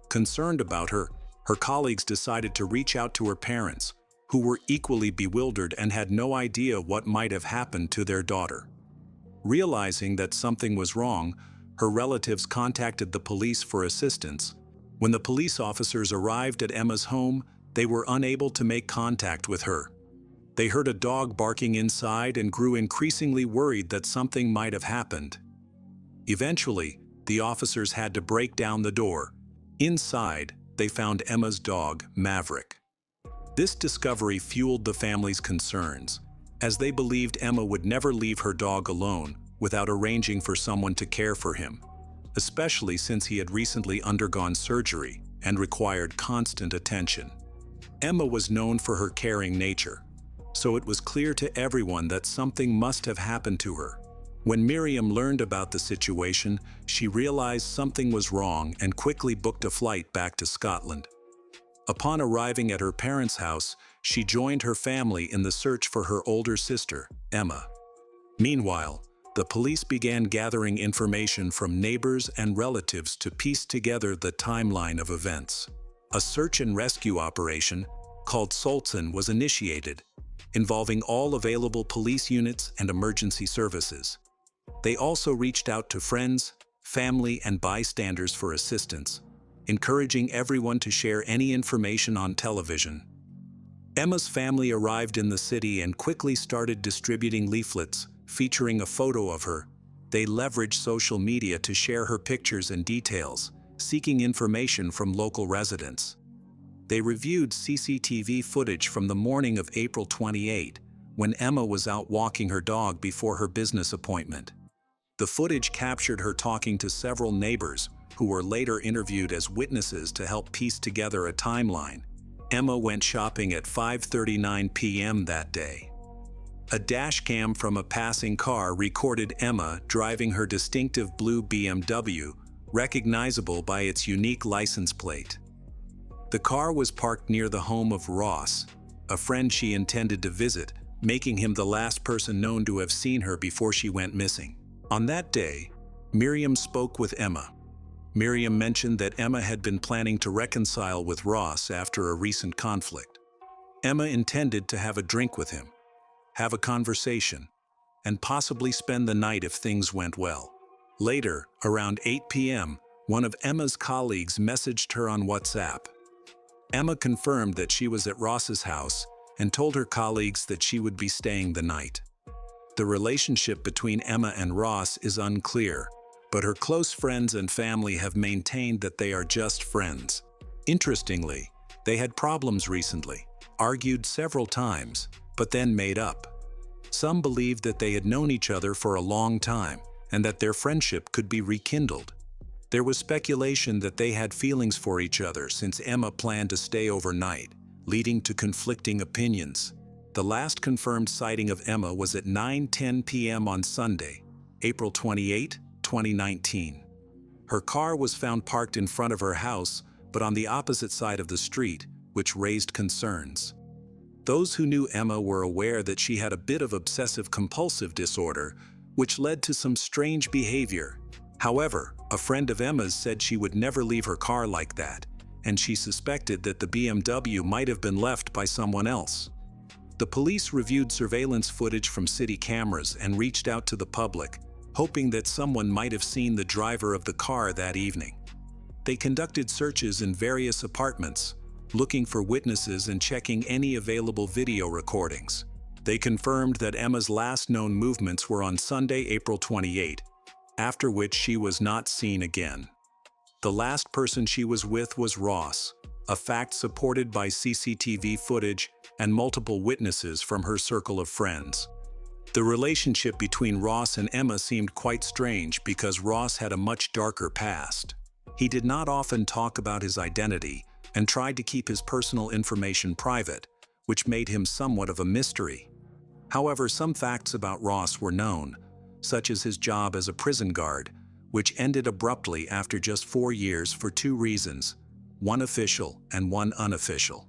Concerned about her, her colleagues decided to reach out to her parents, who were equally bewildered and had no idea what might have happened to their daughter. Realizing that something was wrong, her relatives contacted the police for assistance. When the police officers arrived at Emma's home, they were unable to make contact with her. They heard a dog barking inside and grew increasingly worried that something might have happened. Eventually, the officers had to break down the door. Inside, they found Emma's dog, Maverick. This discovery fueled the family's concerns, as they believed Emma would never leave her dog alone without arranging for someone to care for him, especially since he had recently undergone surgery and required constant attention. Emma was known for her caring nature, so it was clear to everyone that something must have happened to her. When Miriam learned about the situation, she realized something was wrong and quickly booked a flight back to Scotland. Upon arriving at her parents' house, she joined her family in the search for her older sister, Emma. Meanwhile, the police began gathering information from neighbors and relatives to piece together the timeline of events. A search and rescue operation, called Unsolved, was initiated, involving all available police units and emergency services. They also reached out to friends, family, and bystanders for assistance, encouraging everyone to share any information on television. Emma's family arrived in the city and quickly started distributing leaflets featuring a photo of her. They leveraged social media to share her pictures and details, seeking information from local residents. They reviewed CCTV footage from the morning of April 28, when Emma was out walking her dog before her business appointment. The footage captured her talking to several neighbors, who were later interviewed as witnesses to help piece together a timeline. Emma went shopping at 5:39 p.m. that day. A dashcam from a passing car recorded Emma driving her distinctive blue BMW, recognizable by its unique license plate. The car was parked near the home of Ross, a friend she intended to visit, making him the last person known to have seen her before she went missing. On that day, Miriam spoke with Emma. Miriam mentioned that Emma had been planning to reconcile with Ross after a recent conflict. Emma intended to have a drink with him, have a conversation, and possibly spend the night if things went well. Later, around 8 p.m., one of Emma's colleagues messaged her on WhatsApp. Emma confirmed that she was at Ross's house and told her colleagues that she would be staying the night. The relationship between Emma and Ross is unclear, but her close friends and family have maintained that they are just friends. Interestingly, they had problems recently, argued several times, but then made up. Some believed that they had known each other for a long time and that their friendship could be rekindled. There was speculation that they had feelings for each other since Emma planned to stay overnight, leading to conflicting opinions. The last confirmed sighting of Emma was at 9:10 p.m. on Sunday, April 28, 2019. Her car was found parked in front of her house, but on the opposite side of the street, which raised concerns. Those who knew Emma were aware that she had a bit of obsessive-compulsive disorder, which led to some strange behavior. However, a friend of Emma's said she would never leave her car like that, and she suspected that the BMW might have been left by someone else. The police reviewed surveillance footage from city cameras and reached out to the public, hoping that someone might have seen the driver of the car that evening. They conducted searches in various apartments, looking for witnesses and checking any available video recordings. They confirmed that Emma's last known movements were on Sunday, April 28, after which she was not seen again. The last person she was with was Ross, a fact supported by CCTV footage and multiple witnesses from her circle of friends. The relationship between Ross and Emma seemed quite strange because Ross had a much darker past. He did not often talk about his identity and tried to keep his personal information private, which made him somewhat of a mystery. However, some facts about Ross were known, such as his job as a prison guard, which ended abruptly after just 4 years for 2 reasons, one official and one unofficial.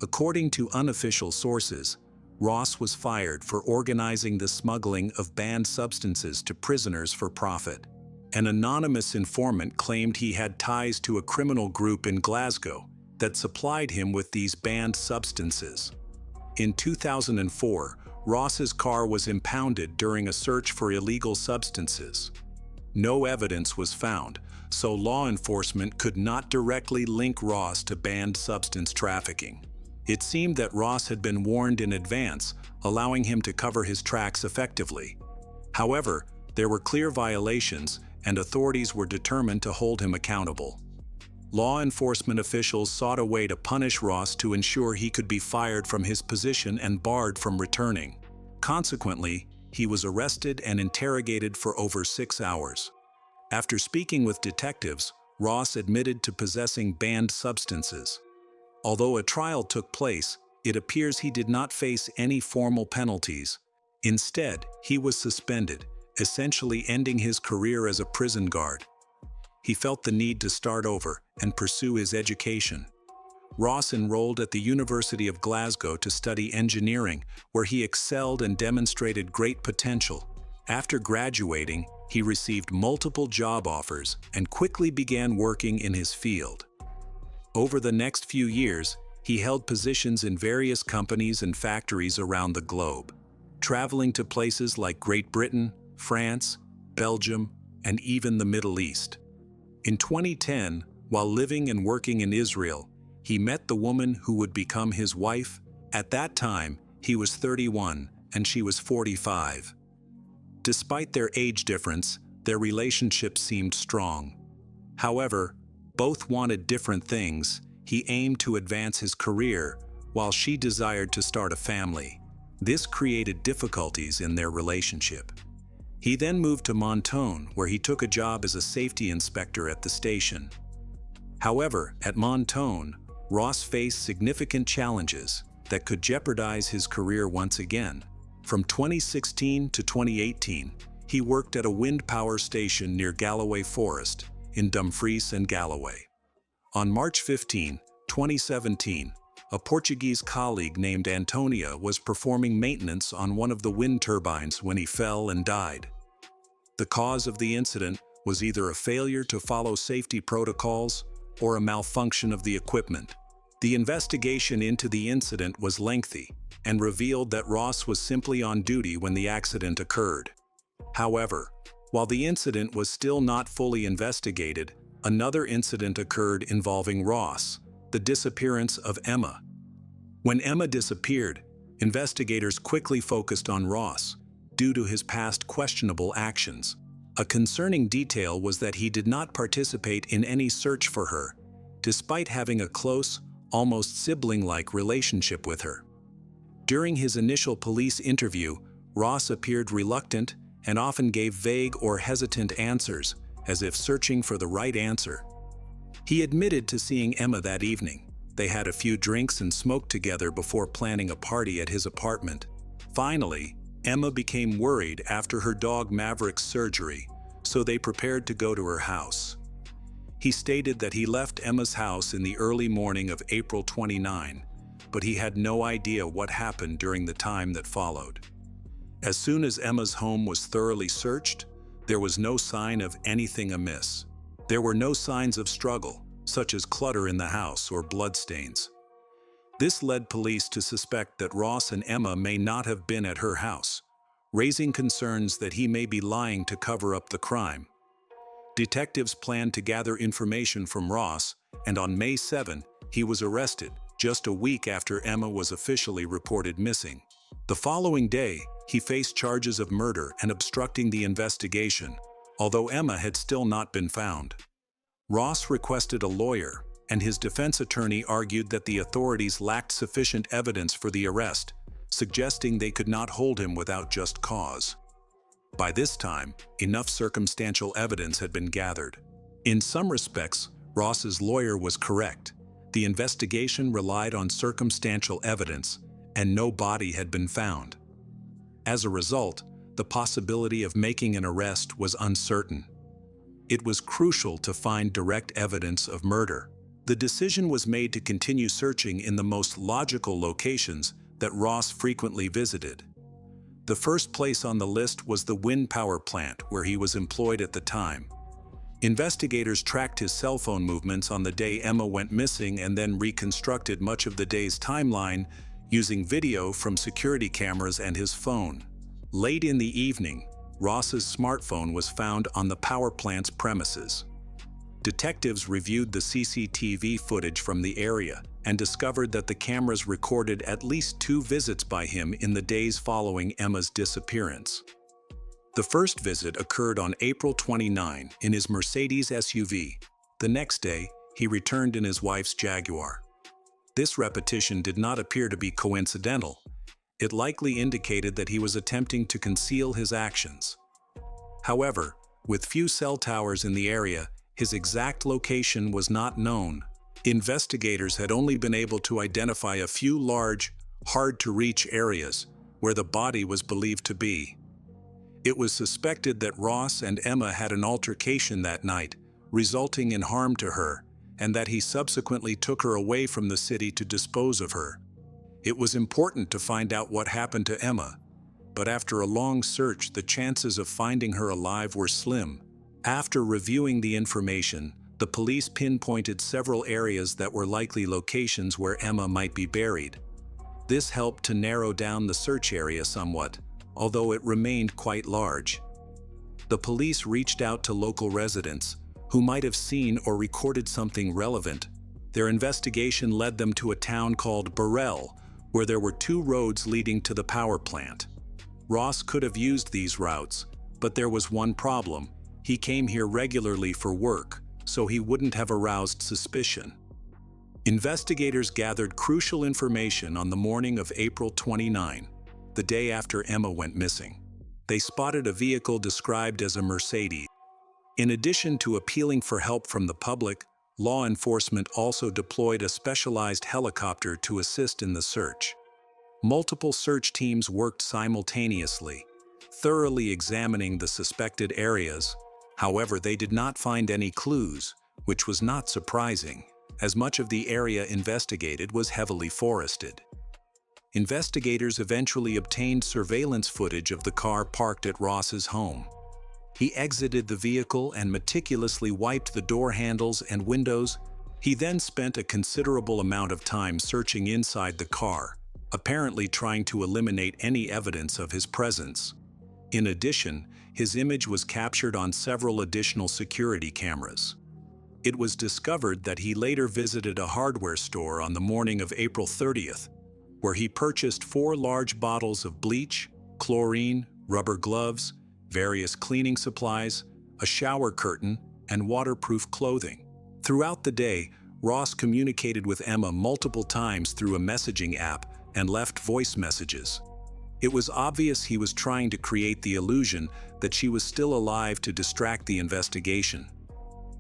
According to unofficial sources, Ross was fired for organizing the smuggling of banned substances to prisoners for profit. An anonymous informant claimed he had ties to a criminal group in Glasgow that supplied him with these banned substances. In 2004, Ross's car was impounded during a search for illegal substances. No evidence was found, so law enforcement could not directly link Ross to banned substance trafficking. It seemed that Ross had been warned in advance, allowing him to cover his tracks effectively. However, there were clear violations, and authorities were determined to hold him accountable. Law enforcement officials sought a way to punish Ross to ensure he could be fired from his position and barred from returning. Consequently, he was arrested and interrogated for over 6 hours. After speaking with detectives, Ross admitted to possessing banned substances. Although a trial took place, it appears he did not face any formal penalties. Instead, he was suspended, essentially ending his career as a prison guard. He felt the need to start over and pursue his education. Ross enrolled at the University of Glasgow to study engineering, where he excelled and demonstrated great potential. After graduating, he received multiple job offers and quickly began working in his field. Over the next few years, he held positions in various companies and factories around the globe, traveling to places like Great Britain, France, Belgium, and even the Middle East. In 2010, while living and working in Israel, he met the woman who would become his wife. At that time, he was 31 and she was 45. Despite their age difference, their relationship seemed strong. However, both wanted different things. He aimed to advance his career, while she desired to start a family. This created difficulties in their relationship. He then moved to Mentone, where he took a job as a safety inspector at the station. However, at Mentone, Ross faced significant challenges that could jeopardize his career once again. From 2016 to 2018, he worked at a wind power station near Galloway Forest in Dumfries and Galloway. On March 15, 2017, a Portuguese colleague named Antonia was performing maintenance on one of the wind turbines when he fell and died. The cause of the incident was either a failure to follow safety protocols or a malfunction of the equipment. The investigation into the incident was lengthy and revealed that Ross was simply on duty when the accident occurred. However, while the incident was still not fully investigated, another incident occurred involving Ross: the disappearance of Emma. When Emma disappeared, investigators quickly focused on Ross due to his past questionable actions. A concerning detail was that he did not participate in any search for her, despite having a close, almost sibling-like relationship with her. During his initial police interview, Ross appeared reluctant and often gave vague or hesitant answers, as if searching for the right answer. He admitted to seeing Emma that evening. They had a few drinks and smoked together before planning a party at his apartment. Finally, Emma became worried after her dog Maverick's surgery, so they prepared to go to her house. He stated that he left Emma's house in the early morning of April 29, but he had no idea what happened during the time that followed. As soon as Emma's home was thoroughly searched, there was no sign of anything amiss. There were no signs of struggle, such as clutter in the house or bloodstains. This led police to suspect that Ross and Emma may not have been at her house, raising concerns that he may be lying to cover up the crime. Detectives planned to gather information from Ross, and on May 7, he was arrested, just a week after Emma was officially reported missing. The following day, he faced charges of murder and obstructing the investigation, although Emma had still not been found. Ross requested a lawyer, and his defense attorney argued that the authorities lacked sufficient evidence for the arrest, suggesting they could not hold him without just cause. By this time, enough circumstantial evidence had been gathered. In some respects, Ross's lawyer was correct. The investigation relied on circumstantial evidence, and no body had been found. As a result, the possibility of making an arrest was uncertain. It was crucial to find direct evidence of murder. The decision was made to continue searching in the most logical locations that Ross frequently visited. The first place on the list was the wind power plant where he was employed at the time. Investigators tracked his cell phone movements on the day Emma went missing and then reconstructed much of the day's timeline using video from security cameras and his phone. Late in the evening, Ross's smartphone was found on the power plant's premises. Detectives reviewed the CCTV footage from the area and discovered that the cameras recorded at least 2 visits by him in the days following Emma's disappearance. The first visit occurred on April 29 in his Mercedes SUV. The next day, he returned in his wife's Jaguar. This repetition did not appear to be coincidental. It likely indicated that he was attempting to conceal his actions. However, with few cell towers in the area, his exact location was not known. Investigators had only been able to identify a few large, hard-to-reach areas where the body was believed to be. It was suspected that Ross and Emma had an altercation that night, resulting in harm to her, and that he subsequently took her away from the city to dispose of her. It was important to find out what happened to Emma, but after a long search, the chances of finding her alive were slim. After reviewing the information, the police pinpointed several areas that were likely locations where Emma might be buried. This helped to narrow down the search area somewhat, although it remained quite large. The police reached out to local residents, who might have seen or recorded something relevant. Their investigation led them to a town called Burrell, where there were 2 roads leading to the power plant. Ross could have used these routes, but there was one problem. He came here regularly for work, so he wouldn't have aroused suspicion. Investigators gathered crucial information on the morning of April 29, the day after Emma went missing. They spotted a vehicle described as a Mercedes. In addition to appealing for help from the public, law enforcement also deployed a specialized helicopter to assist in the search. Multiple search teams worked simultaneously, thoroughly examining the suspected areas. However, they did not find any clues, which was not surprising, as much of the area investigated was heavily forested. Investigators eventually obtained surveillance footage of the car parked at Ross's home. He exited the vehicle and meticulously wiped the door handles and windows. He then spent a considerable amount of time searching inside the car, apparently trying to eliminate any evidence of his presence. In addition, his image was captured on several additional security cameras. It was discovered that he later visited a hardware store on the morning of April 30th, where he purchased 4 large bottles of bleach, chlorine, rubber gloves, various cleaning supplies, a shower curtain, and waterproof clothing. Throughout the day, Ross communicated with Emma multiple times through a messaging app and left voice messages. It was obvious he was trying to create the illusion that she was still alive to distract the investigation.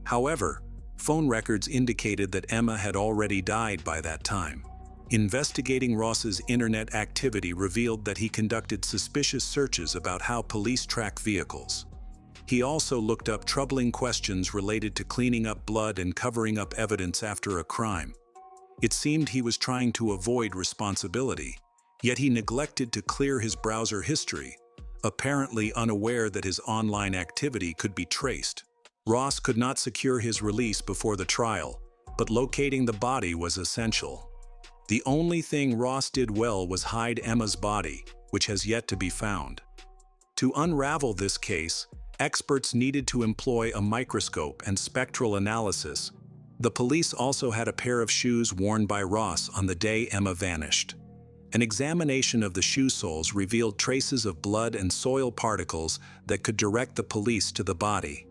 However, phone records indicated that Emma had already died by that time. Investigating Ross's internet activity revealed that he conducted suspicious searches about how police track vehicles. He also looked up troubling questions related to cleaning up blood and covering up evidence after a crime. It seemed he was trying to avoid responsibility, yet he neglected to clear his browser history, apparently unaware that his online activity could be traced. Ross could not secure his release before the trial, but locating the body was essential. The only thing Ross did well was hide Emma's body, which has yet to be found. To unravel this case, experts needed to employ a microscope and spectral analysis. The police also had a pair of shoes worn by Ross on the day Emma vanished. An examination of the shoe soles revealed traces of blood and soil particles that could direct the police to the body.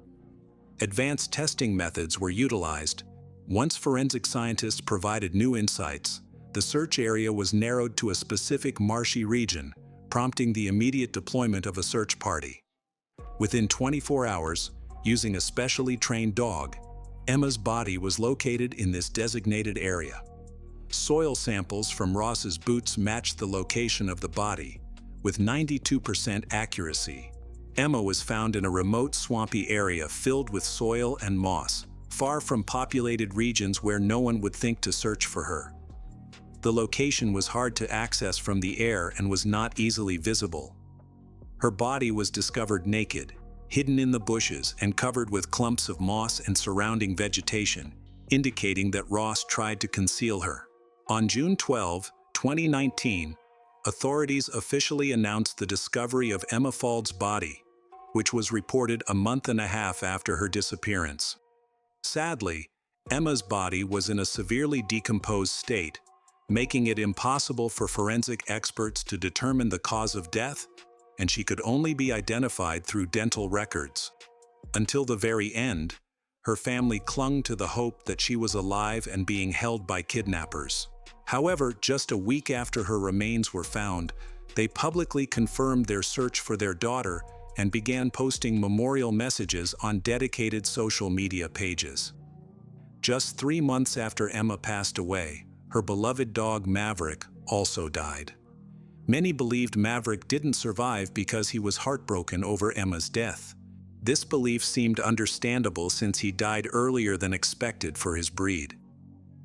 Advanced testing methods were utilized. Once forensic scientists provided new insights, the search area was narrowed to a specific marshy region, prompting the immediate deployment of a search party. Within 24 hours, using a specially trained dog, Emma's body was located in this designated area. Soil samples from Ross's boots matched the location of the body, with 92% accuracy. Emma was found in a remote swampy area filled with soil and moss, far from populated regions where no one would think to search for her. The location was hard to access from the air and was not easily visible. Her body was discovered naked, hidden in the bushes and covered with clumps of moss and surrounding vegetation, indicating that Ross tried to conceal her. On June 12, 2019, authorities officially announced the discovery of Emma Fauld's body, which was reported a month and a half after her disappearance. Sadly, Emma's body was in a severely decomposed state, making it impossible for forensic experts to determine the cause of death, and she could only be identified through dental records. Until the very end, her family clung to the hope that she was alive and being held by kidnappers. However, just a week after her remains were found, they publicly confirmed their search for their daughter and began posting memorial messages on dedicated social media pages. Just 3 months after Emma passed away, her beloved dog Maverick also died. Many believed Maverick didn't survive because he was heartbroken over Emma's death. This belief seemed understandable since he died earlier than expected for his breed.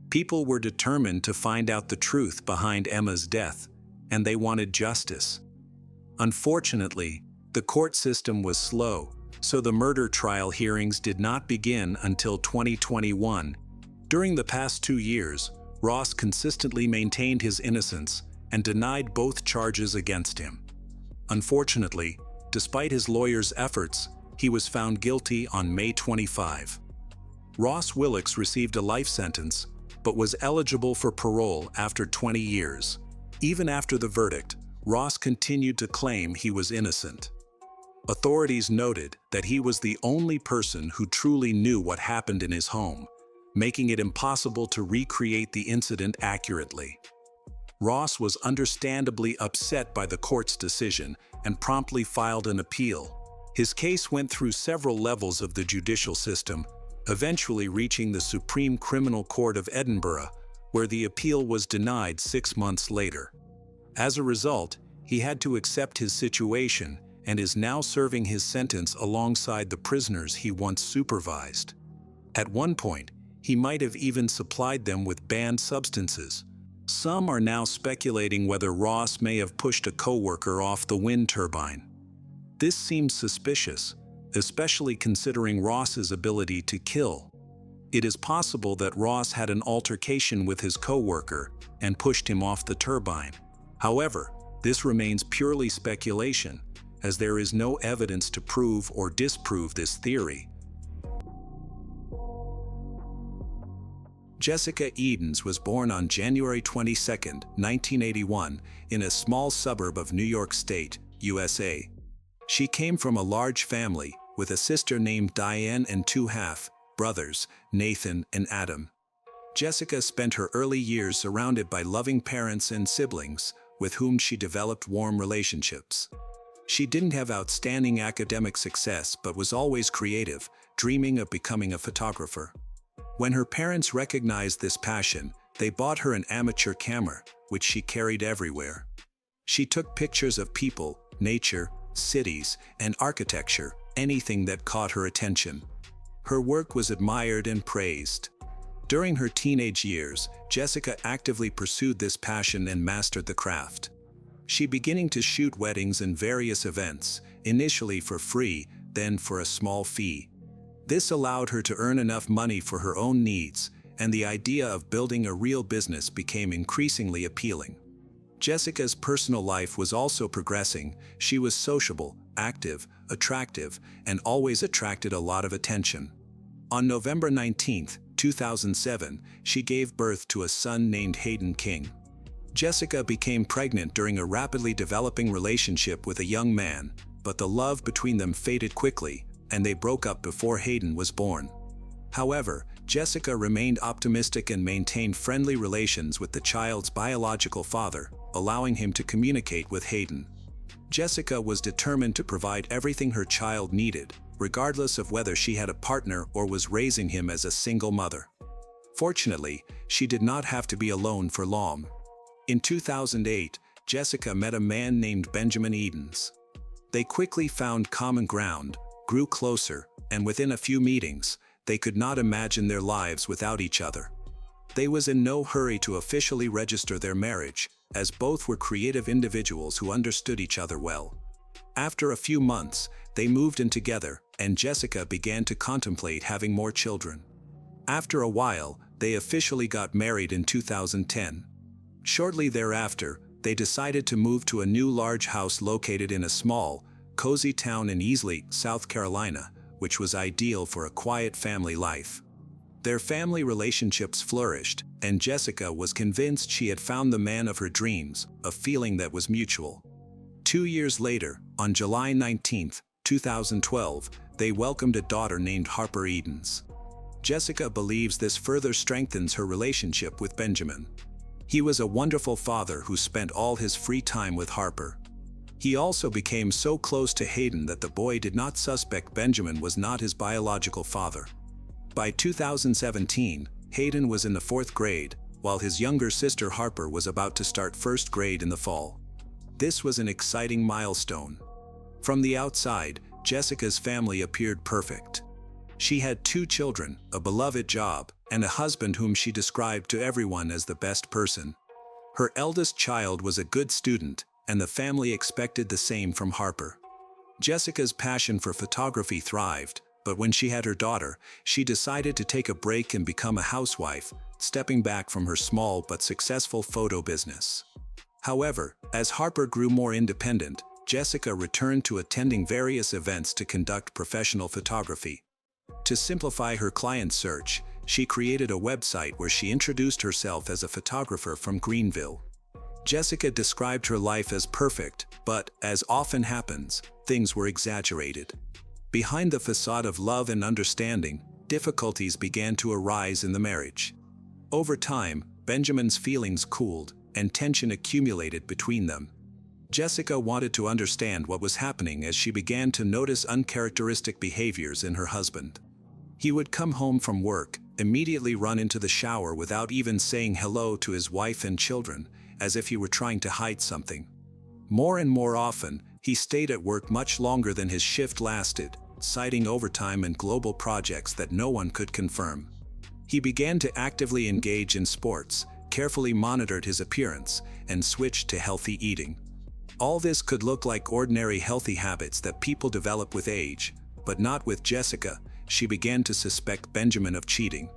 People were determined to find out the truth behind Emma's death, and they wanted justice. Unfortunately, the court system was slow, so the murder trial hearings did not begin until 2021. During the past 2 years, Ross consistently maintained his innocence and denied both charges against him. Unfortunately, despite his lawyer's efforts, he was found guilty on May 25. Ross Willix received a life sentence, but was eligible for parole after 20 years. Even after the verdict, Ross continued to claim he was innocent. Authorities noted that he was the only person who truly knew what happened in his home, making it impossible to recreate the incident accurately. Ross was understandably upset by the court's decision and promptly filed an appeal. His case went through several levels of the judicial system, eventually reaching the Supreme Criminal Court of Edinburgh, where the appeal was denied 6 months later. As a result, he had to accept his situation and is now serving his sentence alongside the prisoners he once supervised. At one point, he might have even supplied them with banned substances. Some are now speculating whether Ross may have pushed a coworker off the wind turbine. This seems suspicious, especially considering Ross's ability to kill. It is possible that Ross had an altercation with his coworker and pushed him off the turbine. However, this remains purely speculation, as there is no evidence to prove or disprove this theory. Jessica Edens was born on January 22, 1981, in a small suburb of New York State, USA. She came from a large family, with a sister named Diane and 2 half-brothers, Nathan and Adam. Jessica spent her early years surrounded by loving parents and siblings, with whom she developed warm relationships. She didn't have outstanding academic success but was always creative, dreaming of becoming a photographer. When her parents recognized this passion, they bought her an amateur camera, which she carried everywhere. She took pictures of people, nature, cities, and architecture, anything that caught her attention. Her work was admired and praised. During her teenage years, Jessica actively pursued this passion and mastered the craft. She began to shoot weddings and various events, initially for free, then for a small fee. This allowed her to earn enough money for her own needs, and the idea of building a real business became increasingly appealing. Jessica's personal life was also progressing. She was sociable, active, attractive, and always attracted a lot of attention. On November 19, 2007, she gave birth to a son named Hayden King. Jessica became pregnant during a rapidly developing relationship with a young man, but the love between them faded quickly, and they broke up before Hayden was born. However, Jessica remained optimistic and maintained friendly relations with the child's biological father, allowing him to communicate with Hayden. Jessica was determined to provide everything her child needed, regardless of whether she had a partner or was raising him as a single mother. Fortunately, she did not have to be alone for long. In 2008, Jessica met a man named Benjamin Edens. They quickly found common ground, grew closer, and within a few meetings, they could not imagine their lives without each other. They was in no hurry to officially register their marriage, as both were creative individuals who understood each other well. After a few months, they moved in together, and Jessica began to contemplate having more children. After a while, they officially got married in 2010. Shortly thereafter, they decided to move to a new large house located in a small, cozy town in Easley, South Carolina, which was ideal for a quiet family life. Their family relationships flourished, and Jessica was convinced she had found the man of her dreams, a feeling that was mutual. 2 years later, on July 19, 2012, they welcomed a daughter named Harper Edens. Jessica believes this further strengthens her relationship with Benjamin. He was a wonderful father who spent all his free time with Harper. He also became so close to Hayden that the boy did not suspect Benjamin was not his biological father. By 2017, Hayden was in the 4th grade, while his younger sister Harper was about to start 1st grade in the fall. This was an exciting milestone. From the outside, Jessica's family appeared perfect. She had 2 children, a beloved job, and a husband whom she described to everyone as the best person. Her eldest child was a good student, and the family expected the same from Harper. Jessica's passion for photography thrived, but when she had her daughter, she decided to take a break and become a housewife, stepping back from her small but successful photo business. However, as Harper grew more independent, Jessica returned to attending various events to conduct professional photography. To simplify her client search, she created a website where she introduced herself as a photographer from Greenville. Jessica described her life as perfect, but, as often happens, things were exaggerated. Behind the facade of love and understanding, difficulties began to arise in the marriage. Over time, Benjamin's feelings cooled, and tension accumulated between them. Jessica wanted to understand what was happening as she began to notice uncharacteristic behaviors in her husband. He would come home from work, immediately run into the shower without even saying hello to his wife and children, as if he were trying to hide something. More and more often, he stayed at work much longer than his shift lasted, citing overtime and global projects that no one could confirm. He began to actively engage in sports, carefully monitored his appearance, and switched to healthy eating. All this could look like ordinary healthy habits that people develop with age, but not with Jessica. She began to suspect Benjamin of cheating.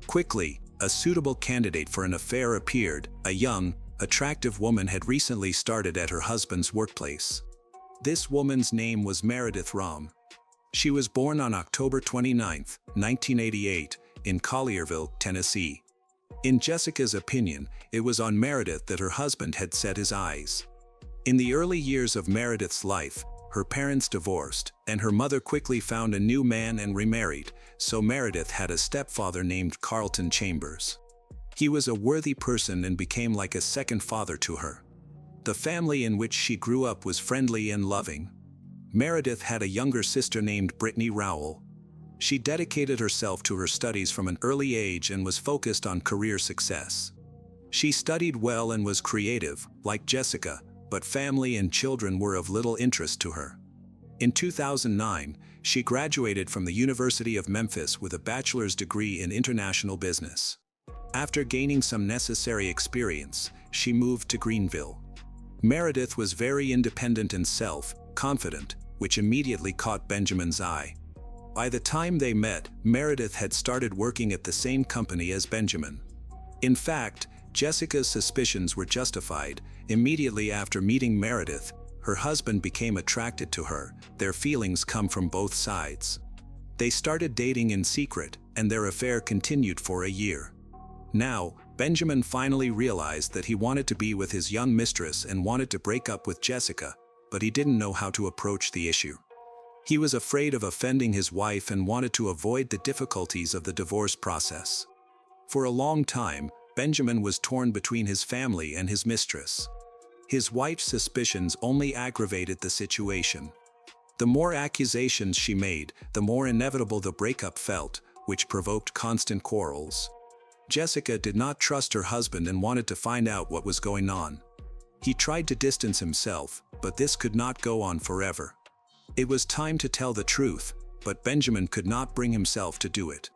Quickly, a suitable candidate for an affair appeared. A young, attractive woman had recently started at her husband's workplace. This woman's name was Meredith Rahm. She was born on October 29, 1988, in Collierville, Tennessee. In Jessica's opinion, it was on Meredith that her husband had set his eyes. In the early years of Meredith's life, her parents divorced, and her mother quickly found a new man and remarried, so Meredith had a stepfather named Carlton Chambers. He was a worthy person and became like a second father to her. The family in which she grew up was friendly and loving. Meredith had a younger sister named Brittany Rowell. She dedicated herself to her studies from an early age and was focused on career success. She studied well and was creative, like Jessica, but family and children were of little interest to her. In 2009, she graduated from the University of Memphis with a bachelor's degree in international business. After gaining some necessary experience, she moved to Greenville. Meredith was very independent and self-confident, which immediately caught Benjamin's eye. By the time they met, Meredith had started working at the same company as Benjamin. In fact, Jessica's suspicions were justified. Immediately after meeting Meredith, her husband became attracted to her. Their feelings come from both sides. They started dating in secret, and their affair continued for a year. Now, Benjamin finally realized that he wanted to be with his young mistress and wanted to break up with Jessica, but he didn't know how to approach the issue. He was afraid of offending his wife and wanted to avoid the difficulties of the divorce process. For a long time, Benjamin was torn between his family and his mistress. His wife's suspicions only aggravated the situation. The more accusations she made, the more inevitable the breakup felt, which provoked constant quarrels. Jessica did not trust her husband and wanted to find out what was going on. He tried to distance himself, but this could not go on forever. It was time to tell the truth, but Benjamin could not bring himself to do it.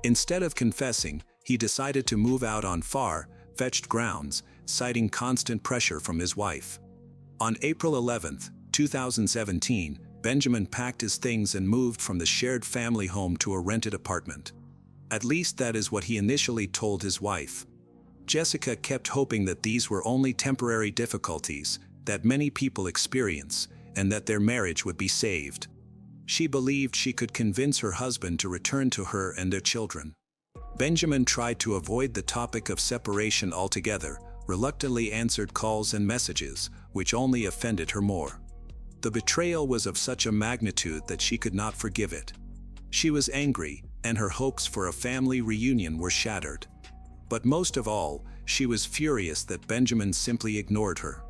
Instead of confessing, he decided to move out on far-fetched grounds, citing constant pressure from his wife. On April 11, 2017, Benjamin packed his things and moved from the shared family home to a rented apartment. At least that is what he initially told his wife. Jessica kept hoping that these were only temporary difficulties that many people experience, and that their marriage would be saved. She believed she could convince her husband to return to her and their children. Benjamin tried to avoid the topic of separation altogether, reluctantly answered calls and messages, which only offended her more. The betrayal was of such a magnitude that she could not forgive it. She was angry, and her hopes for a family reunion were shattered. But most of all, she was furious that Benjamin simply ignored her.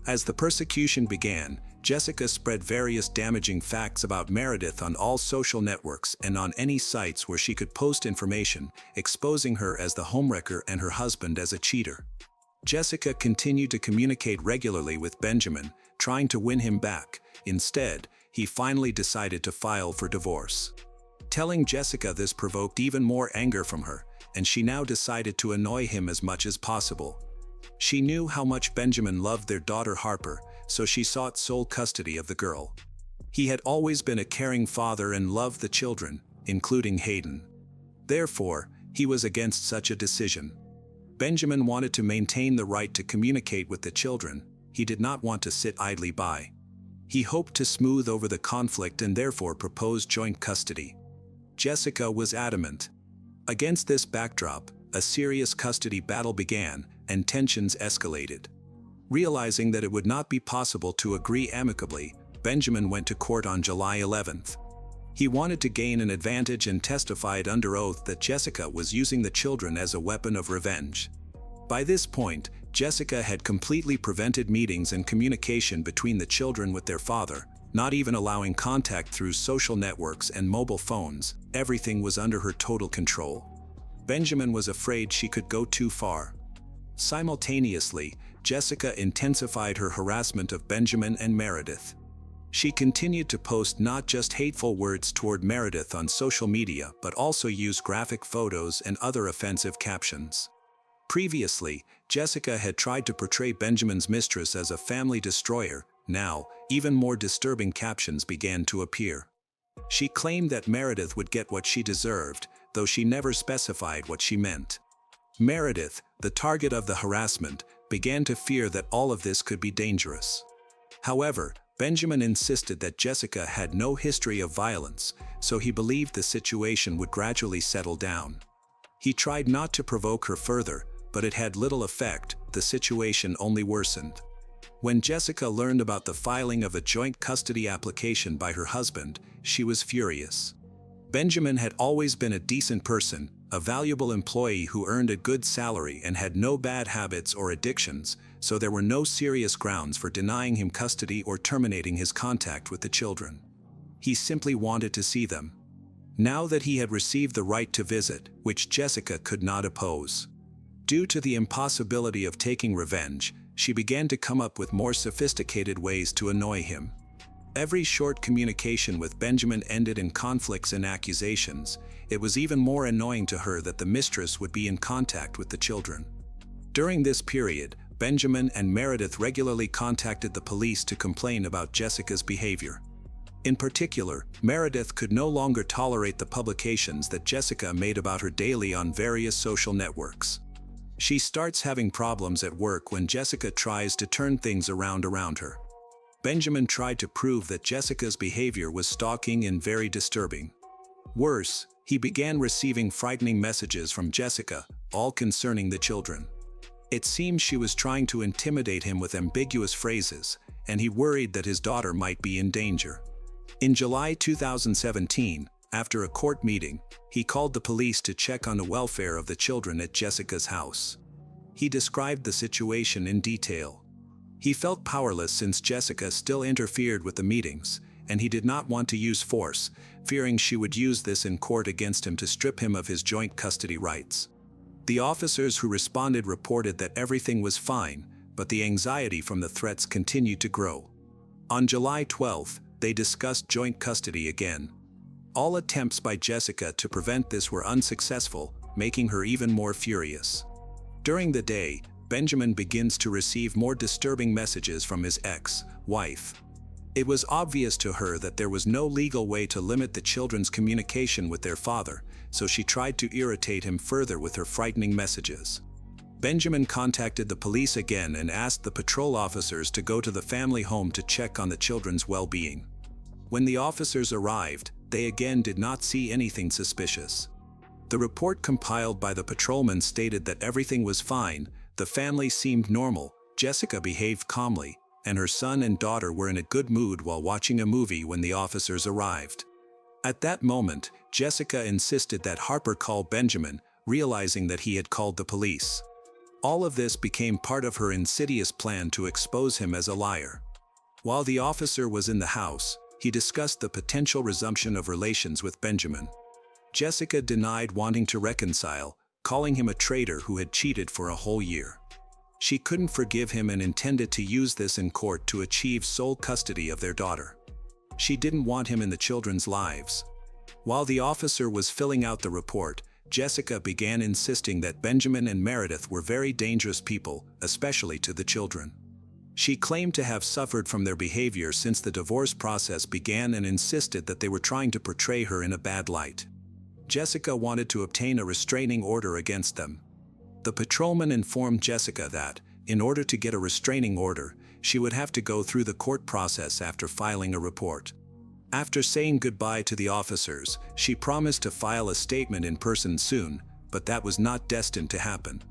As the persecution began, Jessica spread various damaging facts about Meredith on all social networks and on any sites where she could post information, exposing her as the homewrecker and her husband as a cheater. Jessica continued to communicate regularly with Benjamin, trying to win him back. Instead, he finally decided to file for divorce. Telling Jessica this provoked even more anger from her, and she now decided to annoy him as much as possible. She knew how much Benjamin loved their daughter Harper, so she sought sole custody of the girl. He had always been a caring father and loved the children, including Hayden. Therefore, he was against such a decision. Benjamin wanted to maintain the right to communicate with the children. He did not want to sit idly by. He hoped to smooth over the conflict and therefore proposed joint custody. Jessica was adamant. Against this backdrop, a serious custody battle began, and tensions escalated. Realizing that it would not be possible to agree amicably, Benjamin went to court on July 11th. He wanted to gain an advantage and testified under oath that Jessica was using the children as a weapon of revenge. By this point, Jessica had completely prevented meetings and communication between the children with their father, not even allowing contact through social networks and mobile phones. Everything was under her total control. Benjamin was afraid she could go too far. Simultaneously, Jessica intensified her harassment of Benjamin and Meredith. She continued to post not just hateful words toward Meredith on social media, but also used graphic photos and other offensive captions. Previously, Jessica had tried to portray Benjamin's mistress as a family destroyer. Now, even more disturbing captions began to appear. She claimed that Meredith would get what she deserved, though she never specified what she meant. Meredith, the target of the harassment, began to fear that all of this could be dangerous. However, Benjamin insisted that Jessica had no history of violence, so he believed the situation would gradually settle down. He tried not to provoke her further, but it had little effect. The situation only worsened. When Jessica learned about the filing of a joint custody application by her husband, she was furious. Benjamin had always been a decent person, a valuable employee who earned a good salary and had no bad habits or addictions, so there were no serious grounds for denying him custody or terminating his contact with the children. He simply wanted to see them. Now that he had received the right to visit, which Jessica could not oppose. Due to the impossibility of taking revenge, she began to come up with more sophisticated ways to annoy him. Every short communication with Benjamin ended in conflicts and accusations. It was even more annoying to her that the mistress would be in contact with the children. During this period, Benjamin and Meredith regularly contacted the police to complain about Jessica's behavior. In particular, Meredith could no longer tolerate the publications that Jessica made about her daily on various social networks. She starts having problems at work when Jessica tries to turn things around her. Benjamin tried to prove that Jessica's behavior was stalking and very disturbing. Worse, he began receiving frightening messages from Jessica, all concerning the children. It seemed she was trying to intimidate him with ambiguous phrases, and he worried that his daughter might be in danger. In July 2017, after a court meeting, he called the police to check on the welfare of the children at Jessica's house. He described the situation in detail. He felt powerless since Jessica still interfered with the meetings, and he did not want to use force, fearing she would use this in court against him to strip him of his joint custody rights. The officers who responded reported that everything was fine, but the anxiety from the threats continued to grow. On July 12, they discussed joint custody again. All attempts by Jessica to prevent this were unsuccessful, making her even more furious. During the day, Benjamin begins to receive more disturbing messages from his ex-wife. It was obvious to her that there was no legal way to limit the children's communication with their father, so she tried to irritate him further with her frightening messages. Benjamin contacted the police again and asked the patrol officers to go to the family home to check on the children's well-being. When the officers arrived, they again did not see anything suspicious. The report compiled by the patrolman stated that everything was fine, the family seemed normal, Jessica behaved calmly, and her son and daughter were in a good mood while watching a movie when the officers arrived. At that moment, Jessica insisted that Harper call Benjamin, realizing that he had called the police. All of this became part of her insidious plan to expose him as a liar. While the officer was in the house, he discussed the potential resumption of relations with Benjamin. Jessica denied wanting to reconcile, calling him a traitor who had cheated for a whole year. She couldn't forgive him and intended to use this in court to achieve sole custody of their daughter. She didn't want him in the children's lives. While the officer was filling out the report, Jessica began insisting that Benjamin and Meredith were very dangerous people, especially to the children. She claimed to have suffered from their behavior since the divorce process began and insisted that they were trying to portray her in a bad light. Jessica wanted to obtain a restraining order against them. The patrolman informed Jessica that, in order to get a restraining order, she would have to go through the court process after filing a report. After saying goodbye to the officers, she promised to file a statement in person soon, but that was not destined to happen.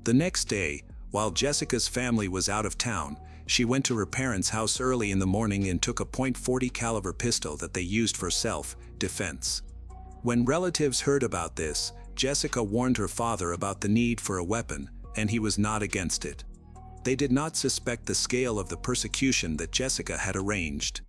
The next day, while Jessica's family was out of town, she went to her parents' house early in the morning and took a .40 caliber pistol that they used for self-defense. When relatives heard about this, Jessica warned her father about the need for a weapon, and he was not against it. They did not suspect the scale of the persecution that Jessica had arranged.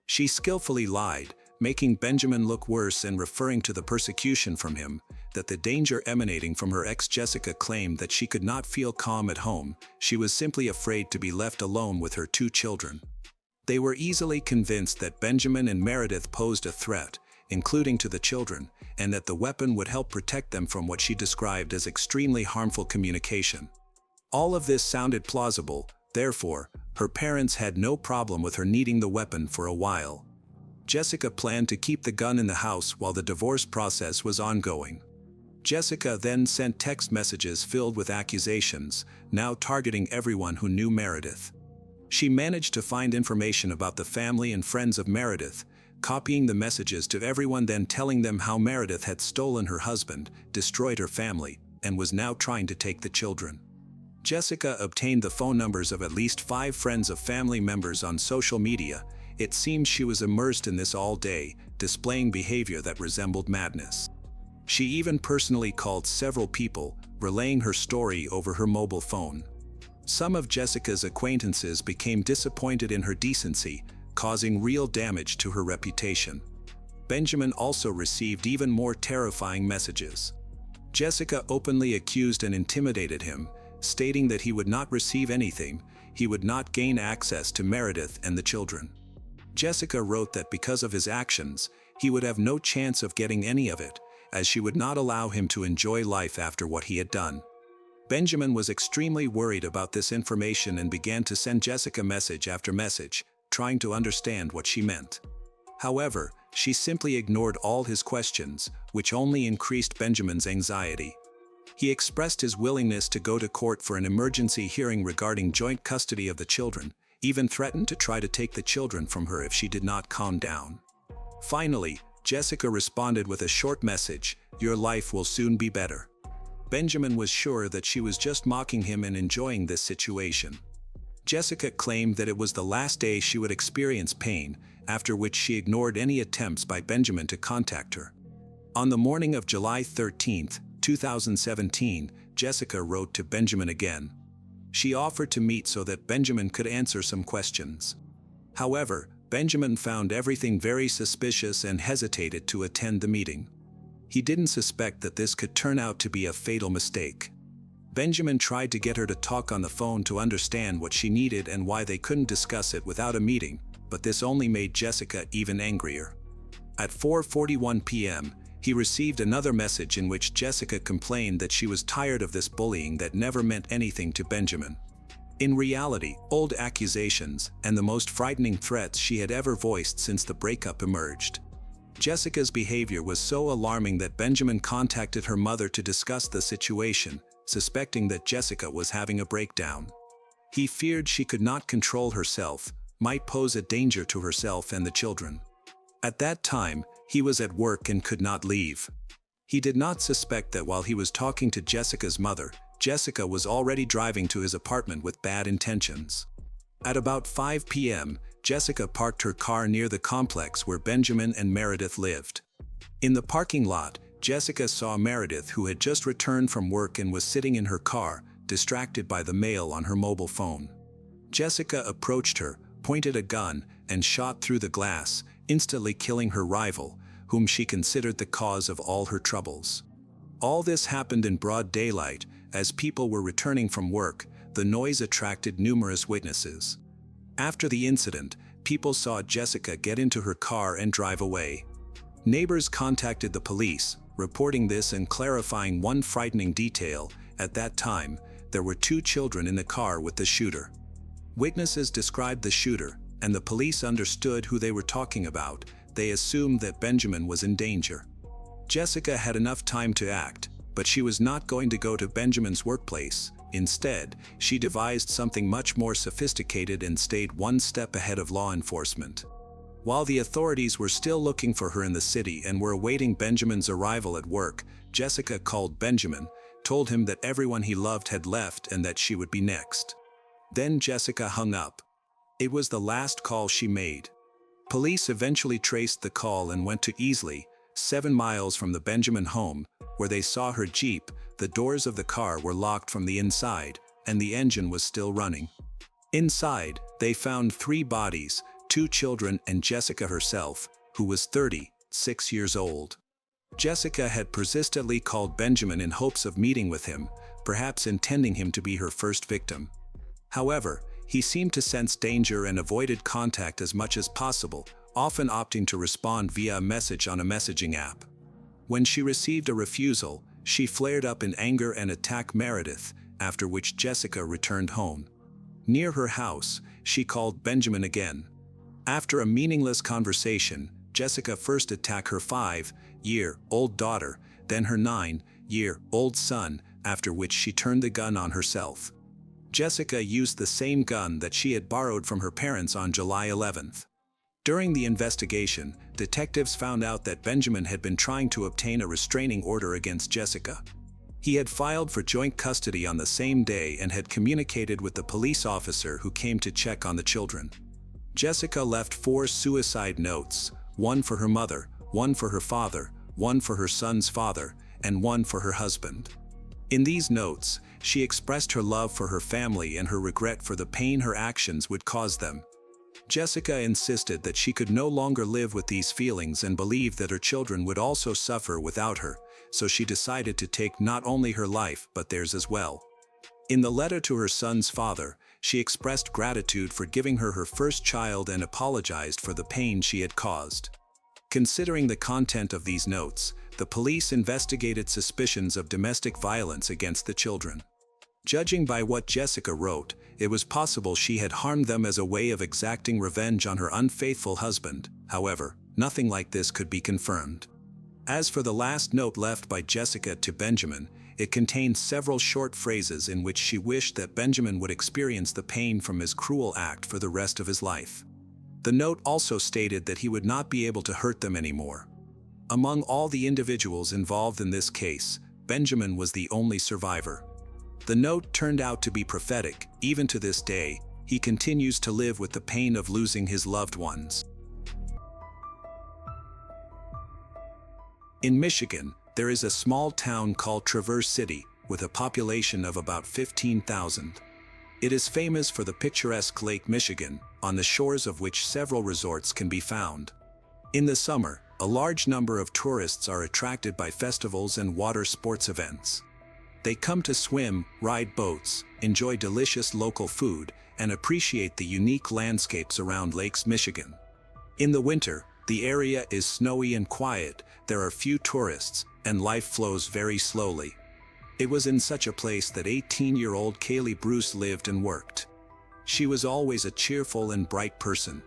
She skillfully lied, making Benjamin look worse and referring to the persecution from him, that the danger emanating from her ex. Jessica claimed that she could not feel calm at home, she was simply afraid to be left alone with her 2 children. They were easily convinced that Benjamin and Meredith posed a threat, including to the children, and that the weapon would help protect them from what she described as extremely harmful communication. All of this sounded plausible, therefore, her parents had no problem with her needing the weapon for a while. Jessica planned to keep the gun in the house while the divorce process was ongoing. Jessica then sent text messages filled with accusations, now targeting everyone who knew Meredith. She managed to find information about the family and friends of Meredith, copying the messages to everyone, then telling them how Meredith had stolen her husband, destroyed her family, and was now trying to take the children. Jessica obtained the phone numbers of at least 5 friends of family members on social media. It seemed she was immersed in this all day, displaying behavior that resembled madness. She even personally called several people, relaying her story over her mobile phone. Some of Jessica's acquaintances became disappointed in her decency, causing real damage to her reputation. Benjamin also received even more terrifying messages. Jessica openly accused and intimidated him, stating that he would not receive anything, he would not gain access to Meredith and the children. Jessica wrote that because of his actions, he would have no chance of getting any of it, as she would not allow him to enjoy life after what he had done. Benjamin was extremely worried about this information and began to send Jessica message after message, trying to understand what she meant. However, she simply ignored all his questions, which only increased Benjamin's anxiety. He expressed his willingness to go to court for an emergency hearing regarding joint custody of the children, even threatened to try to take the children from her if she did not calm down. Finally, Jessica responded with a short message, "Your life will soon be better." Benjamin was sure that she was just mocking him and enjoying this situation. Jessica claimed that it was the last day she would experience pain, after which she ignored any attempts by Benjamin to contact her. On the morning of July 13, 2017, Jessica wrote to Benjamin again. She offered to meet so that Benjamin could answer some questions. However, Benjamin found everything very suspicious and hesitated to attend the meeting. He didn't suspect that this could turn out to be a fatal mistake. Benjamin tried to get her to talk on the phone to understand what she needed and why they couldn't discuss it without a meeting, but this only made Jessica even angrier. At 4:41 p.m., he received another message in which Jessica complained that she was tired of this bullying that never meant anything to Benjamin. In reality, old accusations and the most frightening threats she had ever voiced since the breakup emerged. Jessica's behavior was so alarming that Benjamin contacted her mother to discuss the situation, suspecting that Jessica was having a breakdown. He feared she could not control herself, might pose a danger to herself and the children. At that time, he was at work and could not leave. He did not suspect that while he was talking to Jessica's mother, Jessica was already driving to his apartment with bad intentions. At about 5 p.m., Jessica parked her car near the complex where Benjamin and Meredith lived. In the parking lot, Jessica saw Meredith, who had just returned from work and was sitting in her car, distracted by the mail on her mobile phone. Jessica approached her, pointed a gun, and shot through the glass, instantly killing her rival, whom she considered the cause of all her troubles. All this happened in broad daylight. As people were returning from work, the noise attracted numerous witnesses. After the incident, people saw Jessica get into her car and drive away. Neighbors contacted the police, reporting this and clarifying one frightening detail. At that time, there were 2 children in the car with the shooter. Witnesses described the shooter, and the police understood who they were talking about. They assumed that Benjamin was in danger. Jessica had enough time to act, but she was not going to go to Benjamin's workplace. Instead, she devised something much more sophisticated and stayed one step ahead of law enforcement. While the authorities were still looking for her in the city and were awaiting Benjamin's arrival at work, Jessica called Benjamin, told him that everyone he loved had left and that she would be next. Then Jessica hung up. It was the last call she made. Police eventually traced the call and went to Easley, 7 miles from the Benjamin home, where they saw her Jeep. The doors of the car were locked from the inside, and the engine was still running. Inside, they found 3 bodies, 2 children and Jessica herself, who was 36 years old. Jessica had persistently called Benjamin in hopes of meeting with him, perhaps intending him to be her first victim. However, he seemed to sense danger and avoided contact as much as possible, often opting to respond via a message on a messaging app. When she received a refusal, she flared up in anger and attacked Meredith, after which Jessica returned home. Near her house, she called Benjamin again. After a meaningless conversation, Jessica first attacked her 5-year-old daughter, then her 9-year-old son, after which she turned the gun on herself. Jessica used the same gun that she had borrowed from her parents on July 11th. During the investigation, detectives found out that Benjamin had been trying to obtain a restraining order against Jessica. He had filed for joint custody on the same day and had communicated with the police officer who came to check on the children. Jessica left 4 suicide notes, one for her mother, one for her father, one for her son's father, and one for her husband. In these notes, she expressed her love for her family and her regret for the pain her actions would cause them. Jessica insisted that she could no longer live with these feelings and believed that her children would also suffer without her, so she decided to take not only her life but theirs as well. In the letter to her son's father, she expressed gratitude for giving her her first child and apologized for the pain she had caused. Considering the content of these notes, the police investigated suspicions of domestic violence against the children. Judging by what Jessica wrote, it was possible she had harmed them as a way of exacting revenge on her unfaithful husband. However, nothing like this could be confirmed. As for the last note left by Jessica to Benjamin, it contained several short phrases in which she wished that Benjamin would experience the pain from his cruel act for the rest of his life. The note also stated that he would not be able to hurt them anymore. Among all the individuals involved in this case, Benjamin was the only survivor. The note turned out to be prophetic. Even to this day, he continues to live with the pain of losing his loved ones. In Michigan, there is a small town called Traverse City, with a population of about 15,000. It is famous for the picturesque Lake Michigan, on the shores of which several resorts can be found. In the summer, a large number of tourists are attracted by festivals and water sports events. They come to swim, ride boats, enjoy delicious local food, and appreciate the unique landscapes around Lakes Michigan. In the winter, the area is snowy and quiet, there are few tourists, and life flows very slowly. It was in such a place that 18-year-old Kaylee Bruce lived and worked. She was always a cheerful and bright person.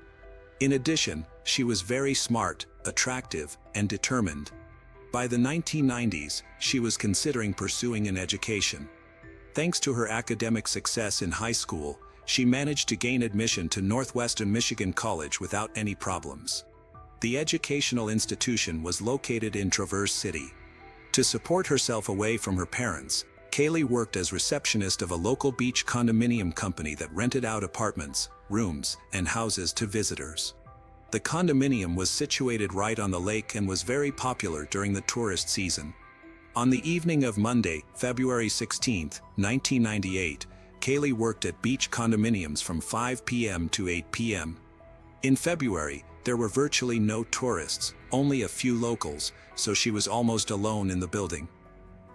In addition, she was very smart, attractive, and determined. By the 1990s, she was considering pursuing an education. Thanks to her academic success in high school, she managed to gain admission to Northwestern Michigan College without any problems. The educational institution was located in Traverse City. To support herself away from her parents, Kaylee worked as receptionist of a local beach condominium company that rented out apartments, rooms, and houses to visitors. The condominium was situated right on the lake and was very popular during the tourist season. On the evening of Monday, February 16, 1998, Kaylee worked at beach condominiums from 5 p.m. to 8 p.m. In February, there were virtually no tourists, only a few locals, so she was almost alone in the building.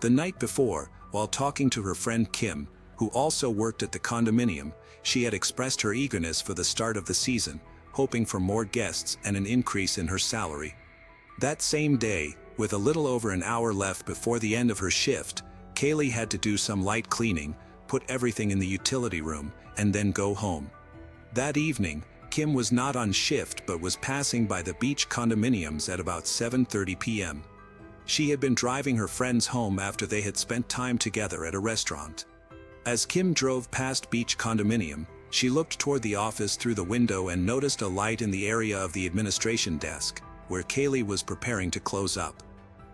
The night before, while talking to her friend Kim, who also worked at the condominium, she had expressed her eagerness for the start of the season, hoping for more guests and an increase in her salary. That same day, with a little over an hour left before the end of her shift, Kaylee had to do some light cleaning, put everything in the utility room, and then go home. That evening, Kim was not on shift but was passing by the beach condominiums at about 7:30 p.m. She had been driving her friends home after they had spent time together at a restaurant. As Kim drove past beach condominium, she looked toward the office through the window and noticed a light in the area of the administration desk, where Kaylee was preparing to close up.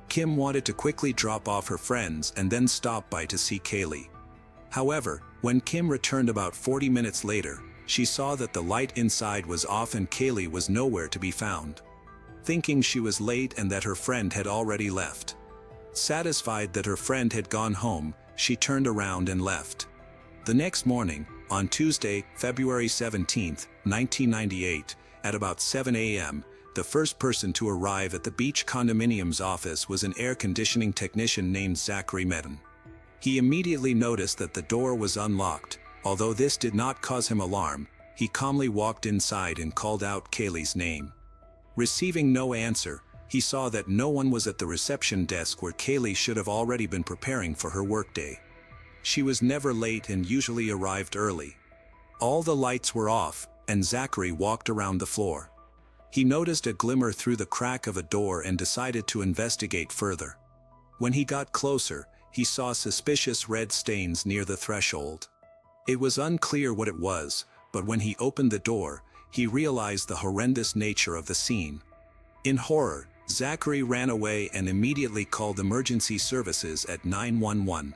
Kim wanted to quickly drop off her friends and then stop by to see Kaylee. However, when Kim returned about 40 minutes later, she saw that the light inside was off and Kaylee was nowhere to be found. Thinking she was late and that her friend had already left. Satisfied that her friend had gone home, she turned around and left. The next morning, on Tuesday, February 17, 1998, at about 7 a.m., the first person to arrive at the beach condominium's office was an air conditioning technician named Zachary Medin. He immediately noticed that the door was unlocked. Although this did not cause him alarm, he calmly walked inside and called out Kaylee's name. Receiving no answer, he saw that no one was at the reception desk where Kaylee should have already been preparing for her workday. She was never late and usually arrived early. All the lights were off, and Zachary walked around the floor. He noticed a glimmer through the crack of a door and decided to investigate further. When he got closer, he saw suspicious red stains near the threshold. It was unclear what it was, but when he opened the door, he realized the horrendous nature of the scene. In horror, Zachary ran away and immediately called emergency services at 911.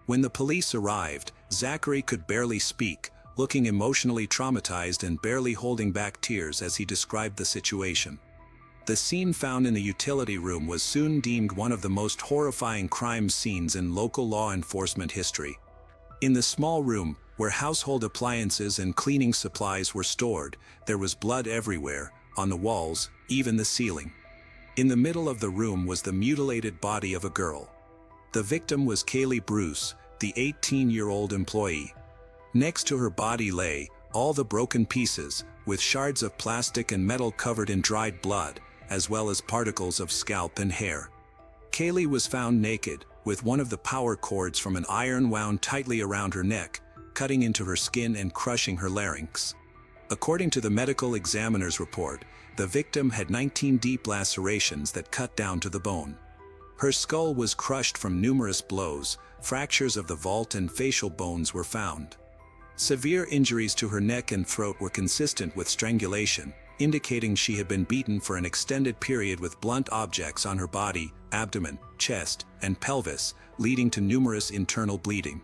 When the police arrived, Zachary could barely speak, looking emotionally traumatized and barely holding back tears as he described the situation. The scene found in the utility room was soon deemed one of the most horrifying crime scenes in local law enforcement history. In the small room, where household appliances and cleaning supplies were stored, there was blood everywhere, on the walls, even the ceiling. In the middle of the room was the mutilated body of a girl. The victim was Kaylee Bruce, the 18-year-old employee. Next to her body lay all the broken pieces, with shards of plastic and metal covered in dried blood, as well as particles of scalp and hair. Kaylee was found naked, with one of the power cords from an iron wound tightly around her neck, cutting into her skin and crushing her larynx. According to the medical examiner's report, the victim had 19 deep lacerations that cut down to the bone. Her skull was crushed from numerous blows, fractures of the vault and facial bones were found. Severe injuries to her neck and throat were consistent with strangulation, indicating she had been beaten for an extended period with blunt objects on her body, abdomen, chest, and pelvis, leading to numerous internal bleeding.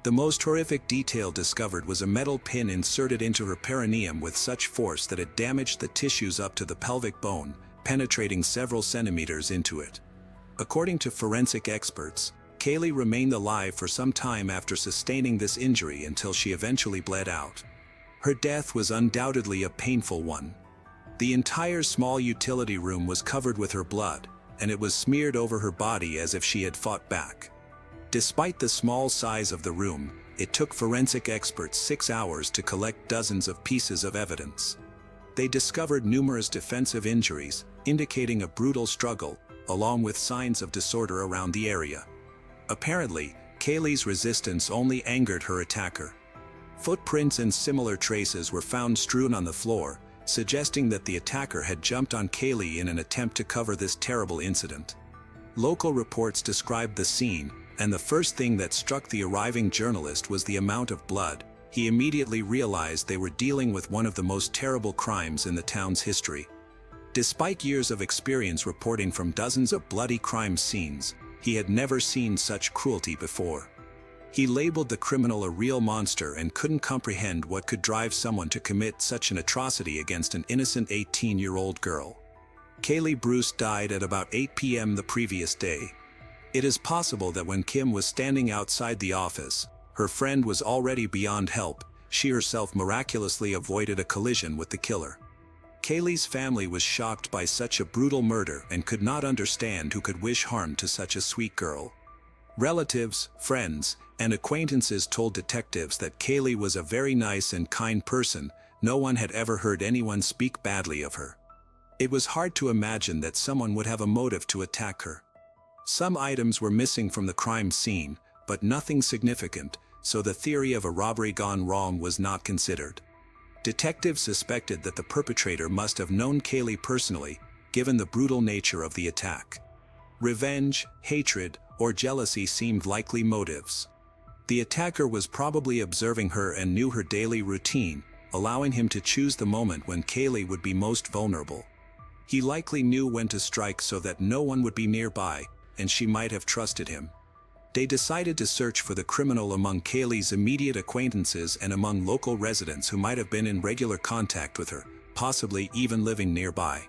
The most horrific detail discovered was a metal pin inserted into her perineum with such force that it damaged the tissues up to the pelvic bone, penetrating several centimeters into it. According to forensic experts, Kaylee remained alive for some time after sustaining this injury until she eventually bled out. Her death was undoubtedly a painful one. The entire small utility room was covered with her blood, and it was smeared over her body as if she had fought back. Despite the small size of the room, it took forensic experts 6 hours to collect dozens of pieces of evidence. They discovered numerous defensive injuries, indicating a brutal struggle, along with signs of disorder around the area. Apparently, Kaylee's resistance only angered her attacker. Footprints and similar traces were found strewn on the floor, suggesting that the attacker had jumped on Kaylee in an attempt to cover this terrible incident. Local reports described the scene, and the first thing that struck the arriving journalist was the amount of blood. He immediately realized they were dealing with one of the most terrible crimes in the town's history. Despite years of experience reporting from dozens of bloody crime scenes, he had never seen such cruelty before. He labeled the criminal a real monster and couldn't comprehend what could drive someone to commit such an atrocity against an innocent 18-year-old girl. Kaylee Bruce died at about 8 p.m. the previous day. It is possible that when Kim was standing outside the office, her friend was already beyond help. She herself miraculously avoided a collision with the killer. Kaylee's family was shocked by such a brutal murder and could not understand who could wish harm to such a sweet girl. Relatives, friends, and acquaintances told detectives that Kaylee was a very nice and kind person. No one had ever heard anyone speak badly of her. It was hard to imagine that someone would have a motive to attack her. Some items were missing from the crime scene, but nothing significant, so the theory of a robbery gone wrong was not considered. Detectives suspected that the perpetrator must have known Kaylee personally, given the brutal nature of the attack. Revenge, hatred, or jealousy seemed likely motives. The attacker was probably observing her and knew her daily routine, allowing him to choose the moment when Kaylee would be most vulnerable. He likely knew when to strike so that no one would be nearby, and she might have trusted him. They decided to search for the criminal among Kaylee's immediate acquaintances and among local residents who might have been in regular contact with her, possibly even living nearby.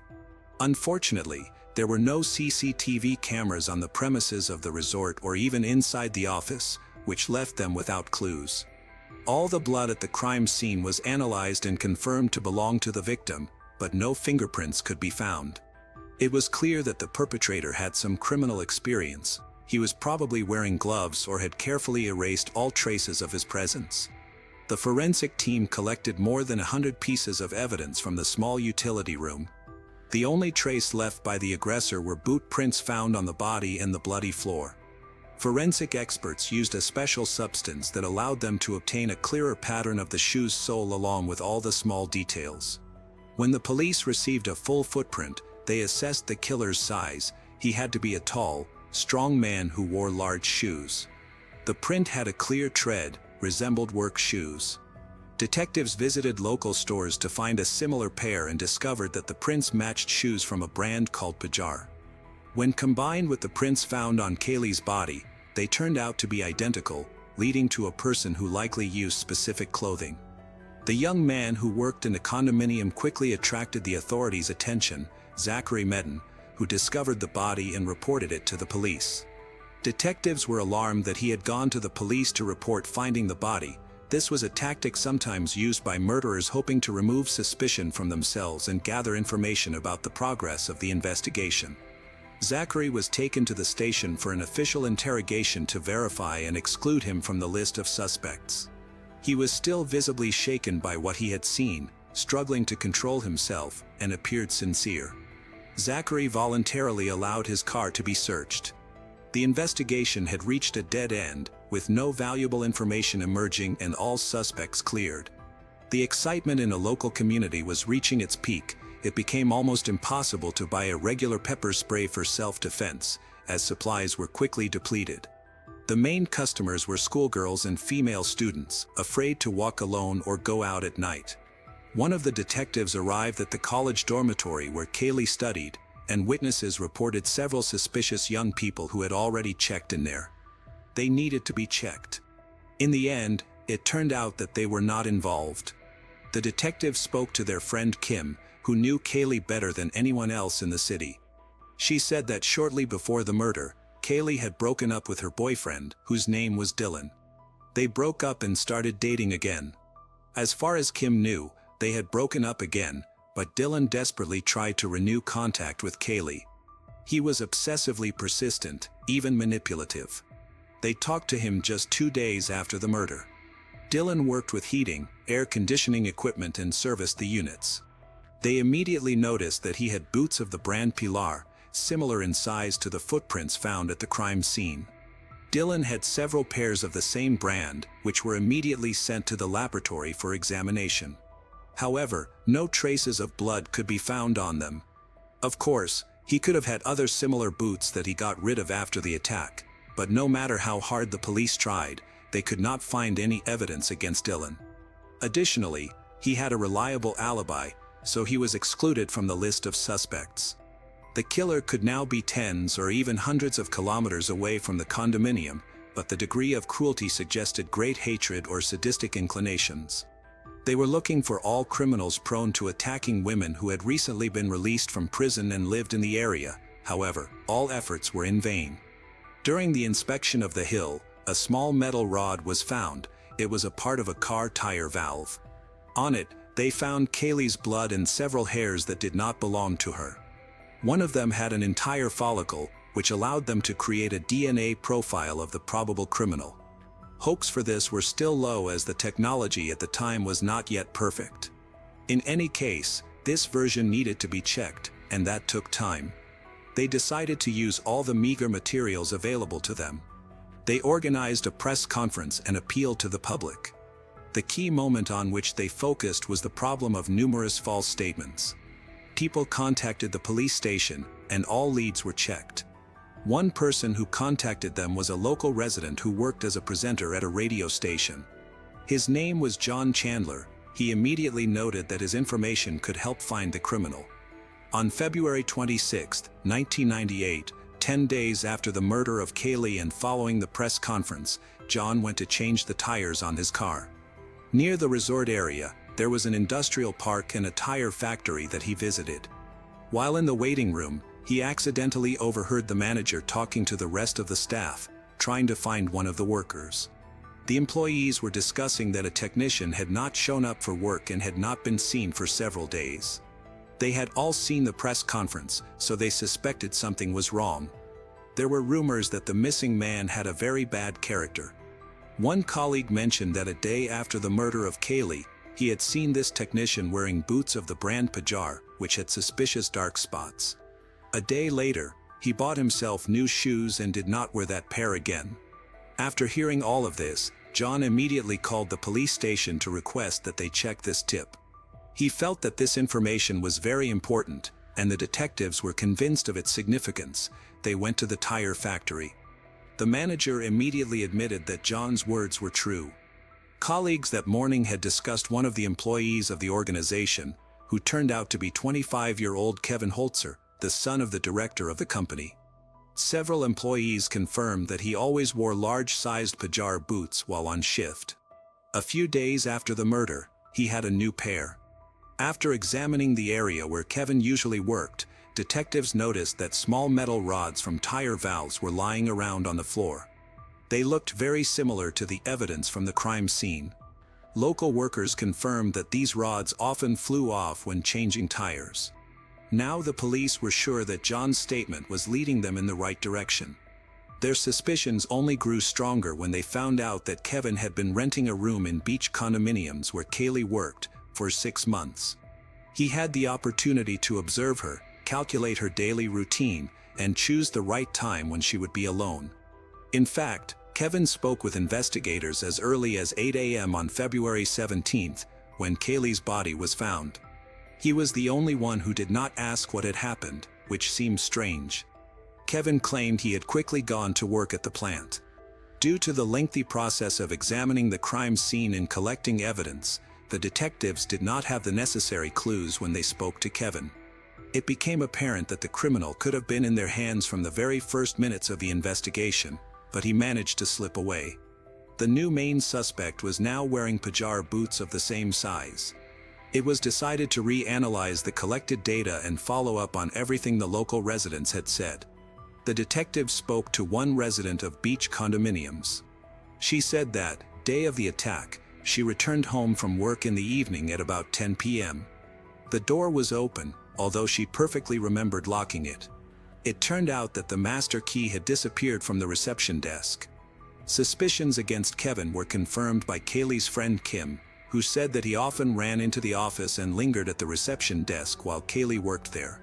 Unfortunately, there were no CCTV cameras on the premises of the resort or even inside the office, which left them without clues. All the blood at the crime scene was analyzed and confirmed to belong to the victim, but no fingerprints could be found. It was clear that the perpetrator had some criminal experience. He was probably wearing gloves or had carefully erased all traces of his presence. The forensic team collected more than 100 pieces of evidence from the small utility room. The only trace left by the aggressor were boot prints found on the body and the bloody floor. Forensic experts used a special substance that allowed them to obtain a clearer pattern of the shoe's sole along with all the small details. When the police received a full footprint, they assessed the killer's size. He had to be a tall, strong man who wore large shoes. The print had a clear tread, resembled work shoes. Detectives visited local stores to find a similar pair and discovered that the prints matched shoes from a brand called Pajar. When combined with the prints found on Kaylee's body, they turned out to be identical, leading to a person who likely used specific clothing. The young man who worked in the condominium quickly attracted the authorities' attention, Zachary Medden, who discovered the body and reported it to the police. Detectives were alarmed that he had gone to the police to report finding the body. This was a tactic sometimes used by murderers hoping to remove suspicion from themselves and gather information about the progress of the investigation. Zachary was taken to the station for an official interrogation to verify and exclude him from the list of suspects. He was still visibly shaken by what he had seen, struggling to control himself, and appeared sincere. Zachary voluntarily allowed his car to be searched. The investigation had reached a dead end, with no valuable information emerging and all suspects cleared. The excitement in a local community was reaching its peak. It became almost impossible to buy a regular pepper spray for self-defense, as supplies were quickly depleted. The main customers were schoolgirls and female students, afraid to walk alone or go out at night. One of the detectives arrived at the college dormitory where Kaylee studied, and witnesses reported several suspicious young people who had already checked in there. They needed to be checked. In the end, it turned out that they were not involved. The detectives spoke to their friend Kim, who knew Kaylee better than anyone else in the city. She said that shortly before the murder, Kaylee had broken up with her boyfriend, whose name was Dylan. They broke up and started dating again. As far as Kim knew, they had broken up again, but Dylan desperately tried to renew contact with Kaylee. He was obsessively persistent, even manipulative. They talked to him just 2 days after the murder. Dylan worked with heating, air conditioning equipment and serviced the units. They immediately noticed that he had boots of the brand Pilar, similar in size to the footprints found at the crime scene. Dylan had several pairs of the same brand, which were immediately sent to the laboratory for examination. However, no traces of blood could be found on them. Of course, he could have had other similar boots that he got rid of after the attack, but no matter how hard the police tried, they could not find any evidence against Dylan. Additionally, he had a reliable alibi, so he was excluded from the list of suspects. The killer could now be tens or even hundreds of kilometers away from the condominium, but the degree of cruelty suggested great hatred or sadistic inclinations. They were looking for all criminals prone to attacking women who had recently been released from prison and lived in the area. However, all efforts were in vain. During the inspection of the hill, a small metal rod was found. It was a part of a car tire valve. On it, they found Kaylee's blood and several hairs that did not belong to her. One of them had an entire follicle, which allowed them to create a DNA profile of the probable criminal. Hopes for this were still low as the technology at the time was not yet perfect. In any case, this version needed to be checked, and that took time. They decided to use all the meager materials available to them. They organized a press conference and appealed to the public. The key moment on which they focused was the problem of numerous false statements. People contacted the police station, and all leads were checked. One person who contacted them was a local resident who worked as a presenter at a radio station. His name was John Chandler. He immediately noted that his information could help find the criminal. On February 26, 1998, 10 days after the murder of Kaylee and following the press conference, John went to change the tires on his car. Near the resort area, there was an industrial park and a tire factory that he visited. While in the waiting room, he accidentally overheard the manager talking to the rest of the staff, trying to find one of the workers. The employees were discussing that a technician had not shown up for work and had not been seen for several days. They had all seen the press conference, so they suspected something was wrong. There were rumors that the missing man had a very bad character. One colleague mentioned that a day after the murder of Kaylee, he had seen this technician wearing boots of the brand Pajar, which had suspicious dark spots. A day later, he bought himself new shoes and did not wear that pair again. After hearing all of this, John immediately called the police station to request that they check this tip. He felt that this information was very important, and the detectives were convinced of its significance. They went to the tire factory. The manager immediately admitted that John's words were true. Colleagues that morning had discussed one of the employees of the organization, who turned out to be 25-year-old Kevin Holzer, the son of the director of the company. Several employees confirmed that he always wore large-sized Pajar boots while on shift. A few days after the murder, he had a new pair. After examining the area where Kevin usually worked, detectives noticed that small metal rods from tire valves were lying around on the floor. They looked very similar to the evidence from the crime scene. Local workers confirmed that these rods often flew off when changing tires. Now the police were sure that John's statement was leading them in the right direction. Their suspicions only grew stronger when they found out that Kevin had been renting a room in beach condominiums where Kaylee worked for 6 months. He had the opportunity to observe her, calculate her daily routine, and choose the right time when she would be alone. In fact, Kevin spoke with investigators as early as 8 a.m. on February 17th, when Kaylee's body was found. He was the only one who did not ask what had happened, which seemed strange. Kevin claimed he had quickly gone to work at the plant. Due to the lengthy process of examining the crime scene and collecting evidence, the detectives did not have the necessary clues when they spoke to Kevin. It became apparent that the criminal could have been in their hands from the very first minutes of the investigation, but he managed to slip away. The new main suspect was now wearing Pajar boots of the same size. It was decided to reanalyze the collected data and follow up on everything the local residents had said. The detectives spoke to one resident of beach condominiums. She said that, day of the attack, she returned home from work in the evening at about 10 p.m. The door was open, although she perfectly remembered locking it. It turned out that the master key had disappeared from the reception desk. Suspicions against Kevin were confirmed by Kaylee's friend Kim, who said that he often ran into the office and lingered at the reception desk while Kaylee worked there.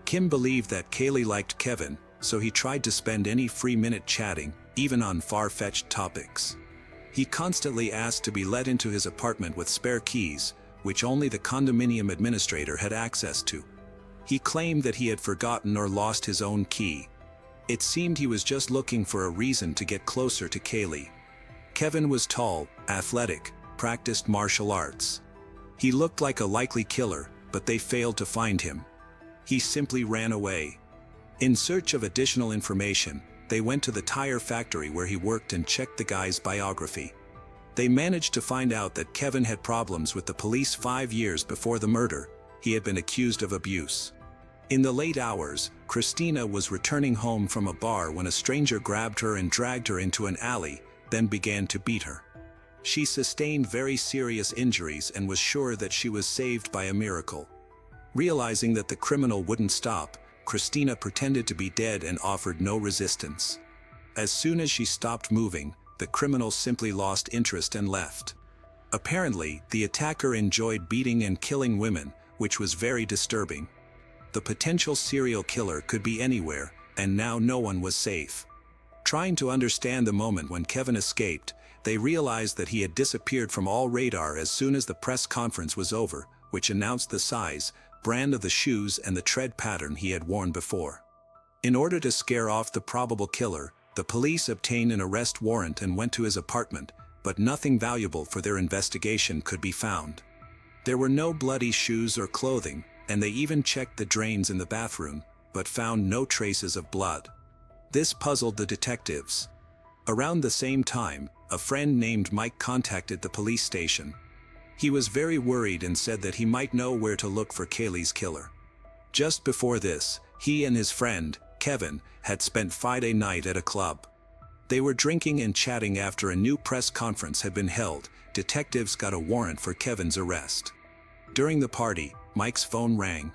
Kim believed that Kaylee liked Kevin, so he tried to spend any free minute chatting, even on far-fetched topics. He constantly asked to be let into his apartment with spare keys, which only the condominium administrator had access to. He claimed that he had forgotten or lost his own key. It seemed he was just looking for a reason to get closer to Kaylee. Kevin was tall, athletic, practiced martial arts. He looked like a likely killer, but they failed to find him. He simply ran away. In search of additional information, they went to the tire factory where he worked and checked the guy's biography. They managed to find out that Kevin had problems with the police 5 years before the murder. He had been accused of abuse. In the late hours, Christina was returning home from a bar when a stranger grabbed her and dragged her into an alley, then began to beat her. She sustained very serious injuries and was sure that she was saved by a miracle. Realizing that the criminal wouldn't stop, Christina pretended to be dead and offered no resistance. As soon as she stopped moving, the criminal simply lost interest and left. Apparently, the attacker enjoyed beating and killing women, which was very disturbing. The potential serial killer could be anywhere, and now no one was safe. Trying to understand the moment when Kevin escaped, they realized that he had disappeared from all radar as soon as the press conference was over, which announced the size, brand of the shoes and the tread pattern he had worn before. In order to scare off the probable killer, the police obtained an arrest warrant and went to his apartment, but nothing valuable for their investigation could be found. There were no bloody shoes or clothing, and they even checked the drains in the bathroom, but found no traces of blood. This puzzled the detectives. Around the same time, a friend named Mike contacted the police station. He was very worried and said that he might know where to look for Kaylee's killer. Just before this, he and his friend, Kevin, had spent Friday night at a club. They were drinking and chatting after a new press conference had been held. Detectives got a warrant for Kevin's arrest. During the party, Mike's phone rang.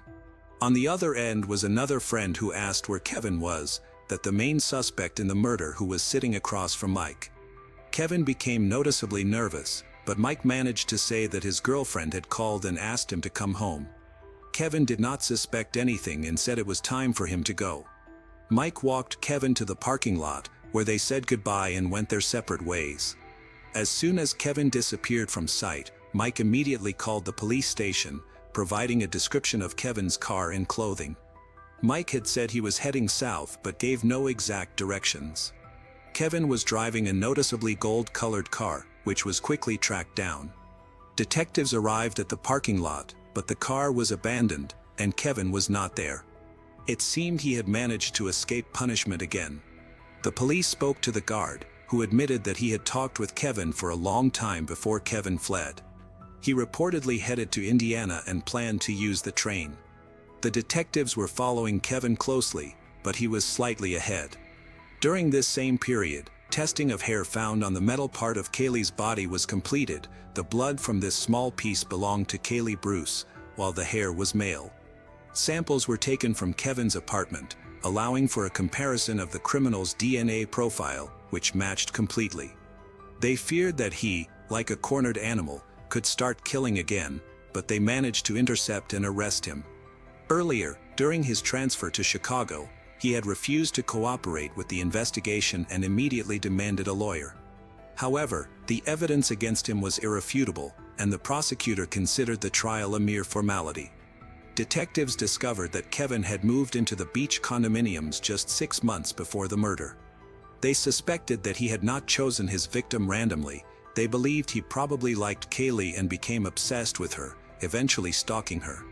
On the other end was another friend who asked where Kevin was, that the main suspect in the murder who was sitting across from Mike. Kevin became noticeably nervous, but Mike managed to say that his girlfriend had called and asked him to come home. Kevin did not suspect anything and said it was time for him to go. Mike walked Kevin to the parking lot, where they said goodbye and went their separate ways. As soon as Kevin disappeared from sight, Mike immediately called the police station, providing a description of Kevin's car and clothing. Mike had said he was heading south but gave no exact directions. Kevin was driving a noticeably gold-colored car, which was quickly tracked down. Detectives arrived at the parking lot, but the car was abandoned, and Kevin was not there. It seemed he had managed to escape punishment again. The police spoke to the guard, who admitted that he had talked with Kevin for a long time before Kevin fled. He reportedly headed to Indiana and planned to use the train. The detectives were following Kevin closely, but he was slightly ahead. During this same period, testing of hair found on the metal part of Kaylee's body was completed. The blood from this small piece belonged to Kaylee Bruce, while the hair was male. Samples were taken from Kevin's apartment, allowing for a comparison of the criminal's DNA profile, which matched completely. They feared that he, like a cornered animal, could start killing again, but they managed to intercept and arrest him. Earlier, during his transfer to Chicago, he had refused to cooperate with the investigation and immediately demanded a lawyer. However, the evidence against him was irrefutable, and the prosecutor considered the trial a mere formality. Detectives discovered that Kevin had moved into the beach condominiums just 6 months before the murder. They suspected that he had not chosen his victim randomly. They believed he probably liked Kaylee and became obsessed with her, eventually stalking her.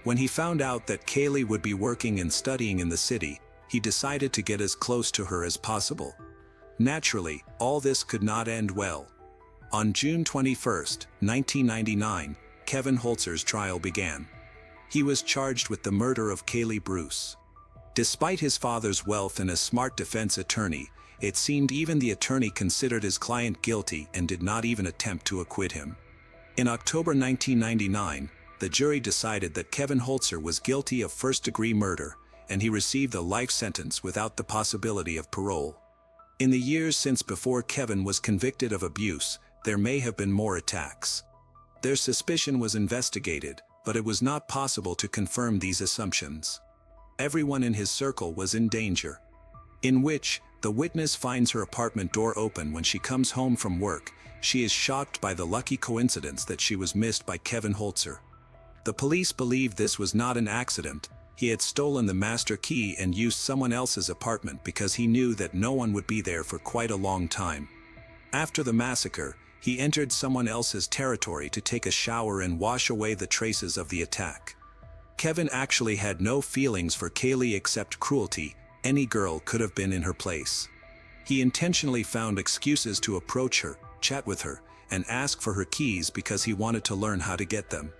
When he found out that Kaylee would be working and studying in the city, he decided to get as close to her as possible. Naturally, all this could not end well. On June 21, 1999, Kevin Holzer's trial began. He was charged with the murder of Kaylee Bruce. Despite his father's wealth and a smart defense attorney, it seemed even the attorney considered his client guilty and did not even attempt to acquit him. In October 1999, the jury decided that Kevin Holzer was guilty of first-degree murder, and he received a life sentence without the possibility of parole. In the years since before Kevin was convicted of abuse, there may have been more attacks. Their suspicion was investigated, but it was not possible to confirm these assumptions. Everyone in his circle was in danger. In which, the witness finds her apartment door open when she comes home from work. She is shocked by the lucky coincidence that she was missed by Kevin Holzer. The police believed this was not an accident. He had stolen the master key and used someone else's apartment because he knew that no one would be there for quite a long time. After the massacre, he entered someone else's territory to take a shower and wash away the traces of the attack. Kevin actually had no feelings for Kaylee except cruelty. Any girl could have been in her place. He intentionally found excuses to approach her, chat with her, and ask for her keys because he wanted to learn how to get them.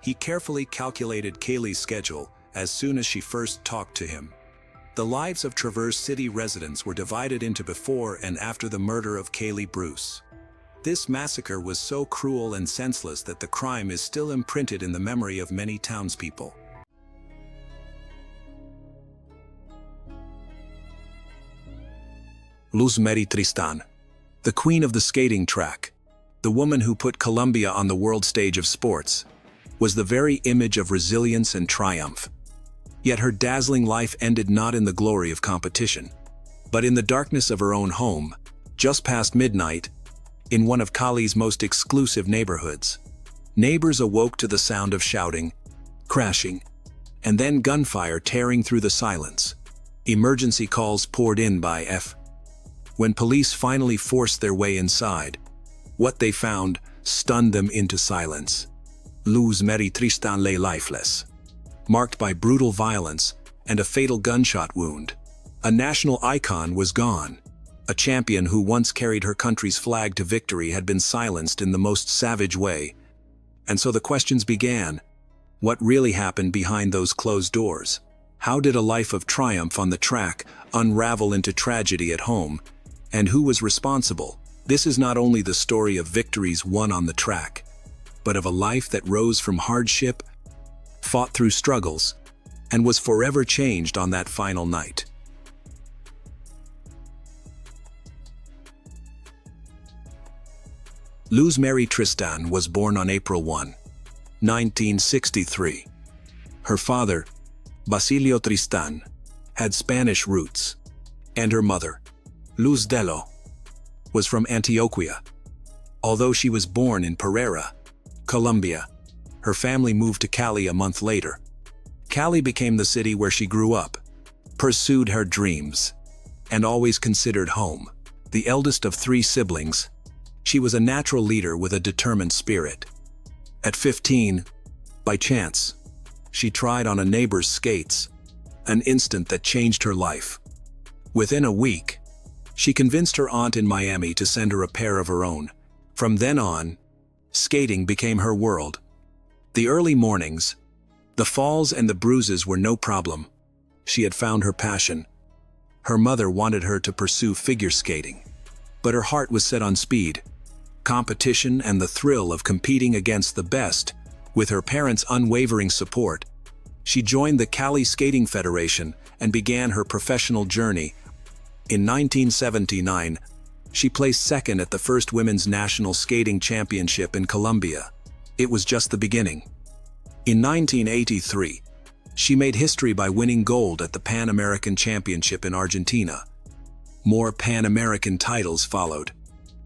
He carefully calculated Kaylee's schedule as soon as she first talked to him. The lives of Traverse City residents were divided into before and after the murder of Kaylee Bruce. This massacre was so cruel and senseless that the crime is still imprinted in the memory of many townspeople. Luz Mary Tristan, the queen of the skating track, the woman who put Colombia on the world stage of sports, was the very image of resilience and triumph. Yet her dazzling life ended not in the glory of competition, but in the darkness of her own home, just past midnight, in one of Cali's most exclusive neighborhoods. Neighbors awoke to the sound of shouting, crashing, and then gunfire tearing through the silence. Emergency calls poured in by F. When police finally forced their way inside, what they found stunned them into silence. Luz Mary Tristan lay lifeless, marked by brutal violence and a fatal gunshot wound. A national icon was gone. A champion who once carried her country's flag to victory had been silenced in the most savage way. And so the questions began. What really happened behind those closed doors? How did a life of triumph on the track unravel into tragedy at home? And who was responsible? This is not only the story of victories won on the track, but of a life that rose from hardship, fought through struggles, and was forever changed on that final night. Luz Mary Tristan was born on April 1, 1963. Her father, Basilio Tristan, had Spanish roots, and her mother, Luz Delo, was from Antioquia. Although she was born in Pereira, Colombia, her family moved to Cali a month later. Cali became the city where she grew up, pursued her dreams, and always considered home. The eldest of 3 siblings, she was a natural leader with a determined spirit. At 15, by chance, she tried on a neighbor's skates, an instant that changed her life. Within a week, she convinced her aunt in Miami to send her a pair of her own. From then on, skating became her world. The early mornings, The falls and the bruises were no problem. She had found her passion. Her mother wanted her to pursue figure skating, but her heart was set on speed, competition, and the thrill of competing against the best. With her parents' unwavering support, she joined the Cali Skating Federation and began her professional journey. In 1979, she placed second at the first Women's National Skating Championship in Colombia. It was just the beginning. In 1983, she made history by winning gold at the Pan American Championship in Argentina. More Pan American titles followed,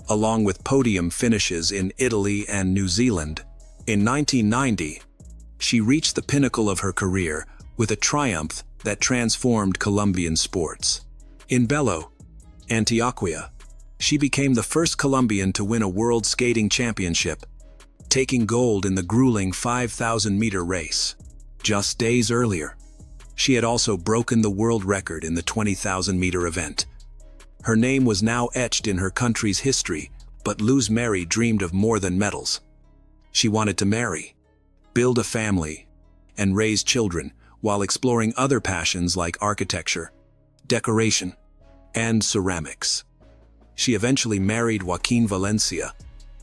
along with podium finishes in Italy and New Zealand. In 1990, she reached the pinnacle of her career with a triumph that transformed Colombian sports. In Belo, Antioquia, she became the first Colombian to win a World Skating Championship, taking gold in the grueling 5,000-meter race. Just days earlier, she had also broken the world record in the 20,000-meter event. Her name was now etched in her country's history, but Luz Mary dreamed of more than medals. She wanted to marry, build a family, and raise children while exploring other passions like architecture, decoration, and ceramics. She eventually married Joaquin Valencia,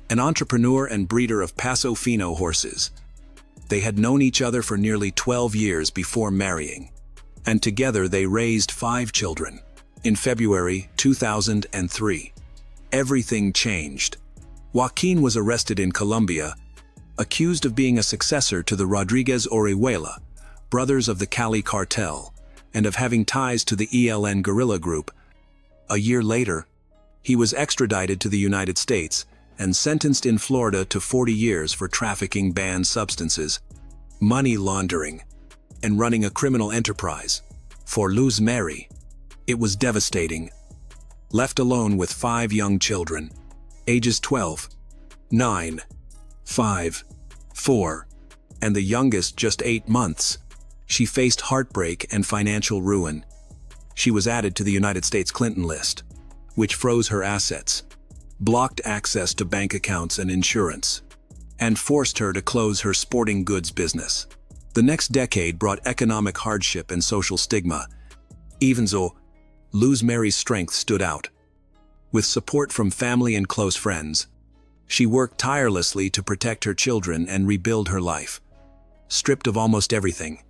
an entrepreneur and breeder of Paso Fino horses. They had known each other for nearly 12 years before marrying, and together they raised 5 children. In February 2003, everything changed. Joaquin was arrested in Colombia, accused of being a successor to the Rodriguez Orihuela, brothers of the Cali cartel, and of having ties to the ELN guerrilla group. A year later, he was extradited to the United States and sentenced in Florida to 40 years for trafficking banned substances, money laundering, and running a criminal enterprise. For Luz Mary, it was devastating. Left alone with 5 young children, ages 12, 9, 5, 4, and the youngest just 8 months, she faced heartbreak and financial ruin. She was added to the United States Clinton list, which froze her assets, blocked access to bank accounts and insurance, and forced her to close her sporting goods business. The next decade brought economic hardship and social stigma. Even so, Luz Mary's strength stood out. With support from family and close friends, she worked tirelessly to protect her children and rebuild her life. Stripped of almost everything,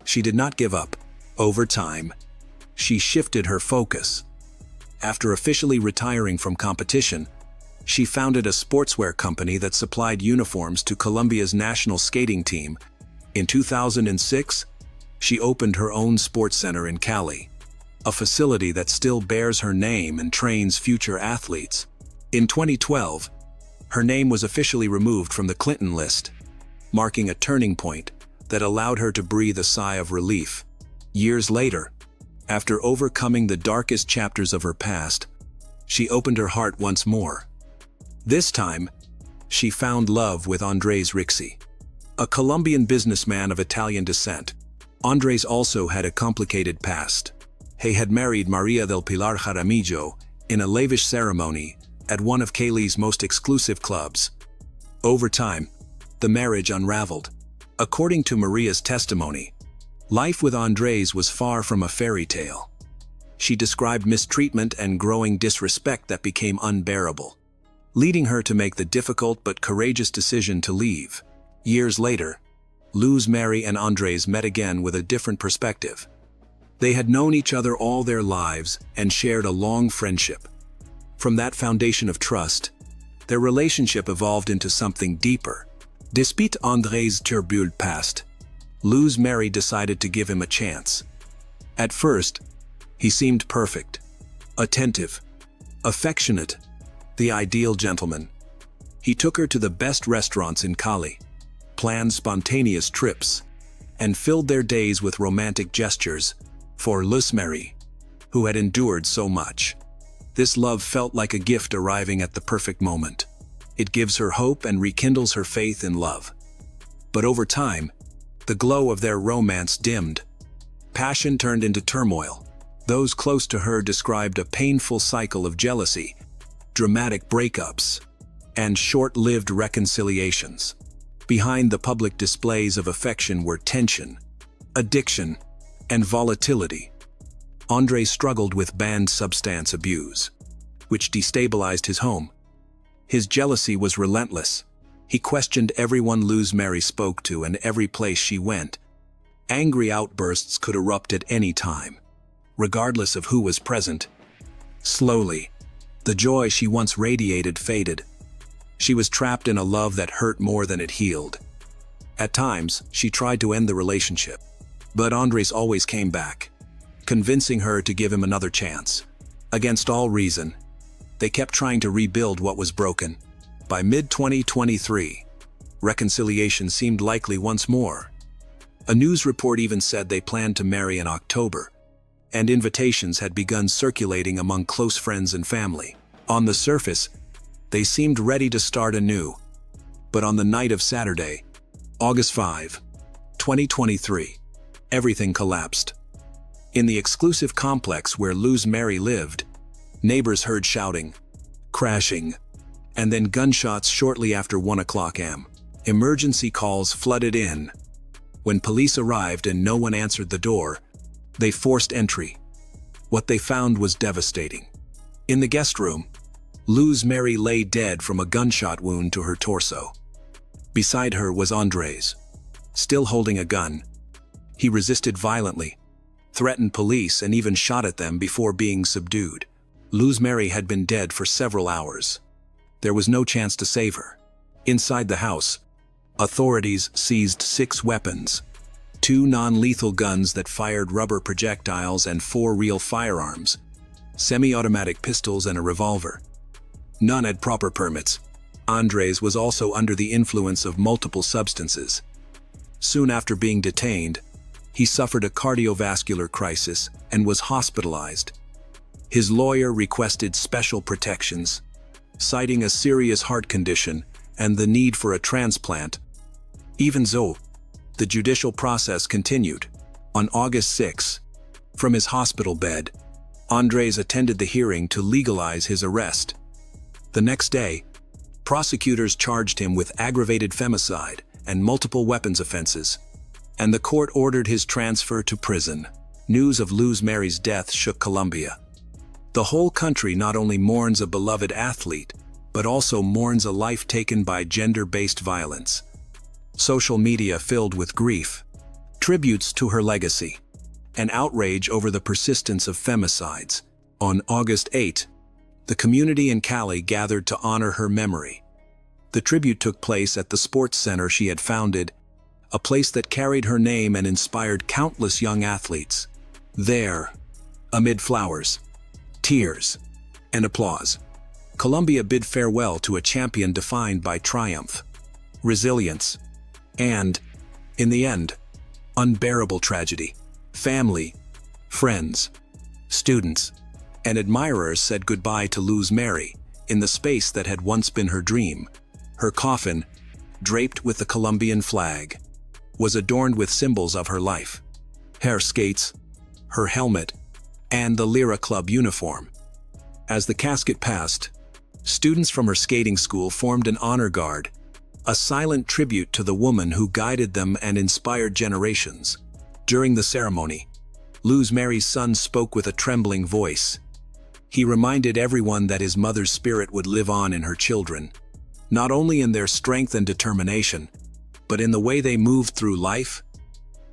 she did not give up. Over time, she shifted her focus. After officially retiring from competition, she founded a sportswear company that supplied uniforms to Colombia's national skating team. In 2006, she opened her own sports center in Cali, a facility that still bears her name and trains future athletes. In 2012, her name was officially removed from the Clinton list, marking a turning point that allowed her to breathe a sigh of relief. Years later, after overcoming the darkest chapters of her past, she opened her heart once more. This time, she found love with Andres Rixi, a Colombian businessman of Italian descent. Andres also had a complicated past. He had married Maria del Pilar Jaramillo in a lavish ceremony at one of Cali's most exclusive clubs. Over time, the marriage unraveled. According to Maria's testimony, life with Andres was far from a fairy tale. She described mistreatment and growing disrespect that became unbearable, leading her to make the difficult but courageous decision to leave. Years later, Luz Mary and Andres met again with a different perspective. They had known each other all their lives and shared a long friendship. From that foundation of trust, their relationship evolved into something deeper. Despite Andres' turbulent past, Luz Mary decided to give him a chance. At first, he seemed perfect, attentive, affectionate, the ideal gentleman. He took her to the best restaurants in Cali, planned spontaneous trips, and filled their days with romantic gestures. For Luz Mary, who had endured so much, this love felt like a gift arriving at the perfect moment. It gives her hope and rekindles her faith in love. But over time, the glow of their romance dimmed. Passion turned into turmoil. Those close to her described a painful cycle of jealousy, dramatic breakups, and short-lived reconciliations. Behind the public displays of affection were tension, addiction, and volatility. Andrei struggled with banned substance abuse, which destabilized his home. His jealousy was relentless. He questioned everyone Luz Mary spoke to and every place she went. Angry outbursts could erupt at any time, regardless of who was present. Slowly, the joy she once radiated faded. She was trapped in a love that hurt more than it healed. At times, she tried to end the relationship, but Andres always came back, convincing her to give him another chance. Against all reason, they kept trying to rebuild what was broken. By mid-2023, reconciliation seemed likely once more. A news report even said they planned to marry in October, and invitations had begun circulating among close friends and family. On the surface, they seemed ready to start anew. But on the night of Saturday, August 5, 2023, everything collapsed. In the exclusive complex where Luz Mary lived, neighbors heard shouting, crashing, and then gunshots shortly after 1 o'clock a.m. Emergency calls flooded in. When police arrived and no one answered the door, they forced entry. What they found was devastating. In the guest room, Luz Mary lay dead from a gunshot wound to her torso. Beside her was Andres, still holding a gun. He resisted violently, threatened police, and even shot at them before being subdued. Luz Mary had been dead for several hours. There was no chance to save her. Inside the house, authorities seized 6 weapons, 2 non-lethal guns that fired rubber projectiles and 4 real firearms, semi-automatic pistols and a revolver. None had proper permits. Andres was also under the influence of multiple substances. Soon after being detained, he suffered a cardiovascular crisis and was hospitalized. His lawyer requested special protections, citing a serious heart condition and the need for a transplant. Even so, the judicial process continued. On August 6, from his hospital bed, Andres attended the hearing to legalize his arrest. The next day, prosecutors charged him with aggravated femicide and multiple weapons offenses, and the court ordered his transfer to prison. News of Luz Mary's death shook Colombia. The whole country not only mourns a beloved athlete, but also mourns a life taken by gender-based violence. Social media filled with grief, tributes to her legacy, and outrage over the persistence of femicides. On August 8, the community in Cali gathered to honor her memory. The tribute took place at the sports center she had founded, a place that carried her name and inspired countless young athletes. There, amid flowers, tears, and applause, Colombia bid farewell to a champion defined by triumph, resilience, and, in the end, unbearable tragedy. Family, friends, students, and admirers said goodbye to Luz Mary in the space that had once been her dream. Her coffin, draped with the Colombian flag, was adorned with symbols of her life: her skates, her helmet, and the Lyra Club uniform. As the casket passed, students from her skating school formed an honor guard, a silent tribute to the woman who guided them and inspired generations. During the ceremony, Luz Mary's son spoke with a trembling voice. He reminded everyone that his mother's spirit would live on in her children, not only in their strength and determination, but in the way they moved through life.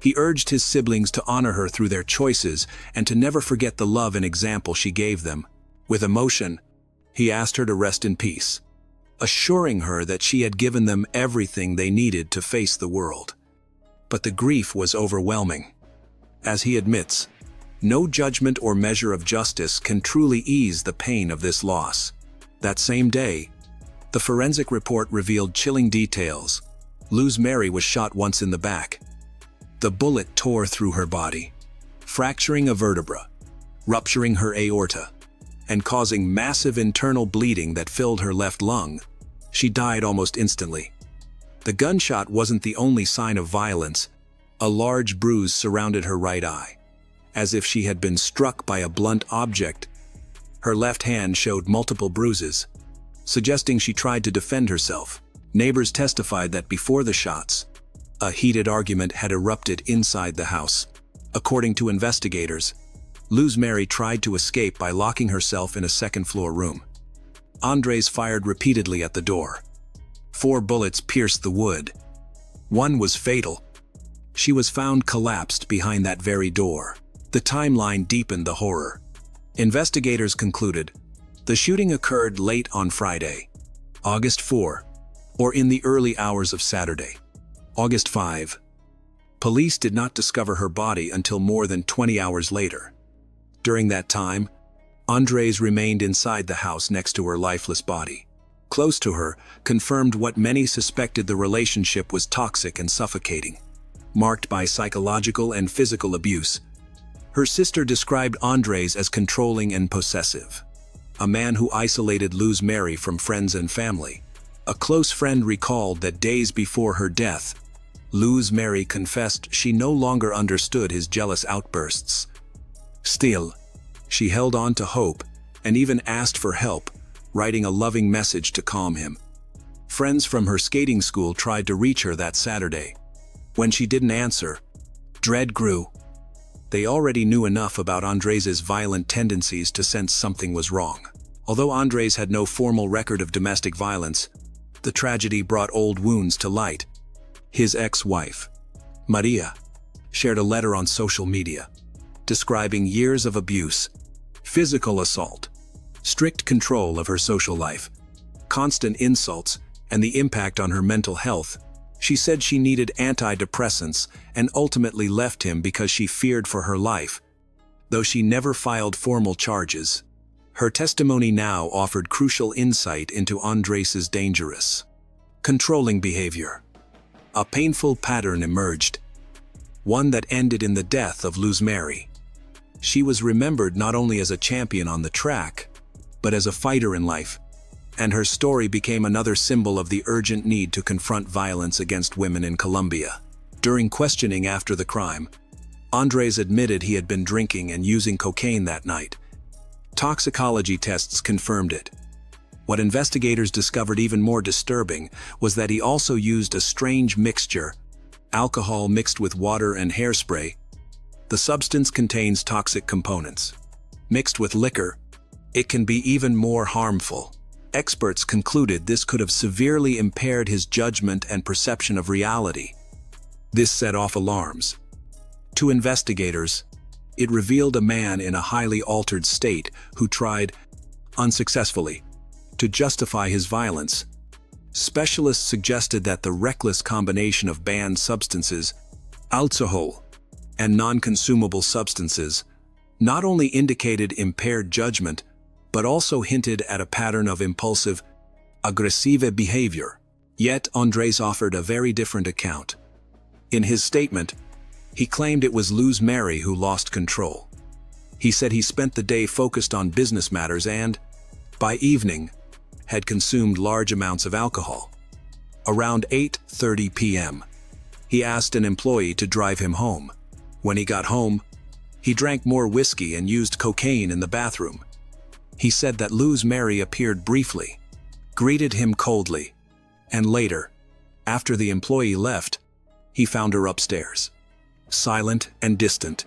He urged his siblings to honor her through their choices and to never forget the love and example she gave them. With emotion, he asked her to rest in peace, assuring her that she had given them everything they needed to face the world. But the grief was overwhelming. As he admits, no judgment or measure of justice can truly ease the pain of this loss. That same day, the forensic report revealed chilling details. Luz Mary was shot once in the back. The bullet tore through her body, fracturing a vertebra, rupturing her aorta, and causing massive internal bleeding that filled her left lung. She died almost instantly. The gunshot wasn't the only sign of violence. A large bruise surrounded her right eye, as if she had been struck by a blunt object. Her left hand showed multiple bruises, suggesting she tried to defend herself. Neighbors testified that before the shots, a heated argument had erupted inside the house. According to investigators, Luz Mary tried to escape by locking herself in a second-floor room. Andres fired repeatedly at the door. 4 bullets pierced the wood. One was fatal. She was found collapsed behind that very door. The timeline deepened the horror. Investigators concluded the shooting occurred late on Friday, August 4, or in the early hours of Saturday, August 5. Police did not discover her body until more than 20 hours later. During that time, Andres remained inside the house next to her lifeless body. Close to her, confirmed what many suspected: the relationship was toxic and suffocating, marked by psychological and physical abuse. Her sister described Andres as controlling and possessive, a man who isolated Luz Mary from friends and family. A close friend recalled that days before her death, Luz Mary confessed she no longer understood his jealous outbursts. Still, she held on to hope and even asked for help, writing a loving message to calm him. Friends from her skating school tried to reach her that Saturday. When she didn't answer, dread grew. They already knew enough about Andres's violent tendencies to sense something was wrong. Although Andres had no formal record of domestic violence, the tragedy brought old wounds to light. His ex-wife, Maria, shared a letter on social media, describing years of abuse, physical assault, strict control of her social life, constant insults, and the impact on her mental health. She said she needed antidepressants and ultimately left him because she feared for her life. Though she never filed formal charges, her testimony now offered crucial insight into Andres's dangerous, controlling behavior. A painful pattern emerged, one that ended in the death of Luz Mary. She was remembered not only as a champion on the track, but as a fighter in life, and her story became another symbol of the urgent need to confront violence against women in Colombia. During questioning after the crime, Andres admitted he had been drinking and using cocaine that night. Toxicology tests confirmed it. What investigators discovered even more disturbing was that he also used a strange mixture, alcohol mixed with water and hairspray. The substance contains toxic components. Mixed with liquor, it can be even more harmful. Experts concluded this could have severely impaired his judgment and perception of reality. This set off alarms. To investigators, it revealed a man in a highly altered state who tried, unsuccessfully, to justify his violence. Specialists suggested that the reckless combination of banned substances, alcohol, and non-consumable substances not only indicated impaired judgment, but also hinted at a pattern of impulsive, aggressive behavior. Yet Andres offered a very different account. In his statement, he claimed it was Luz Mary who lost control. He said he spent the day focused on business matters and, by evening, had consumed large amounts of alcohol. Around 8:30 p.m., he asked an employee to drive him home. When he got home, he drank more whiskey and used cocaine in the bathroom. He said that Luz Mary appeared briefly, greeted him coldly, and later, after the employee left, he found her upstairs, silent and distant.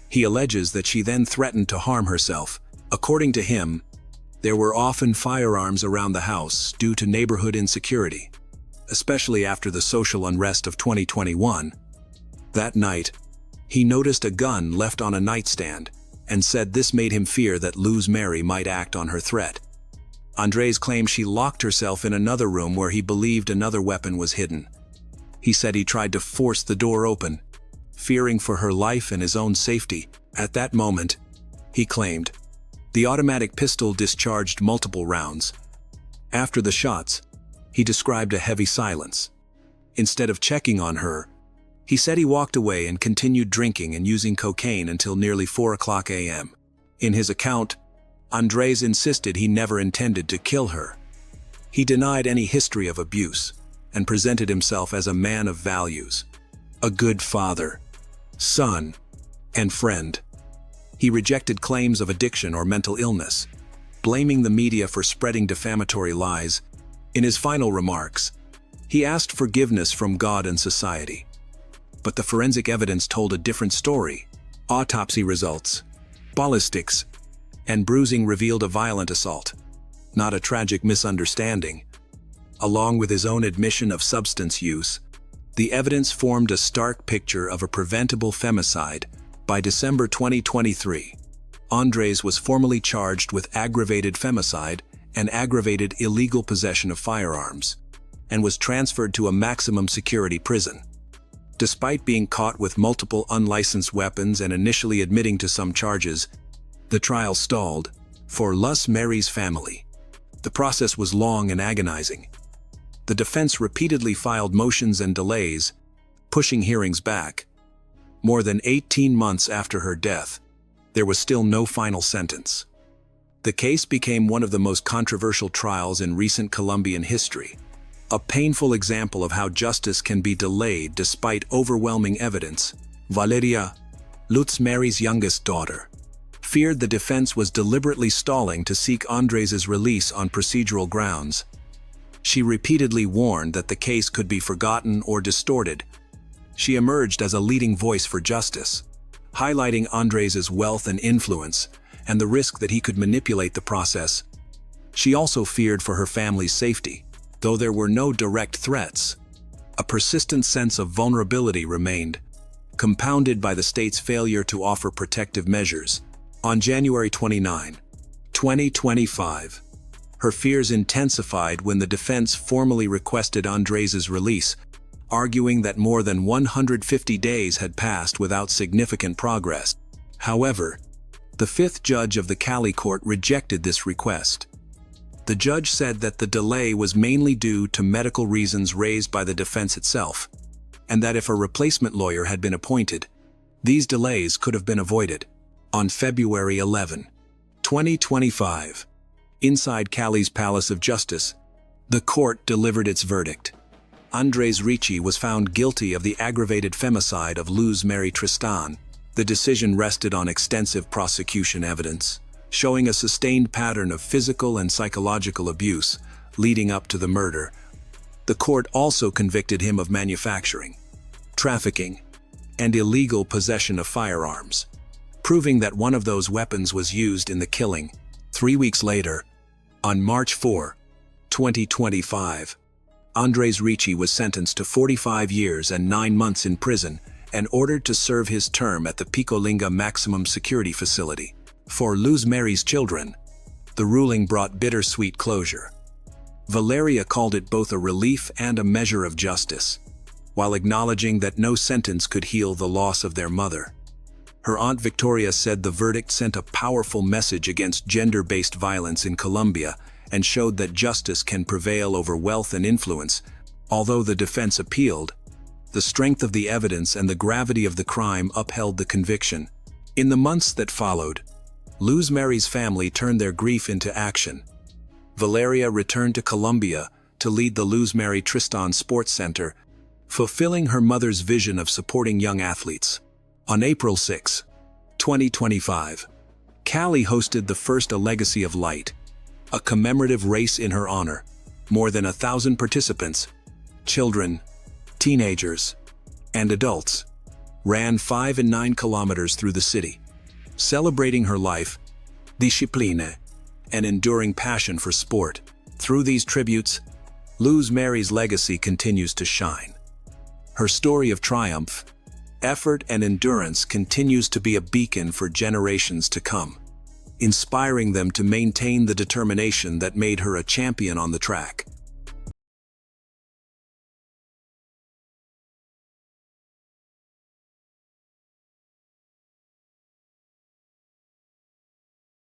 He alleges that she then threatened to harm herself. According to him, there were often firearms around the house due to neighborhood insecurity, especially after the social unrest of 2021. That night, he noticed a gun left on a nightstand and said this made him fear that Luz Mary might act on her threat. Andres claimed she locked herself in another room where he believed another weapon was hidden. He said he tried to force the door open, fearing for her life and his own safety. At that moment, he claimed, the automatic pistol discharged multiple rounds. After the shots, he described a heavy silence. Instead of checking on her, he said he walked away and continued drinking and using cocaine until nearly 4:00 a.m. In his account, Andres insisted he never intended to kill her. He denied any history of abuse and presented himself as a man of values, a good father, son, and friend. He rejected claims of addiction or mental illness, blaming the media for spreading defamatory lies. In his final remarks, He asked forgiveness from God and society. But the forensic evidence told a different story. Autopsy results, ballistics, and bruising revealed a violent assault, not a tragic misunderstanding. Along with his own admission of substance use, the evidence formed a stark picture of a preventable femicide. By December 2023, Andres was formally charged with aggravated femicide and aggravated illegal possession of firearms, and was transferred to a maximum security prison. Despite being caught with multiple unlicensed weapons and initially admitting to some charges, the trial stalled for Luz Mary's family. The process was long and agonizing. The defense repeatedly filed motions and delays, pushing hearings back. More than 18 months after her death, there was still no final sentence. The case became one of the most controversial trials in recent Colombian history, a painful example of how justice can be delayed despite overwhelming evidence. Valeria, Luz Mary's youngest daughter, feared the defense was deliberately stalling to seek Andres's release on procedural grounds. She repeatedly warned that the case could be forgotten or distorted. She emerged as a leading voice for justice, highlighting Andres's wealth and influence and the risk that he could manipulate the process. She also feared for her family's safety. Though there were no direct threats, a persistent sense of vulnerability remained, compounded by the state's failure to offer protective measures. On January 29, 2025, her fears intensified when the defense formally requested Andres's release, arguing that more than 150 days had passed without significant progress. However, the fifth judge of the Cali court rejected this request. The judge said that the delay was mainly due to medical reasons raised by the defense itself, and that if a replacement lawyer had been appointed, these delays could have been avoided. On February 11, 2025, inside Cali's Palace of Justice, the court delivered its verdict. Andres Ricci was found guilty of the aggravated femicide of Luz Mary Tristan. The decision rested on extensive prosecution evidence, showing a sustained pattern of physical and psychological abuse leading up to the murder. The court also convicted him of manufacturing, trafficking, and illegal possession of firearms, proving that one of those weapons was used in the killing. 3 weeks later, on March 4, 2025, Andres Ricci was sentenced to 45 years and 9 months in prison and ordered to serve his term at the Picolinga Maximum Security Facility. For Luz Mary's children, the ruling brought bittersweet closure. Valeria called it both a relief and a measure of justice, while acknowledging that no sentence could heal the loss of their mother. Her aunt Victoria said the verdict sent a powerful message against gender-based violence in Colombia and showed that justice can prevail over wealth and influence. Although the defense appealed, the strength of the evidence and the gravity of the crime upheld the conviction. In the months that followed, Luz Mary's family turned their grief into action. Valeria returned to Colombia to lead the Luz Mary Tristan Sports Center, fulfilling her mother's vision of supporting young athletes. On April 6, 2025, Cali hosted the first A Legacy of Light, a commemorative race in her honor. More than 1,000 participants, children, teenagers, and adults, ran 5 and 9 kilometers through the city, celebrating her life, discipline, and enduring passion for sport. Through these tributes, Luz Mary's legacy continues to shine. Her story of triumph, effort, and endurance continues to be a beacon for generations to come, inspiring them to maintain the determination that made her a champion on the track.